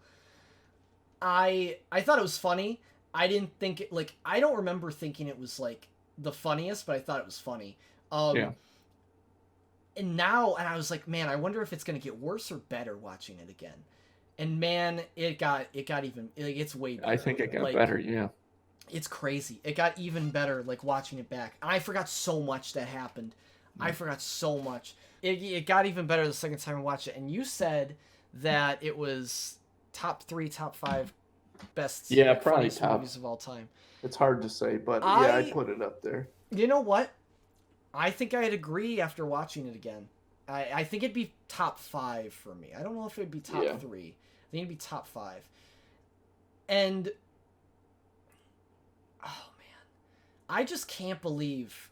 I thought it was funny. I didn't think it I don't remember thinking it was like the funniest, but I thought it was funny. And I was like, man, I wonder if it's gonna get worse or better watching it again. And man, it got even it's way better. I think it got better, yeah. It's crazy. It got even better like watching it back. And I forgot so much that happened. I forgot so much. It got even better the second time I watched it. And you said that it was top 3, top 5 best probably top movies of all time. It's hard to say, but I put it up there. You know what? I think I'd agree after watching it again. I think it'd be top 5 for me. I don't know if it'd be top 3. I think it'd be top 5. And oh man, I just can't believe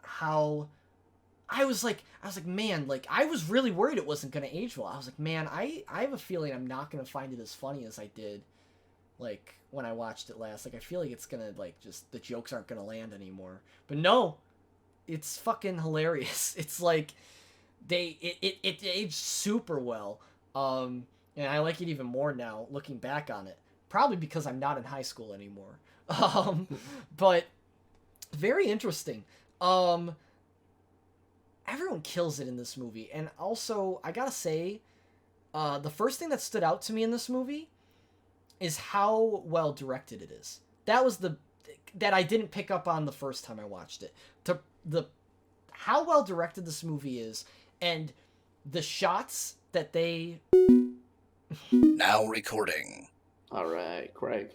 how I was like, man, like I was really worried it wasn't gonna age well. I was like, man, I have a feeling I'm not gonna find it as funny as I did, like when I watched it last. Like I feel like it's gonna just the jokes aren't gonna land anymore. But no, it's fucking hilarious. It's like it aged super well. And I like it even more now looking back on it. Probably because I'm not in high school anymore. But very interesting. Everyone kills it in this movie. And also, I gotta say, the first thing that stood out to me in this movie is how well directed it is. That was that I didn't pick up on the first time I watched it. How well directed this movie is, and the shots that they... Now recording. All right, Craig.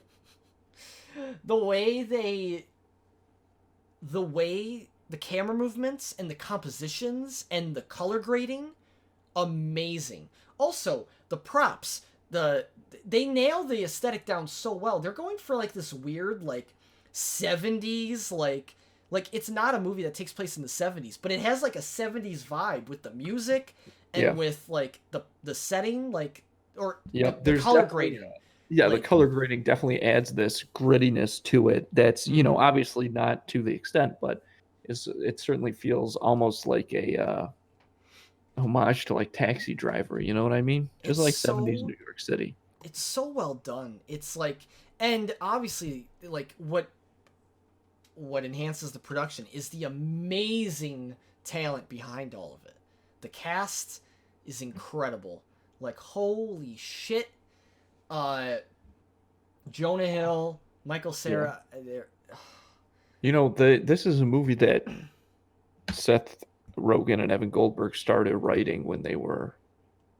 The way the camera movements and the compositions and the color grading, amazing. Also, the props, they nail the aesthetic down so well. They're going for like this weird like 70s like it's not a movie that takes place in the 70s, but it has like a 70s vibe with the music and with like the setting, like, or the color grading. Yeah, the color grading definitely adds this grittiness to it that's, you know, obviously not to the extent, but it certainly feels almost like a homage to like Taxi Driver, you know what I mean? Just like 70s New York City. It's so well done. It's like, and obviously like what enhances the production is the amazing talent behind all of it. The cast is incredible. Like, holy shit. Jonah Hill, Michael Cera, You know, this is a movie that Seth Rogen and Evan Goldberg started writing when they were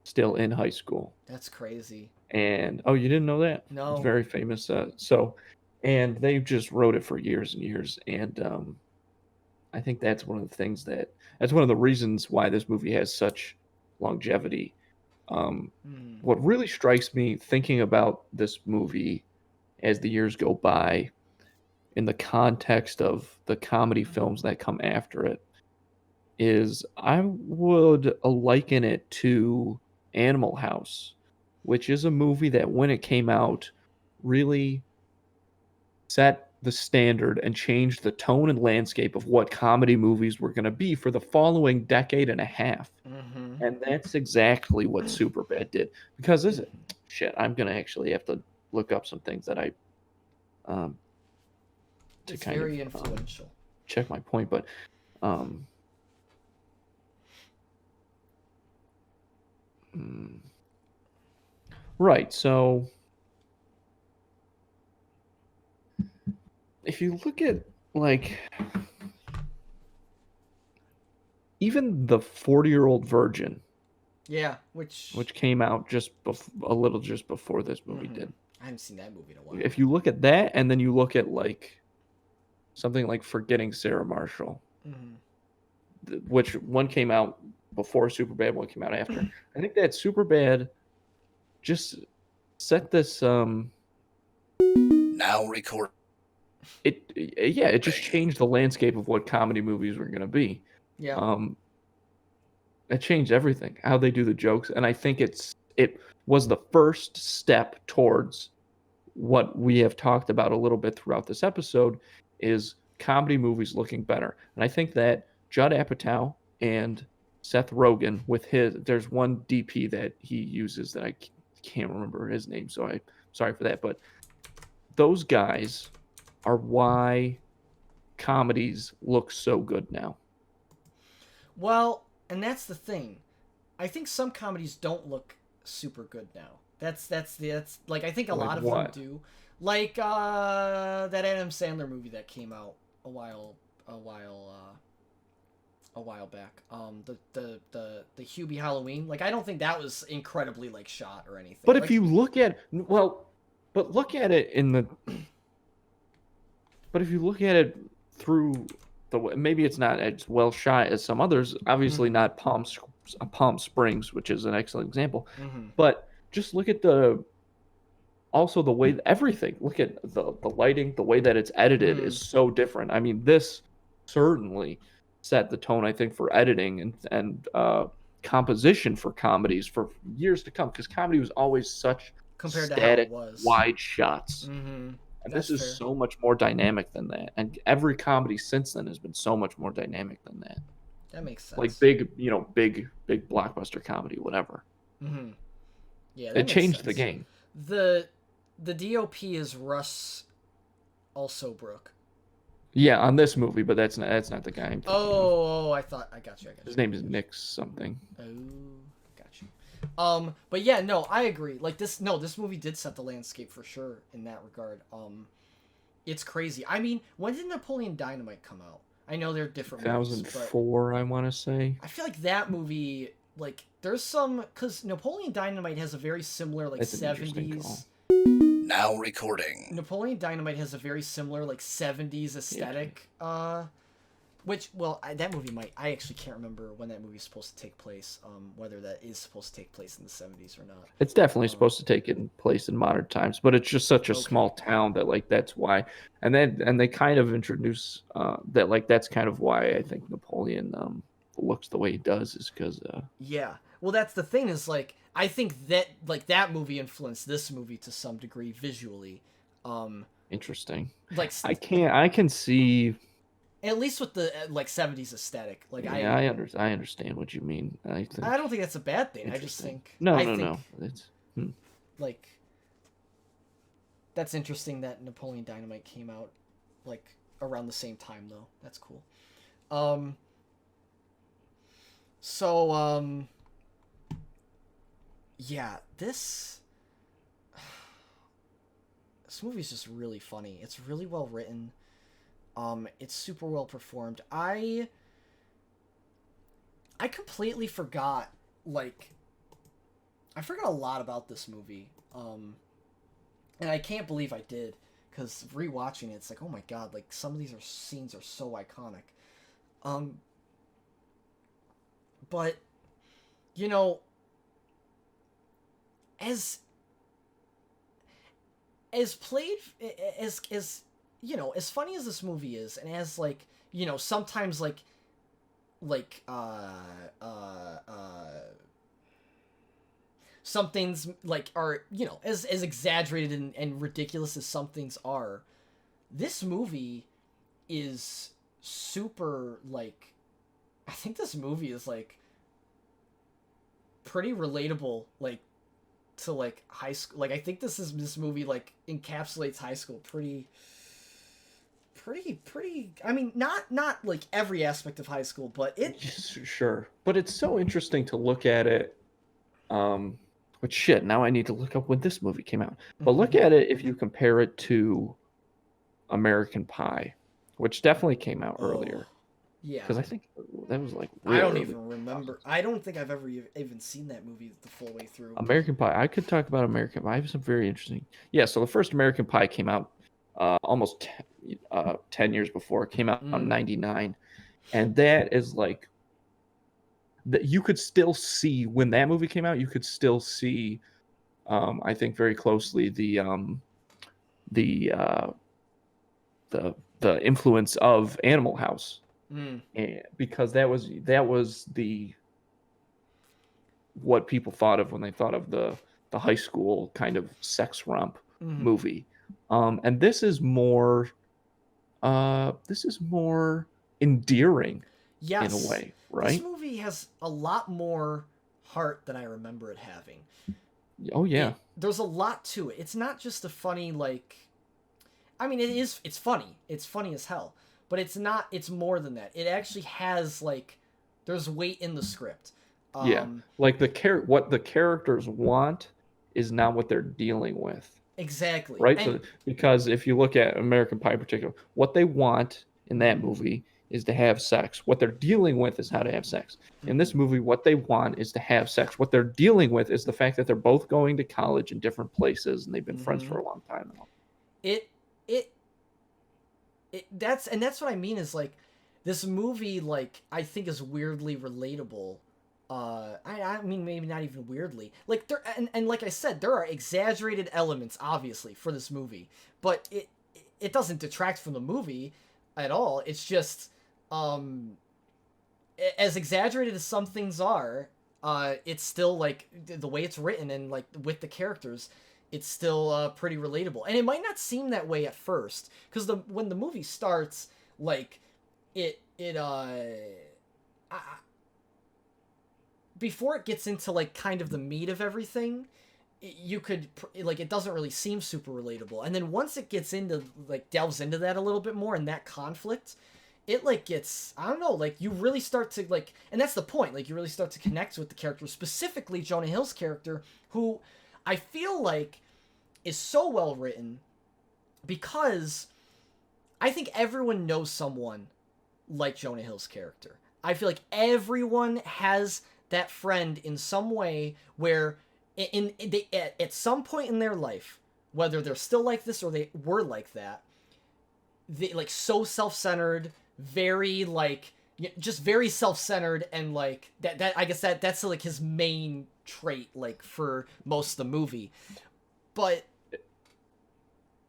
still in high school. That's crazy. And you didn't know that? No. It's very famous. And they just wrote it for years and years. And I think that's one of the things that's one of the reasons why this movie has such longevity. What really strikes me thinking about this movie as the years go by in the context of the comedy films that come after it is I would liken it to Animal House, which is a movie that when it came out really set the standard and changed the tone and landscape of what comedy movies were going to be for the following decade and a half. And that's exactly what Superbad did. Because I'm going to actually have to look up some things that it's very influential. Check my point, but right, so if you look at like even the 40-Year-Old Virgin, which came out just a little just before this movie did. I haven't seen that movie in a while. If you look at that, and then you look at like something like Forgetting Sarah Marshall, which one came out before Superbad, one came out after. I think that Superbad just set this. Now record. It just changed the landscape of what comedy movies were going to be. Yeah. It changed everything, how they do the jokes, and I think it was the first step towards what we have talked about a little bit throughout this episode is comedy movies looking better. And I think that Judd Apatow and Seth Rogen there's one DP that he uses that I can't remember his name, so I'm sorry for that, but those guys are why comedies look so good now. Well, and that's the thing. I think some comedies don't look super good now. That's like I think a lot of them do. Like that Adam Sandler movie that came out a while back. The Hubie Halloween. Like I don't think that was incredibly like shot or anything. But if you look at look at it through the way, maybe it's not as well shot as some others. Obviously, not Palm Springs, which is an excellent example. But just look at the way everything. Look at the lighting, the way that it's edited is so different. I mean, this certainly set the tone, I think, for editing and composition for comedies for years to come. Because comedy was always such compared static, to how it was. wide shots. And this is so much more dynamic than that. And every comedy since then has been so much more dynamic than that. That makes sense. Like big blockbuster comedy, whatever. Yeah, it changed the game. The DOP is Russ Alsobrook. Yeah, on this movie, but that's not the guy I'm thinking of. I got you. His name is Nick something. Oh, got you. But yeah, no, I agree. Like this movie did set the landscape for sure in that regard. It's crazy. I mean, when did Napoleon Dynamite come out? I know they're different movies, 2004, I want to say. I feel like that movie, like, there's some, because Napoleon Dynamite has a very similar, like, That's an interesting 70s. call. Now recording. Napoleon Dynamite has a very similar, like, 70s aesthetic, which, well, that movie I actually can't remember when that movie is supposed to take place, whether that is supposed to take place in the 70s or not. It's definitely supposed to take place in modern times, but it's just such a small town that, like, that's why. And they kind of introduce that, like, that's kind of why I think Napoleon looks the way he does, is because yeah, well, that's the thing, is, like, I think that, like, that movie influenced this movie to some degree visually. Interesting. Like, I can see, at least with the like 70s aesthetic. Like, yeah, I understand what you mean. I don't think that's a bad thing. I just think no. It's like, that's interesting that Napoleon Dynamite came out like around the same time, though. That's cool. Yeah, this movie is just really funny. It's really well written. It's super well performed. I completely forgot, like, I forgot a lot about this movie. And I can't believe I did, because rewatching it, it's like, oh my god, like, some of these scenes are so iconic. But, you know, as played, as you know, as funny as this movie is, and as, like, you know, sometimes, some things, like, are, you know, as exaggerated and ridiculous as some things are, this movie is super, like, I think this movie is, like, pretty relatable, like, to, like, high school. Like, I think this movie, like, encapsulates high school pretty, I mean, not like every aspect of high school, but it... Sure. But it's so interesting to look at it, but shit, now I need to look up when this movie came out. But look at it if you compare it to American Pie, which definitely came out earlier. Yeah. Because I think that was, like, I don't even remember. I don't think I've ever even seen that movie the full way through. American Pie. I could talk about American Pie. I have some very interesting... Yeah, so the first American Pie came out almost 10 years before. It came out in 99. And that is, like... You could still see, when that movie came out, you could still see, I think, very closely the influence of Animal House. And because that was what people thought of when they thought of the high school kind of sex romp movie. And this is more endearing, in a way, right? This movie has a lot more heart than I remember it having. Oh yeah. There's a lot to it. It's not just a funny, like, I mean, it's funny. It's funny as hell. But it's more than that. It actually has, like, there's weight in the script. Yeah. Like, what the characters want is not what they're dealing with. Exactly. Right? So, because if you look at American Pie in particular, what they want in that movie is to have sex. What they're dealing with is how to have sex. In this movie, what they want is to have sex. What they're dealing with is the fact that they're both going to college in different places and they've been friends for a long time now. That's what I mean, is, like, this movie, like, I think is weirdly relatable. I mean, maybe not even weirdly. Like, and like I said, there are exaggerated elements, obviously, for this movie, but it doesn't detract from the movie at all. It's just, as exaggerated as some things are, it's still, like, the way it's written and, like, with the characters, it's still pretty relatable. And it might not seem that way at first, because when the movie starts, like, before it gets into, like, kind of the meat of everything, you could, like, it doesn't really seem super relatable. And then once it gets into, like, delves into that a little bit more, and that conflict, it like gets, I don't know, like you really start to like, and that's the point, like you really start to connect with the character, specifically Jonah Hill's character, who I feel like is so well written because I think everyone knows someone like Jonah Hill's character. I feel like everyone has that friend in some way where at some point in their life, whether they're still like this or they were like that, they like so self-centered, very like just very self-centered, and like that I guess that's like his main trait like for most of the movie. But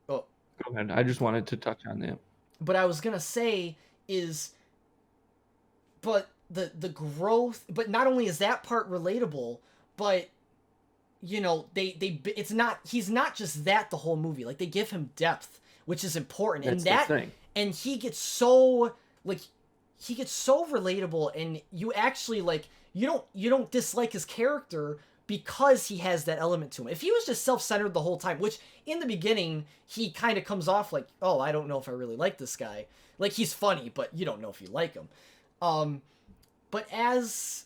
go ahead. I just wanted to touch on that. But I was gonna say is, but the growth, but not only is that part relatable, but you know, it's not, he's not just that the whole movie. Like they give him depth, which is important. That's and that the thing. And he gets so relatable, and you actually like you don't dislike his character because he has that element to him. If he was just self-centered the whole time, which in the beginning he kind of comes off like, oh, I don't know if I really like this guy. Like he's funny, but you don't know if you like him. But as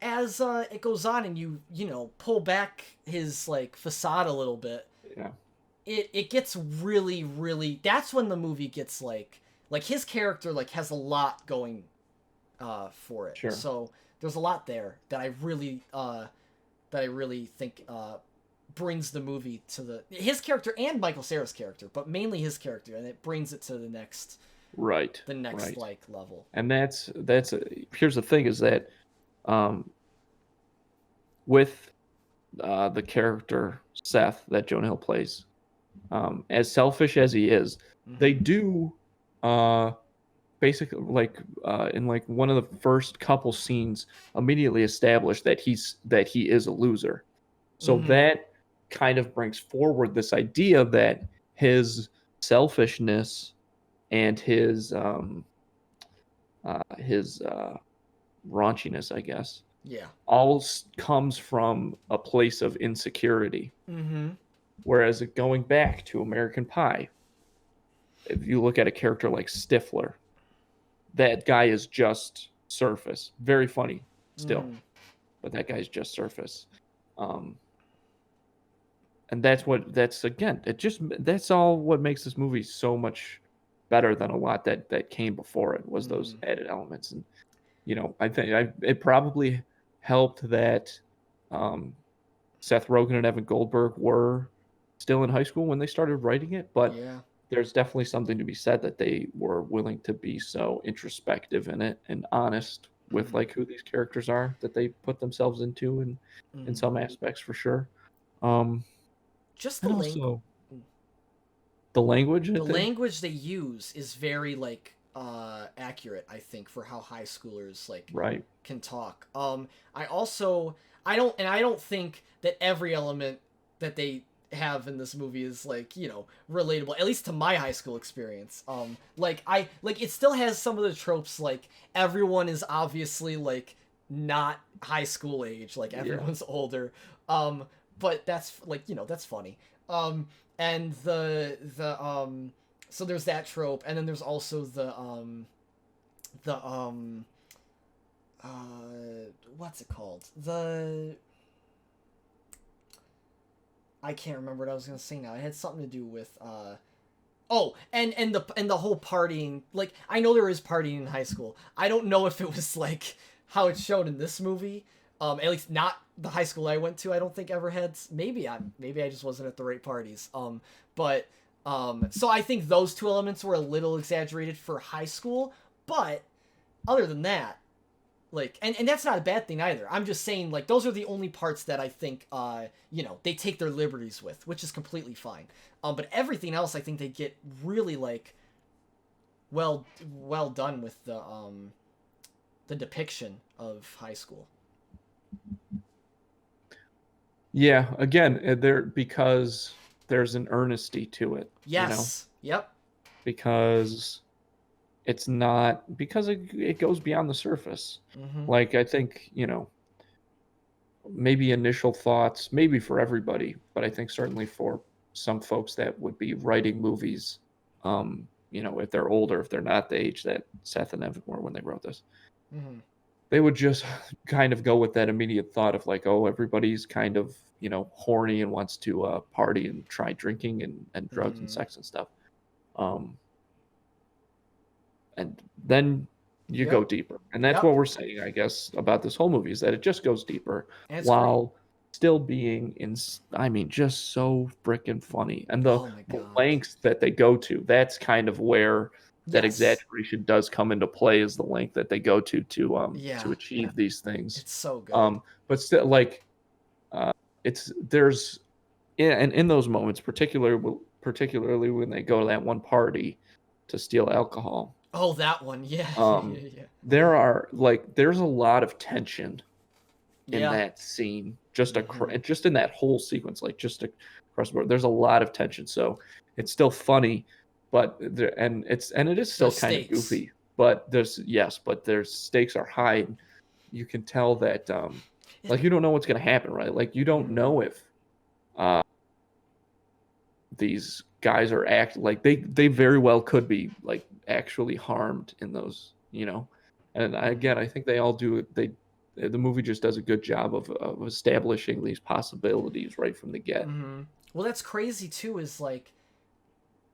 it goes on and you know, pull back his like facade a little bit, yeah, it gets really, really, that's when the movie gets like his character like has a lot going for it. Sure. So there's a lot there that I really think brings the movie to his character and Michael Cera's character, but mainly his character, and it brings it to the next right like level. And that's here's the thing is that with the character Seth that Jonah Hill plays, as selfish as he is, they do basically like in like one of the first couple scenes immediately establish that he is a loser. So that kind of brings forward this idea that his selfishness and his raunchiness, I guess, all comes from a place of insecurity. Whereas going back to American Pie, if you look at a character like Stifler, that guy is just surface. Very funny still, but that guy's just surface. And that's all what makes this movie so much better than a lot that came before it, was those added elements. And you know, I think it probably helped that Seth Rogen and Evan Goldberg were still in high school when they started writing it, but there's definitely something to be said that they were willing to be so introspective in it and honest with like who these characters are that they put themselves into in some aspects, for sure. Just the language. The language. The language they use is very like accurate, I think, for how high schoolers like can talk. I don't think that every element that they have in this movie is like, you know, relatable, at least to my high school experience. It still has some of the tropes, like everyone is obviously like not high school age, like everyone's older. But that's like, you know, that's funny. And so there's that trope, and then there's also what's it called? I can't remember what I was gonna say now. It had something to do with and the whole partying. Like, I know there is partying in high school. I don't know if it was like how it's shown in this movie. At least not the high school I went to. I don't think ever had. Maybe I just wasn't at the right parties. So I think those two elements were a little exaggerated for high school. But other than that, like, and that's not a bad thing either. I'm just saying, like, those are the only parts that I think, you know, they take their liberties with, which is completely fine. But everything else, I think they get really like well done with the depiction of high school. Yeah, again, because there's an earnesty to it. Yes. You know? Yep. Because it's not, because it goes beyond the surface. Like, I think, you know, maybe initial thoughts, maybe for everybody, but I think certainly for some folks that would be writing movies, if they're older, if they're not the age that Seth and Evan were when they wrote this, Mm-hmm. they would just kind of go with that immediate thought of like, oh, everybody's kind of, horny and wants to party and try drinking and drugs and sex and stuff. And then you go deeper. And that's what we're saying, I guess, about this whole movie, is that it just goes deeper while still being just so freaking funny. And the lengths that they go to, that's kind of where that exaggeration does come into play, is the length that they go to achieve these things. It's so good. But still, like, and in those moments, particularly when they go to that one party to steal alcohol. Oh, that one, yeah. There's a lot of tension in that scene, just in that whole sequence, like just across the board. There's a lot of tension, so it's still funny, but it is still kind of goofy. But their stakes are high. And you can tell that, you don't know what's gonna happen, right? Like, you don't know if these guys are they very well could be like actually harmed in those, and I think they all do. The movie just does a good job of establishing these possibilities right from the get. Mm-hmm. Well, that's crazy too, is like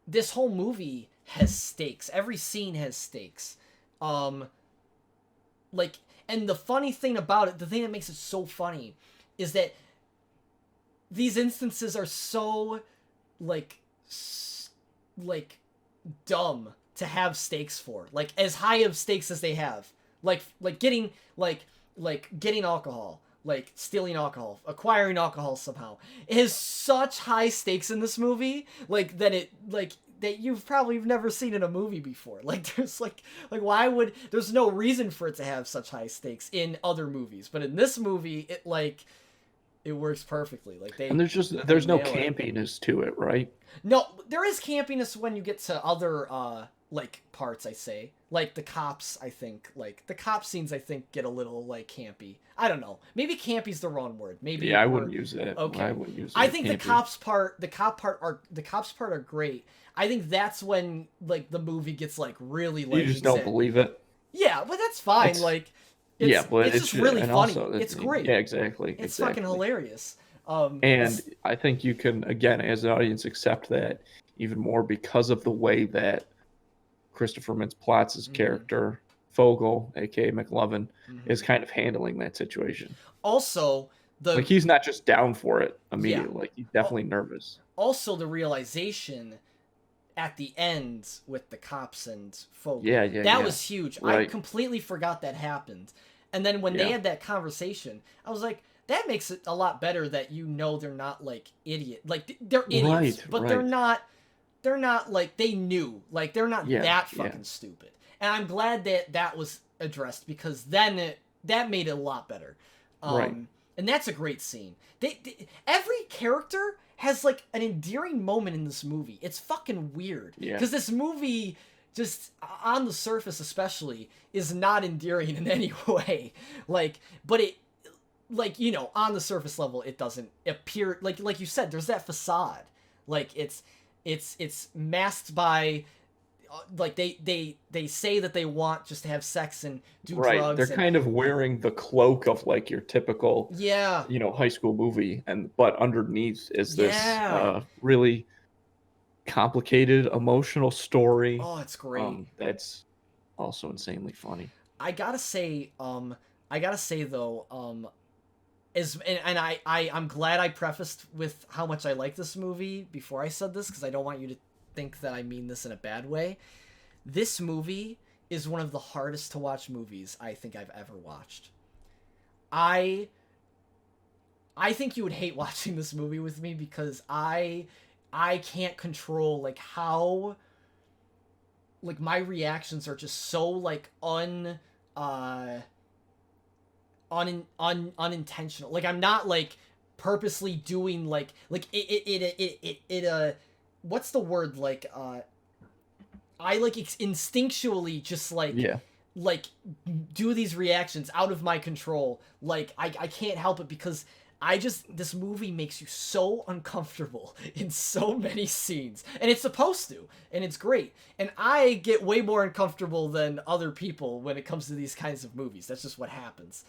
this whole movie has stakes. Every scene has stakes. And the funny thing about it, the thing that makes it so funny, is that these instances are so like dumb to have stakes for, like as high of stakes as they have, like getting getting alcohol, like stealing alcohol, acquiring alcohol somehow. It has such high stakes in this movie, that you've probably never seen in a movie before. Like there's there's no reason for it to have such high stakes in other movies, but in this movie it works perfectly. And there's no campiness to it, right? No, there is campiness when you get to other parts, I say. Like the cops, I think. Like the cop scenes, I think, get a little campy. I don't know. Maybe campy's the wrong word. Maybe I wouldn't use that. Okay. I wouldn't use I think the cops part are great. I think that's when the movie gets really you just don't believe it. Yeah, but that's fine. It's just really funny. Also, it's great. Yeah, exactly. It's fucking hilarious. And I think you can, again, as an audience, accept that even more because of the way that Christopher Mintz-Platz's character, Fogel, aka McLovin, is kind of handling that situation. Also, he's not just down for it immediately. He's definitely nervous. Also, the realization at the end with the cops and Fogel. That was huge. Right. I completely forgot that happened. And then when they had that conversation, I was like, that makes it a lot better that they're not idiot. They're idiots, but they're not they knew. They're not that fucking stupid. And I'm glad that was addressed, because then that made it a lot better. And that's a great scene. Every character has an endearing moment in this movie. It's fucking weird. Because this movie, just on the surface especially, is not endearing in any way. But it, on the surface level, it doesn't appear, like you said, there's that facade. It's masked by, they say that they want just to have sex and do drugs. They're kind of wearing the cloak of your typical high school movie, but underneath is this really complicated emotional story. Oh, it's great. That's also insanely funny. I gotta say though, I'm glad I prefaced with how much I like this movie before I said this, because I don't want you to think that I mean this in a bad way. This movie is one of the hardest to watch movies I think I've ever watched. I think you would hate watching this movie with me, because I can't control how my reactions are just so unintentional. I'm not purposely doing what's the word, I instinctually just do these reactions out of my control. I can't help it, because this movie makes you so uncomfortable in so many scenes, and it's supposed to, and it's great. And I get way more uncomfortable than other people when it comes to these kinds of movies. That's just what happens.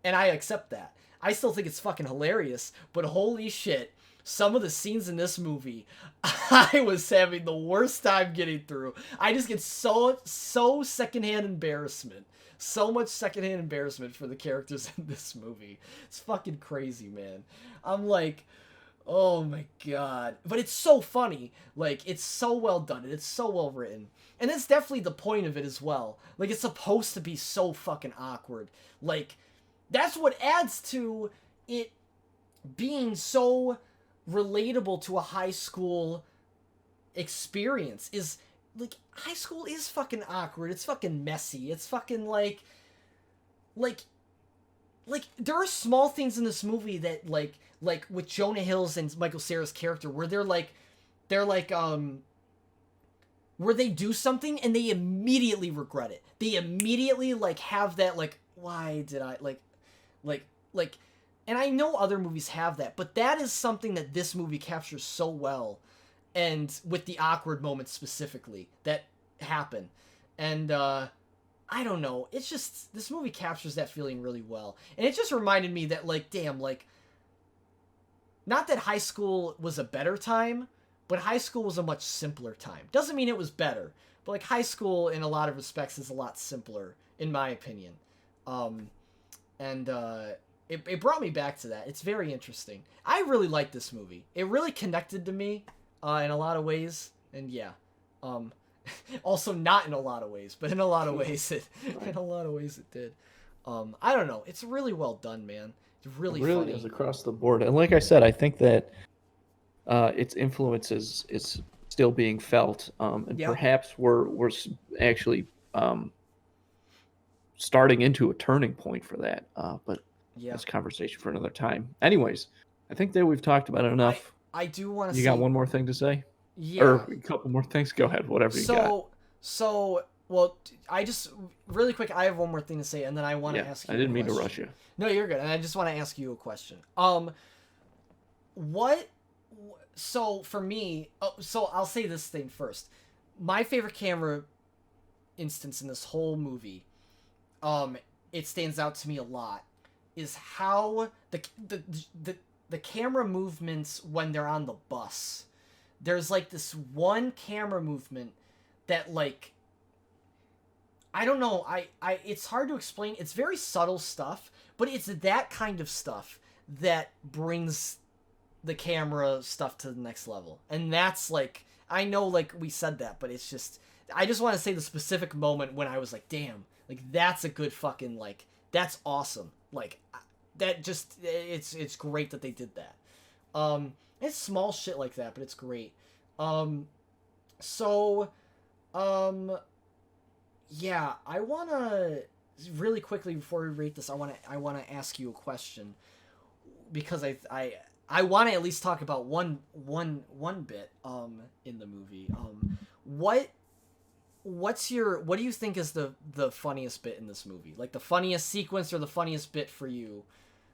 And I accept that. I still think it's fucking hilarious, but holy shit, some of the scenes in this movie, I was having the worst time getting through. I just get so secondhand embarrassment. So much secondhand embarrassment for the characters in this movie. It's fucking crazy, man. I'm like, oh my god. But it's so funny. Like, it's so well done, and it's so well written. And that's definitely the point of it as well. Like, it's supposed to be so fucking awkward. Like, that's what adds to it being so relatable to a high school experience. Is, like, high school is fucking awkward. It's fucking messy. It's fucking, like, there are small things in this movie that, like with Jonah Hill's and Michael Cera's character, where they're like, where they do something and they immediately regret it. They immediately, like, have that, like, why did I, like, and I know other movies have that, but that is something that this movie captures so well, and with the awkward moments specifically that happen. And, I don't know, it's just, this movie captures that feeling really well. And it just reminded me that, like, damn, like, not that high school was a better time, but high school was a much simpler time. Doesn't mean it was better, but, like, high school in a lot of respects is a lot simpler, in my opinion. It brought me back to that. It's very interesting. I really like this movie. It really connected to me in a lot of ways, and yeah. Also not in a lot of ways, but in a lot of ways it did. I don't know. It's really well done, man. It's really funny. Is across the board. And like I said, I think that its influence is still being felt, and perhaps we're actually starting into a turning point for that. But that's a conversation for another time. Anyways, I think that we've talked about it enough. I do want to. You got one more thing to say? Yeah. Or a couple more things? Go ahead. Whatever you got. Well, I just really quick. I have one more thing to say, and then I want to ask you. I didn't mean to rush you. No, you're good. And I just want to ask you a question. So for me, so I'll say this thing first. My favorite camera instance in this whole movie, it stands out to me a lot, is how the camera movements when they're on the bus. There's, like, this one camera movement that, like, I don't know, it's hard to explain. It's very subtle stuff, but it's that kind of stuff that brings the camera stuff to the next level. And that's, like, I know, like, we said that, but it's just, I just want to say the specific moment when I was like, damn, like, that's a good fucking, like, that's awesome. Like, that just, it's great that they did that. It's small shit like that, but it's great. Yeah, I wanna really quickly before we rate this, I wanna ask you a question, because I wanna at least talk about one bit in the movie. What do you think is the funniest bit in this movie? Like, the funniest sequence or the funniest bit for you?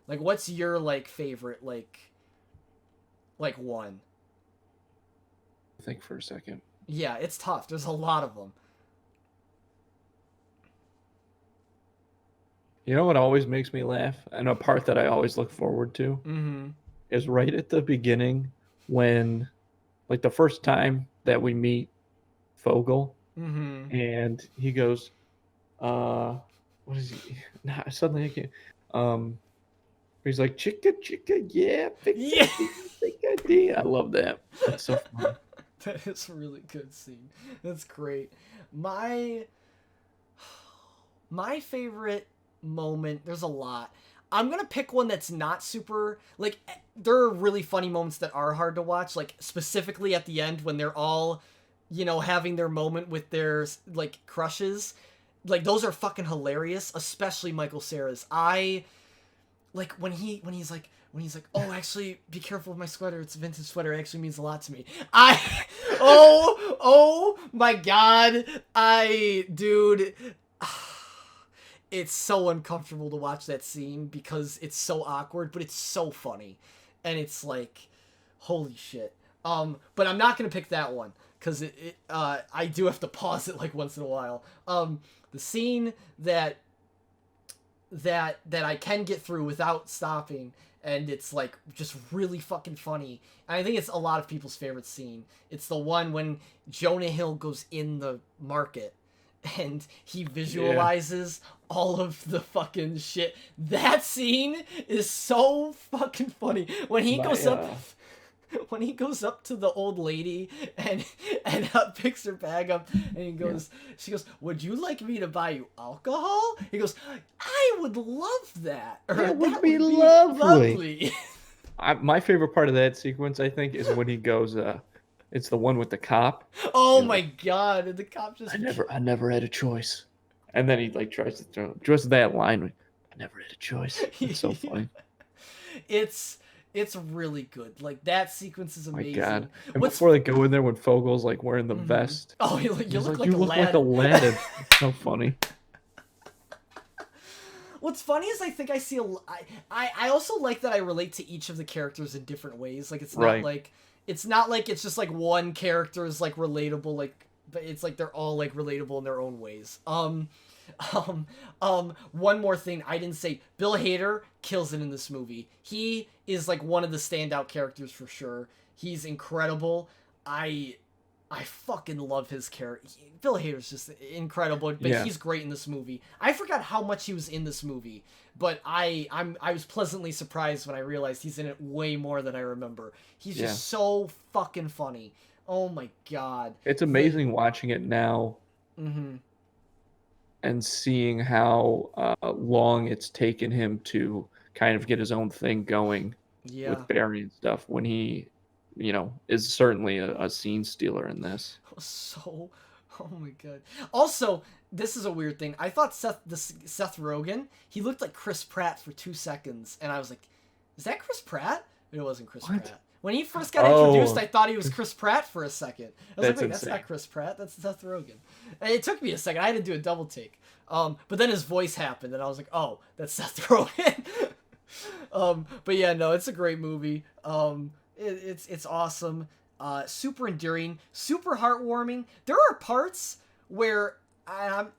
Like, what's your, like, favorite, like one? Think for a second. Yeah, it's tough. There's a lot of them. You know what always makes me laugh, and a part that I always look forward to, is right at the beginning when, like, the first time that we meet Fogel, and he goes, what is he? Nah, suddenly I can't. He's like, chicka, yeah, big idea. I love that. That's so funny. That is a really good scene. That's great. My favorite moment, there's a lot. I'm gonna pick one that's not super, like, there are really funny moments that are hard to watch, like, specifically at the end when they're all, you know, having their moment with their, like, crushes. Like, those are fucking hilarious, especially Michael Cera's. Like, when he's like, oh, actually, be careful with my sweater. It's a vintage sweater. It actually means a lot to me. Oh my God. Dude. it's so uncomfortable to watch that scene because it's so awkward, but it's so funny. And it's like, holy shit. But I'm not going to pick that one because I do have to pause it like once in a while. The scene that I can get through without stopping, and it's like just really fucking funny. And I think it's a lot of people's favorite scene. It's the one when Jonah Hill goes in the market and he visualizes all of the fucking shit. That scene is so fucking funny. When he goes up to the old lady and picks her bag up and he goes, she goes, "Would you like me to buy you alcohol?" He goes, "I would love that." Or, That would "That be would lovely." My favorite part of that sequence, I think, is when he goes, it's the one with the cop. Oh my god, and the cop just... I never had a choice. And then he like tries to throw just that line, "I never had a choice." It's so funny. It's really good. Like, that sequence is amazing. My god. And before they go in there, when Fogel's like wearing the vest. Oh, you he's look like, like "You look like Aladdin." Aladdin." It's so funny. What's funny is I think I see I also like that I relate to each of the characters in different ways. Like, it's not like it's just like one character is like relatable, like, but it's like they're all like relatable in their own ways. One more thing I didn't say. Bill Hader kills it in this movie. He is like one of the standout characters for sure. He's incredible. I fucking love his character. Bill Hader's just incredible, but he's great in this movie. I forgot how much he was in this movie, but I was pleasantly surprised when I realized he's in it way more than I remember. He's just so fucking funny. Oh my god. It's amazing watching it now. Mm-hmm. And seeing how long it's taken him to kind of get his own thing going with Barry and stuff, when he, is certainly a scene stealer in this. So, oh my god. Also, this is a weird thing. I thought Seth Rogen, he looked like Chris Pratt for 2 seconds, and I was like, is that Chris Pratt? It wasn't Chris Pratt. When he first got introduced, I thought he was Chris Pratt for a second. I was like, wait, that's not Chris Pratt. That's Seth Rogen. And it took me a second. I had to do a double take. But then his voice happened, and I was like, oh, that's Seth Rogen. But yeah, no, it's a great movie. It's awesome. Super endearing. Super heartwarming. There are parts where you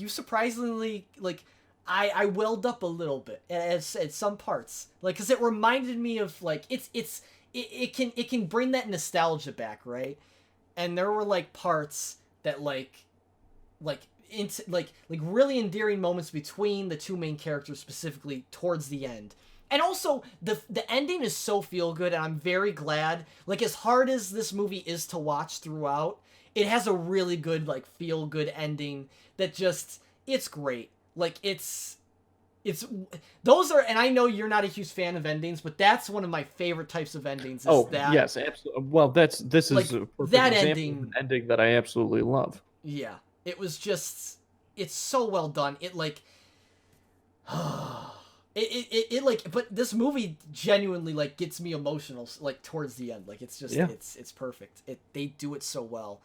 surprisingly, like, I welled up a little bit at some parts, like, because it reminded me of, like, it can bring that nostalgia back, right? And there were like parts that like really endearing moments between the two main characters, specifically towards the end. And also the ending is so feel good, and I'm very glad. Like, as hard as this movie is to watch throughout, it has a really good, like, feel good ending that just, it's great. Like, it's those are, and I know you're not a huge fan of endings, but that's one of my favorite types of endings. Yes, absolutely. Well, this is like, a perfect that example of an ending that I absolutely love. Yeah, it was just, it's so well done. It like, it like, but this movie genuinely like gets me emotional, like, towards the end. Like, it's just, it's perfect. They do it so well.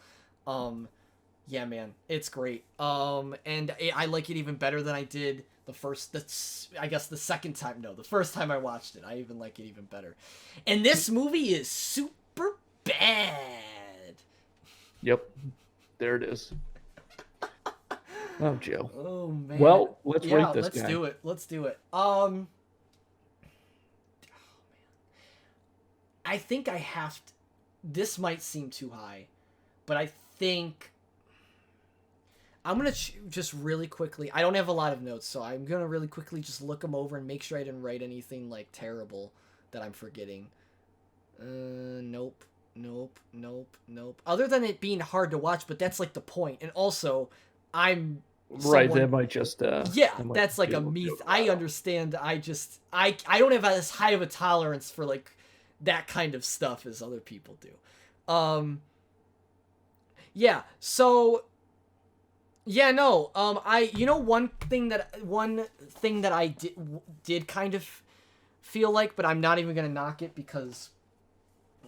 Yeah, man, it's great. And I like it even better than I did the first time I watched it. I even like it even better. And this movie is super bad. Yep, there it is. Oh, Joe. Oh man. Well, let's rate this guy. Let's do it. Oh man. I think I have to. This might seem too high, but I think I'm going to just really quickly, I don't have a lot of notes, so I'm going to really quickly just look them over and make sure I didn't write anything, like, terrible that I'm forgetting. Nope. Other than it being hard to watch, but that's, like, the point. And also, I'm right, that might just... that's like a me... I understand. I don't have as high of a tolerance for, like, that kind of stuff as other people do. Yeah, so... Yeah, no. One thing that I did kind of feel like, but I'm not even gonna knock it because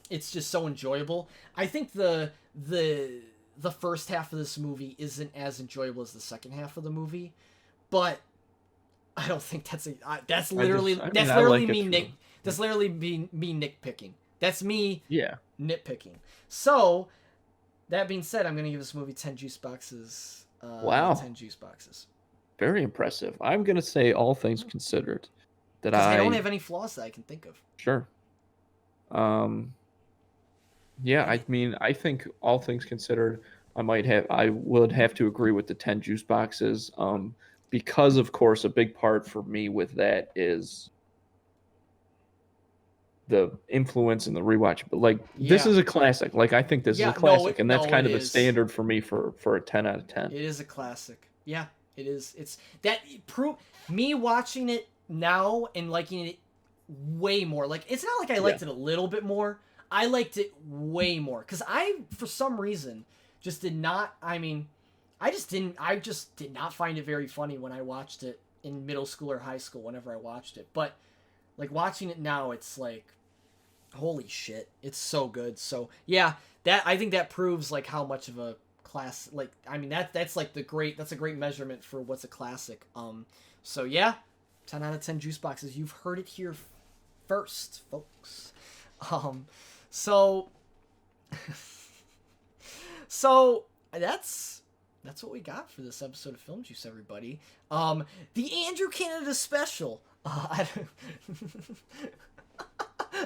it's just so enjoyable. I think the the first half of this movie isn't as enjoyable as the second half of the movie, but I don't think that's literally me nitpicking. That's me nitpicking. So that being said, I'm gonna give this movie 10 juice boxes. Wow. 10 juice boxes. Very impressive. I'm gonna say, all things considered, that I don't have any flaws that I can think of. Sure. Yeah, I mean, I think all things considered, I would have to agree with the 10 juice boxes. Because of course, a big part for me with that is the influence and the rewatch. But like, this is a classic. Like, I think this is a classic, and that's kind of the standard for me for a 10 out of 10. It is a classic. Yeah, it is. It's that me watching it now and liking it way more. Like, it's not like I liked it a little bit more. I liked it way more because I, for some reason, just did not. I mean, I just did not find it very funny when I watched it in middle school or high school. Whenever I watched it, but like watching it now, it's like, holy shit, it's so good. So yeah, I think that proves like how much of a class. Like, I mean, that's a great measurement for what's a classic. So yeah, 10 out of 10 juice boxes. You've heard it here first, folks. So that's what we got for this episode of Film Juice, everybody. The Andrew Canada special. I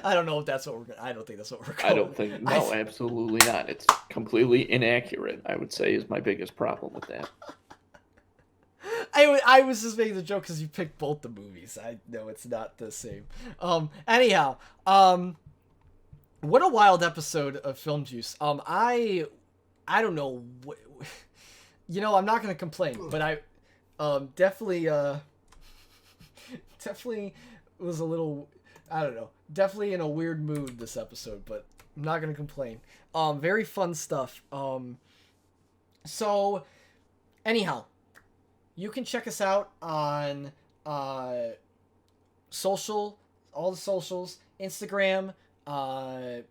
don't know if that's what we're gonna. I don't think that's what we're. I don't think. No, absolutely not. It's completely inaccurate, I would say, is my biggest problem with that. I was just making the joke because you picked both the movies. I know it's not the same. Anyhow, what a wild episode of Film Juice. I don't know. I'm not gonna complain, but I definitely was a little. I don't know. Definitely in a weird mood this episode, but I'm not gonna complain. Very fun stuff. So, anyhow, you can check us out on all the socials, Instagram, at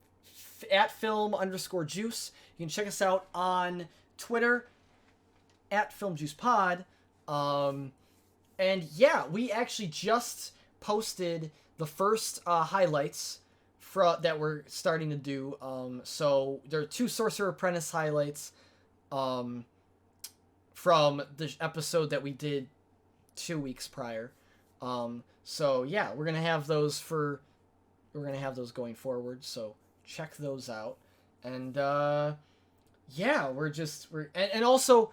film_juice. You can check us out on Twitter at filmjuicepod. And yeah, we actually just posted the first highlights that we're starting to do. So there are 2 Sorcerer Apprentice highlights from the episode that we did 2 weeks prior. So yeah, we're gonna have those going forward. So check those out. And yeah, and also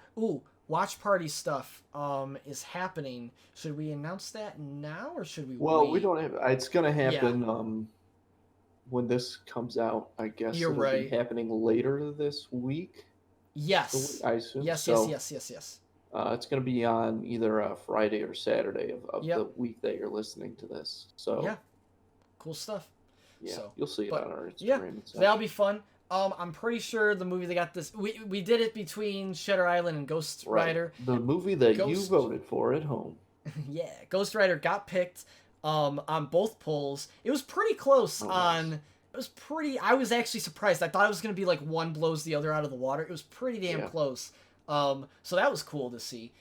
watch party stuff is happening. Should we announce that now or should we wait? We don't have. It's gonna happen when this comes out. I guess you're right. Be happening later this week. Yes. I assume. Yes. It's gonna be on either Friday or Saturday of the week that you're listening to this. So yeah, cool stuff. Yeah, so, you'll see it on our Instagram. Yeah, and stuff. That'll be fun. I'm pretty sure the movie that got this, we did it between Shutter Island and Ghost Rider. The movie that you voted for at home. Yeah, Ghost Rider got picked on both polls. It was pretty close I was actually surprised. I thought it was going to be like one blows the other out of the water. It was pretty damn close. So that was cool to see.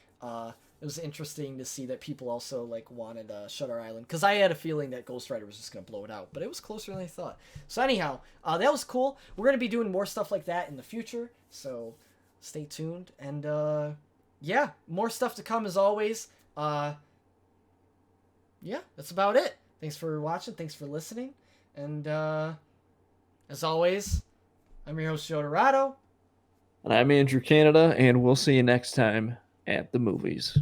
It was interesting to see that people also like wanted Shutter Island, because I had a feeling that Ghost Rider was just going to blow it out, but it was closer than I thought. So anyhow, that was cool. We're going to be doing more stuff like that in the future, so stay tuned. And yeah, more stuff to come as always. Yeah, that's about it. Thanks for watching. Thanks for listening. And as always, I'm your host, Joe Dorado. And I'm Andrew Canada, and we'll see you next time at the movies.